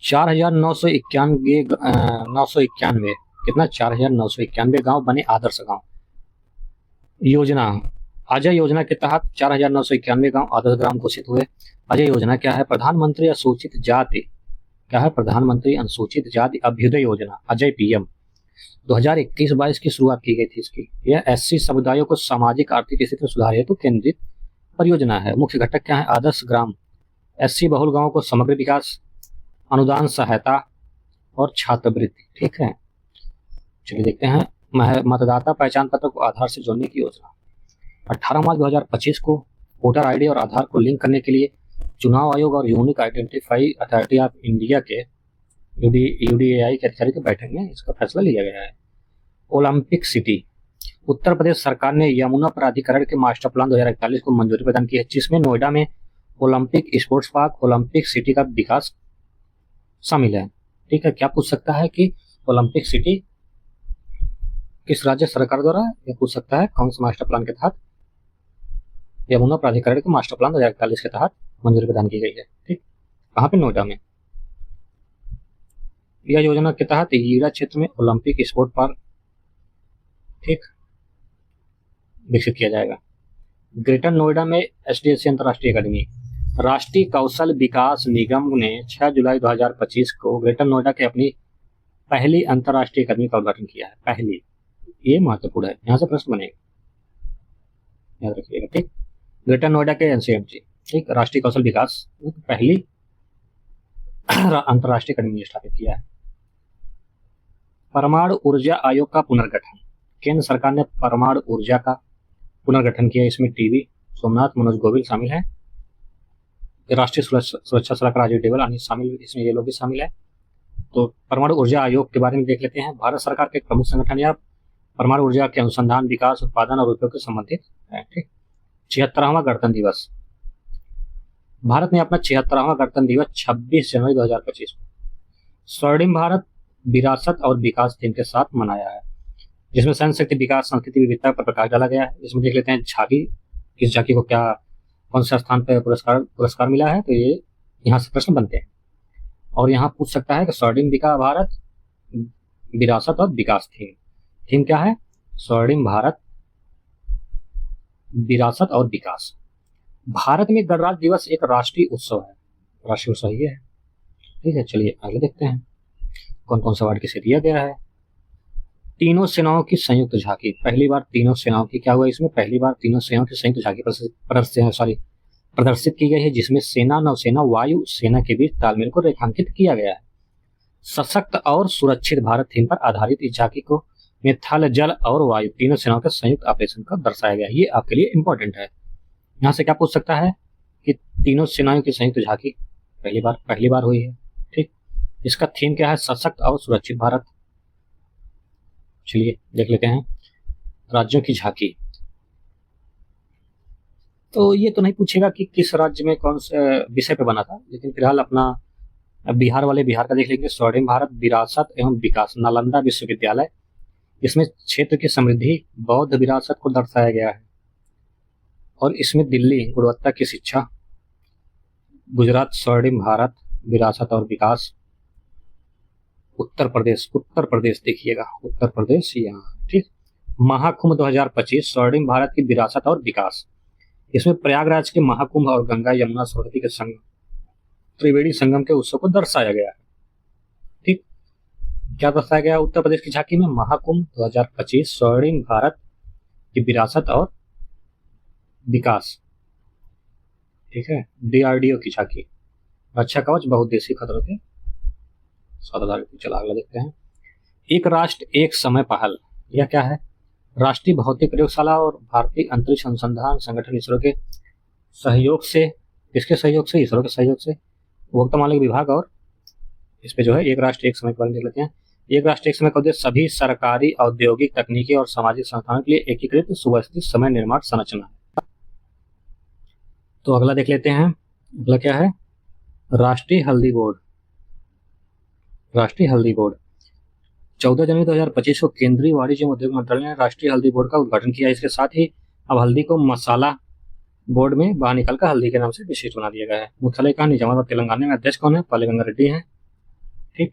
4,991 कितना? 4,991 गांव बने आदर्श गांव। योजना अजय योजना के तहत 4,991 गांव आदर्श ग्राम घोषित हुए। अजय योजना क्या है? प्रधानमंत्री अनुसूचित जाति, क्या है? प्रधानमंत्री अनुसूचित जाति अभ्युदय योजना, अजय PM 2021-22 की शुरुआत की गई थी इसकी। यह SC समुदायों को सामाजिक आर्थिक स्थिति में सुधार हेतु केंद्रित परियोजना है। मुख्य घटक क्या है? आदर्श ग्राम, SC बहुल गांवों को समग्र विकास, अनुदान सहायता और छात्रवृत्ति। ठीक है, चलिए देखते हैं। मतदाता पहचान पत्र को आधार से जोड़ने की योजना। 18 मार्च 2025 को वोटर ID और आधार को लिंक करने के लिए चुनाव आयोग और unique identify authority of India के UDAI के अधिकारी की बैठक में इसका फैसला लिया गया है। ओलंपिक सिटी उत्तर प्रदेश सरकार ने यमुना प्राधिकरण के मास्टर प्लान 2041 को मंजूरी प्रदान की है, जिसमें नोएडा में Olympic sports park, Olympic city का विकास शामिल है। ठीक है, क्या पूछ सकता है कि ओलंपिक सिटी किस राज्य सरकार द्वारा, यह पूछ सकता है कौन से मास्टर प्लान के तहत, यमुना प्राधिकरण के मास्टर प्लान 2041 के तहत मंजूरी प्रदान की गई है। ठीक, कहाँ पे? नोएडा में। यह योजना के तहत ईरा क्षेत्र में ओलंपिक स्पोर्ट पार्क ठीक विकसित किया जाएगा। ग्रेटर नोएडा में एसडीएससी अंतर्राष्ट्रीय अकादमी। राष्ट्रीय कौशल विकास निगम ने 6 जुलाई 2025 को ग्रेटर नोएडा के अपनी पहली अंतर्राष्ट्रीय अकादमी का उद्घाटन किया है। पहली, ये महत्वपूर्ण है, यहाँ से प्रश्न बनेगा, याद रखिएगा। ठीक, ग्रेटर नोएडा के एनसीएमसी, ठीक, राष्ट्रीय कौशल विकास पहली अंतर्राष्ट्रीय अकादमी स्थापित किया है। परमाणु ऊर्जा आयोग का पुनर्गठन। केंद्र सरकार ने परमाणु ऊर्जा का पुनर्गठन किया। इसमें टीवी सोमनाथ, मनोज गोविल शामिल है। राष्ट्रीय सुरक्षा सलाहकार अजय डोभाल अन्य शामिल, इसमें ये लोग भी शामिल है। तो परमाणु ऊर्जा आयोग के बारे में देख लेते हैं। भारत सरकार के एक प्रमुख संगठन या परमाणु ऊर्जा के अनुसंधान, विकास, उत्पादन और उपयोग से संबंधित है। ठीक, 76वां गणतंत्र दिवस। भारत ने अपना 76वां गणतंत्र दिवस 26 जनवरी 2025 को स्वर्णिम भारत विरासत और विकास थीम के साथ मनाया है, जिसमें सैन्य शक्ति, विकास, संस्कृति, विविधता पर प्रकाश डाला गया है। इसमें देख लेते हैं झांकी, किस झांकी को क्या, कौन से स्थान पर पुरस्कार मिला है, तो ये यहाँ से प्रश्न बनते हैं। और यहाँ पूछ सकता है कि स्वर्णिम भारत विरासत और विकास थीम क्या है? स्वर्णिम भारत विरासत और विकास। भारत में गणराज्य दिवस एक राष्ट्रीय उत्सव है। राष्ट्रीय उत्सव ये है। ठीक है, चलिए आगे देखते हैं कौन कौन सा अवार्ड किसे दिया गया है। तीनों सेनाओं की संयुक्त झांकी। पहली बार तीनों सेनाओं की क्या हुआ, इसमें पहली बार तीनों सेनाओं की संयुक्त झांकी प्रदर्शित की गई है, जिसमें सेना, नौसेना, वायु सेना के बीच तालमेल को रेखांकित किया गया है। सशक्त और सुरक्षित भारत थीम पर आधारित इस झांकी को में थल, जल और वायु तीनों सेनाओं के संयुक्त ऑपरेशन का दर्शाया गया है। ये आपके लिए इंपॉर्टेंट है। यहाँ से क्या पूछ सकता है कि तीनों सेनाओं की संयुक्त झांकी पहली बार हुई है। ठीक, इसका थीम क्या है? सशक्त और सुरक्षित भारत। चलिए देख लेते हैं राज्यों की झांकी। तो ये तो नहीं पूछेगा कि किस राज्य में कौन से विषय पे बना था, लेकिन फिलहाल अपना बिहार का देख लेंगे। स्वर्णिम भारत विरासत एवं विकास, नालंदा विश्वविद्यालय। इसमें क्षेत्र की समृद्धि, बौद्ध विरासत को दर्शाया गया है। और इसमें दिल्ली, गुणवत्ता की शिक्षा। गुजरात, स्वर्णिम भारत विरासत और विकास। उत्तर प्रदेश देखिएगा, उत्तर प्रदेश यहाँ। ठीक, महाकुंभ 2025, स्वर्णिम भारत की विरासत और विकास। इसमें प्रयागराज के महाकुंभ और गंगा यमुना सरस्वती के संगम, त्रिवेणी संगम के उत्सव को दर्शाया गया है। ठीक, क्या दर्शाया गया उत्तर प्रदेश की झांकी में? महाकुंभ 2025, स्वर्णिम भारत की विरासत और विकास। ठीक है, डीआरडीओ की झांकी, रक्षा कवच, बहुउद्देशीय खतरों के सावधान। चला अगला देखते हैं। एक राष्ट्र एक समय पहल। यह क्या है? राष्ट्रीय भौतिक प्रयोगशाला और भारतीय अंतरिक्ष अनुसंधान संगठन इसरो के सहयोग से, किसके सहयोग से? इसरो के सहयोग से, उपभोक्ता मामले विभाग। और इस पे जो है एक राष्ट्र एक समय के बारे में देख लेते हैं। एक राष्ट्र एक समय का उद्देश्य सभी सरकारी, औद्योगिक, तकनीकी और सामाजिक संस्थानों के लिए एकीकृत सुव्यवस्थित समय निर्माण संरचना है। तो अगला देख लेते हैं। अगला क्या है? राष्ट्रीय हल्दी बोर्ड। राष्ट्रीय हल्दी बोर्ड 14 जनवरी 2025 को केंद्रीय वाणिज्य एवं उद्योग मंत्रालय ने राष्ट्रीय हल्दी बोर्ड का उद्घाटन किया। इसके साथ ही अब हल्दी को मसाला बोर्ड में बाहर निकलकर हल्दी के नाम से विशिष्ट बना दिया गया है। मुख्यालय का निजामाबाद, तेलंगाना में। अध्यक्ष कौन है? पालेगंगा रेड्डी हैं। ठीक,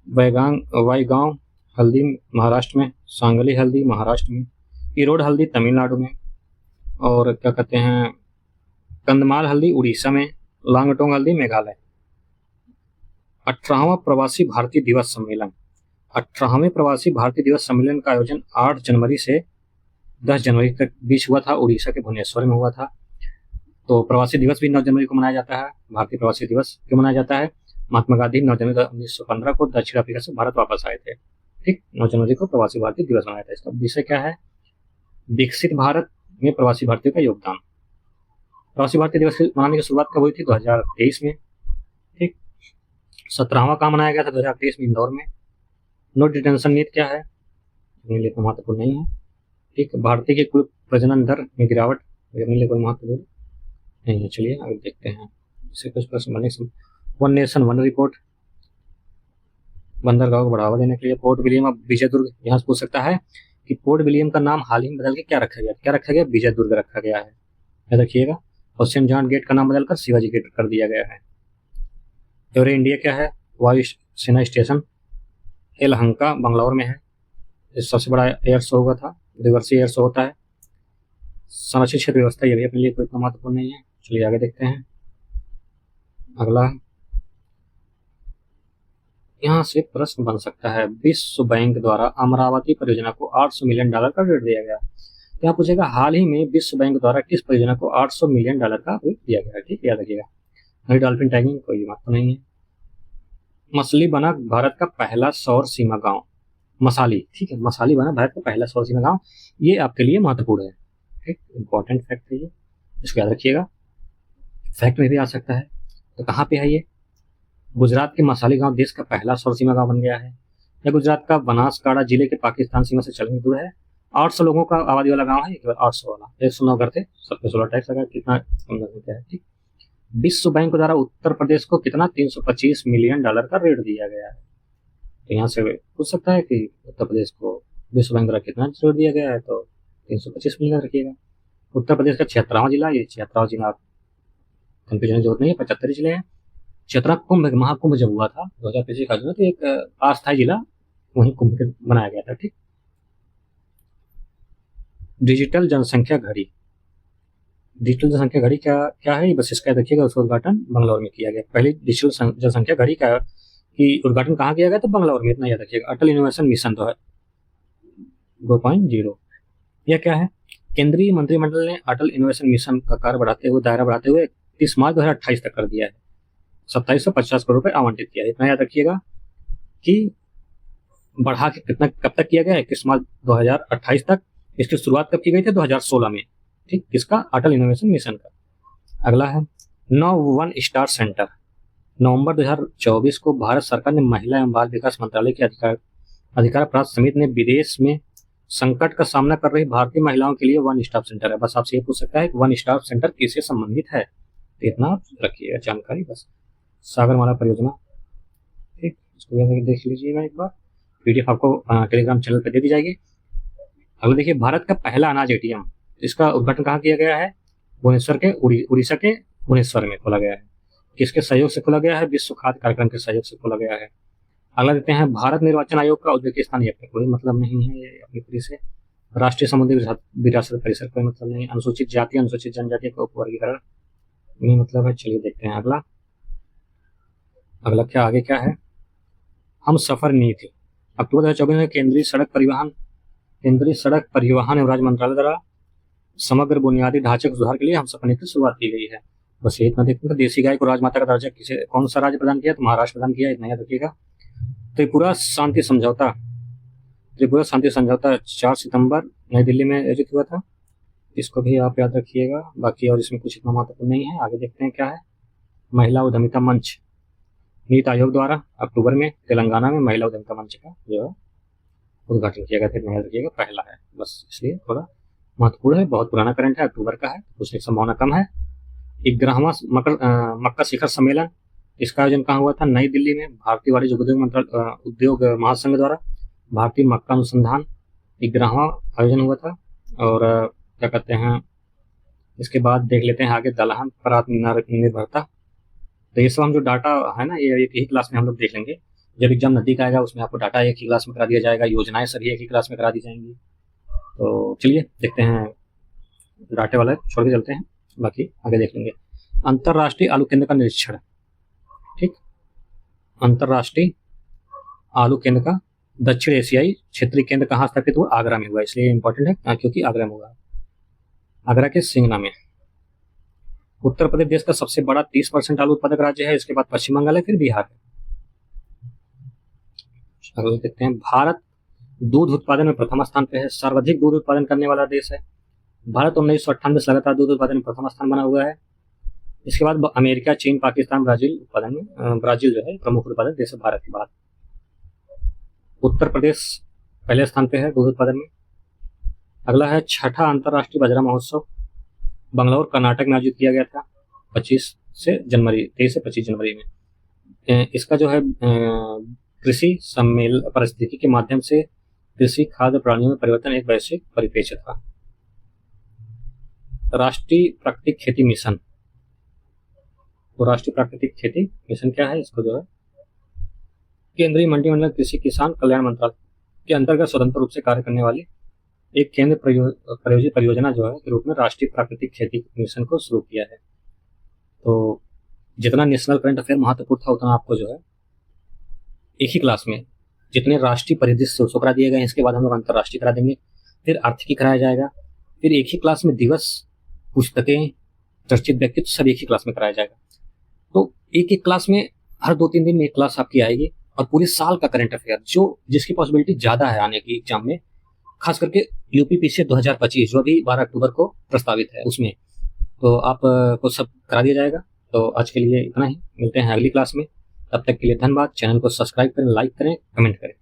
वाईगांव हल्दी महाराष्ट्र में, सांगली हल्दी महाराष्ट्र में, इरोड हल्दी तमिलनाडु में, और क्या कहते हैं, कंधमाल हल्दी उड़ीसा में, लांगटोंग हल्दी मेघालय। 18वां प्रवासी भारतीय दिवस सम्मेलन। 18वें प्रवासी भारतीय दिवस सम्मेलन का आयोजन 8 जनवरी से 10 जनवरी तक बीच हुआ था। उड़ीसा के भुवनेश्वर में हुआ था। तो प्रवासी दिवस भी 9 जनवरी को मनाया जाता है। भारतीय प्रवासी दिवस क्यों मनाया जाता है? महात्मा गांधी 9 जनवरी 1915 को दक्षिण अफ्रीका से भारत वापस आए थे। ठीक, 9 जनवरी को प्रवासी भारतीय दिवस मनाया था। इसका विषय क्या है? विकसित भारत में प्रवासी भारतीयों का योगदान। प्रवासी भारतीय दिवस मनाने की शुरुआत कब हुई थी? 2023 में। ठीक, 17वां कहाँ मनाया गया था? 2023 में इंदौर में। नो डिटेंशन नीति क्या है? अपने लिए तो महत्वपूर्ण नहीं है। ठीक, भारतीय के कुल प्रजनन दर में गिरावट अपने लिए कोई महत्वपूर्ण नहीं है। चलिए आगे देखते हैं, इससे कुछ प्रश्न बने। वन नेशन वन रिपोर्ट, बंदरगाह को बढ़ावा देने के लिए पोर्ट विलियम अब विजय दुर्ग, यहाँ से पूछ सकता है कि पोर्ट विलियम का नाम हाल ही में बदल के क्या रखा गया, क्या रखा गया, विजय दुर्ग रखा गया है, याद रखिएगा। और सेंट जॉन गेट का नाम बदलकर शिवाजी गेट कर दिया गया है। एयर इंडिया क्या है, वायु सेना स्टेशन यलहंका बंगलौर में है। इस सबसे बड़ा एयर शो हुआ था, दिवसीय एयर शो होता है। संरक्षित क्षेत्र व्यवस्था, ये भी अपने लिए कोई इतना महत्वपूर्ण नहीं है। चलिए आगे देखते हैं अगला। यहाँ से प्रश्न बन सकता है, विश्व बैंक द्वारा अमरावती परियोजना को $800 मिलियन का ऋण दिया गया। यहाँ पूछेगा हाल ही में विश्व बैंक द्वारा किस परियोजना को $800 मिलियन का ऋण दिया गया। ठीक, याद रखिएगा। हरी डॉल्फिन टैगिंग कोई महत्व नहीं है। मछली बना भारत का पहला सौर सीमा गांव, मसाली। ठीक है, मसाली बना भारत का पहला सौर सीमा गांव, ये आपके लिए महत्वपूर्ण है। ठीक, इंपॉर्टेंट फैक्ट है ये, इसको याद रखिएगा। फैक्ट में भी आ सकता है। तो कहाँ पे है ये, गुजरात के मसाली गांव देश का पहला सौर सीमा गांव बन गया है। यह गुजरात का बनासकाड़ा जिले के पाकिस्तान सीमा से चलने दूर है। 800 लोगों का आबादी वाला गांव है, केवल 800 वाला। 109 घर थे, सब पे सोलर टैक्स लगा, कितना कम है। ठीक, विश्व बैंक द्वारा उत्तर प्रदेश को कितना $325 मिलियन का ऋण दिया गया है। तो यहाँ से पूछ सकता है कि उत्तर प्रदेश को विश्व बैंक द्वारा कितना ऋण दिया गया है, तो 325 मिलियन रखिएगा। उत्तर प्रदेश का 76वां जिला, ये 76वां जिला कंफ्यूजन की जरूरत नहीं है, 75 जिले हैं। 17 कुंभ महाकुंभ जब हुआ था 2025 का, तो एक अस्थायी जिला वहीं कुंभ के बनाया गया था। ठीक, डिजिटल जनसंख्या घड़ी, डिजिटल जनसंख्या घड़ी क्या है, बस इसका देखिएगा। उसका उद्घाटन बंगलौर में किया गया। पहली डिजिटल जनसंख्या घड़ी का की उद्घाटन कहाँ किया गया, तो बंगलौर में, इतना याद रखिएगा। अटल इनोवेशन मिशन 2.0, यह क्या है, केंद्रीय मंत्रिमंडल ने अटल इनोवेशन मिशन का कार्य बढ़ाते हुए, दायरा बढ़ाते हुए 30 मार्च 2028 तक कर दिया है। 2750 करोड़ रुपए आवंटित किया है, इतना याद रखिएगा। कि बढ़ा के कितना, कब तक किया गया है, 21 मार्च 2028 तक। इसकी शुरुआत कब की गई थी, 2016 में। ठीक, किसका, अटल इनोवेशन मिशन का। अगला है 9 वन स्टार सेंटर। नवंबर 2024 को भारत सरकार ने महिला एवं बाल विकास मंत्रालय की अधिकार प्राप्त समिति ने विदेश में संकट का सामना कर रही भारतीय महिलाओं के लिए वन स्टॉप सेंटर है। बस आपसे ये पूछ सकता है कि वन स्टॉप सेंटर किससे संबंधित है, तो इतना रखिएगा जानकारी बस। सागरमाला परियोजना, ठीक, इसको देख लीजिएगा एक बार, PDF आपको टेलीग्राम चैनल पर दे दी जाएगी। अगला देखिए, भारत का पहला अनाज ATM, इसका उद्घाटन कहाँ किया गया है, भुवनेश्वर के उड़ीसा के भुवनेश्वर में खोला गया है। किसके सहयोग से खोला गया है, विश्व खाद्य कार्यक्रम के सहयोग से खोला गया है। अगला देते हैं, भारत निर्वाचन आयोग का उज्बेकिस्तान, ये कोई मतलब नहीं है, ये अपनी पूरी से। राष्ट्रीय समुद्री विरासत परिषद, कोई मतलब नहीं। अनुसूचित जाति अनुसूचित जनजाति का उपवर्गीकरण, नहीं मतलब है। चलिए देखते हैं अगला। अगला क्या, आगे क्या है, हम सफर नीति। अक्टूबर 2024 में केंद्रीय सड़क परिवहन एवं राज्य मंत्रालय द्वारा समग्र बुनियादी ढांचे के सुधार के लिए हम सफर नीति की शुरुआत की गई है। बस ये इतना देखते हैं। देसी गाय को राजमाता का दर्जा कौन सा राज्य प्रदान किया, तो महाराष्ट्र प्रदान किया, इतना याद रखिएगा। त्रिपुरा शांति समझौता 4 सितंबर नई दिल्ली में आयोजित हुआ था, इसको भी आप याद रखिएगा। बाकी और इसमें कुछ इतना महत्वपूर्ण नहीं है। आगे देखते हैं क्या है, महिला उद्यमिता मंच, नीति आयोग द्वारा अक्टूबर में तेलंगाना में महिला उद्यमिता मंच का जो है उद्घाटन किया गया था, याद रखिएगा, पहला है, बस इसलिए थोड़ा महत्वपूर्ण है। बहुत पुराना करंट है, अक्टूबर का है, पूछने की संभावना कम है। 11वां मक्का शिखर सम्मेलन, इसका आयोजन कहाँ हुआ था, नई दिल्ली में, भारतीय वाणिज्य उद्योग महासंघ द्वारा भारतीय मक्का अनुसंधान 11वां आयोजन हुआ था। और क्या कहते हैं, इसके बाद देख लेते हैं आगे, दलहन पर आत्मनिर्भरता। तो ये सब हम जो डाटा है ना, ये एक ही क्लास में हम लोग देख लेंगे। जब एग्जाम नजदीक आएगा उसमें आपको डाटा एक ही क्लास में करा दिया जाएगा, योजनाएं सभी एक ही क्लास में करा दी जाएंगी। तो चलिए देखते हैं, डाटे वाला छोड़ के चलते हैं, बाकी आगे देख लेंगे। अंतरराष्ट्रीय आलू केंद्र का निरीक्षण, ठीक, अंतरराष्ट्रीय आलू केंद्र का दक्षिण एशियाई क्षेत्रीय केंद्र कहाँ स्थापित हुआ, आगरा में हुआ। इसलिए इंपॉर्टेंट है क्योंकि आगरा में हुआ, आगरा के सिंगना में। उत्तर प्रदेश देश का सबसे बड़ा 30% आलू उत्पादक राज्य है, इसके बाद पश्चिम बंगाल है, फिर बिहार है। अगले देखते हैं, भारत दूध उत्पादन में प्रथम स्थान पे है, सर्वाधिक दूध उत्पादन करने वाला देश है भारत। 1998 से लगातार दूध उत्पादन में प्रथम स्थान बना हुआ है। इसके बाद अमेरिका, चीन, पाकिस्तान, ब्राजील उत्पादन में, ब्राजील जो है प्रमुख उत्पादक देश है भारत के बाद। उत्तर प्रदेश पहले स्थान पे है दूध उत्पादन में। अगला है छठा अंतर्राष्ट्रीय बाजरा महोत्सव, बंगलौर कर्नाटक में आयोजित किया गया था 23 से 25 जनवरी में। इसका जो है कृषि सम्मेलन परिस्थिति के माध्यम से कृषि खाद्य प्रणालियों में परिवर्तन एक वैश्विक परिप्रेक्ष्य था। राष्ट्रीय प्राकृतिक खेती मिशन, तो राष्ट्रीय प्राकृतिक खेती मिशन क्या है, इसको जो है केंद्रीय मंत्रिमंडल कृषि किसान कल्याण मंत्रालय के अंतर्गत स्वतंत्र रूप से कार्य करने वाली एक केंद्र प्रायोजित परियोजना जो है के रूप में राष्ट्रीय प्राकृतिक खेती मिशन को शुरू किया है। तो जितना नेशनल करंट अफेयर महत्वपूर्ण था उतना आपको जो है एक ही क्लास में जितने राष्ट्रीय परिदृश्य उसको करा दिए गए, इसके बाद हम लोग अंतर्राष्ट्रीय करा देंगे, फिर आर्थिकी कराया जाएगा, फिर एक ही क्लास में दिवस, पुस्तकें, चर्चित व्यक्तित्व सब एक ही क्लास में कराया जाएगा। तो एक एक क्लास में हर 2-3 दिन में एक क्लास आपकी आएगी और पूरे साल का करंट अफेयर जिसकी पॉसिबिलिटी ज़्यादा है आने की एग्जाम में, खास करके यूपी पीसीएस 2025 जो अभी 12 अक्टूबर को प्रस्तावित है उसमें, तो आप को सब करा दिया जाएगा। तो आज के लिए इतना ही, मिलते हैं अगली क्लास में, तब तक के लिए धन्यवाद। चैनल को सब्सक्राइब करें, लाइक करें, कमेंट करें।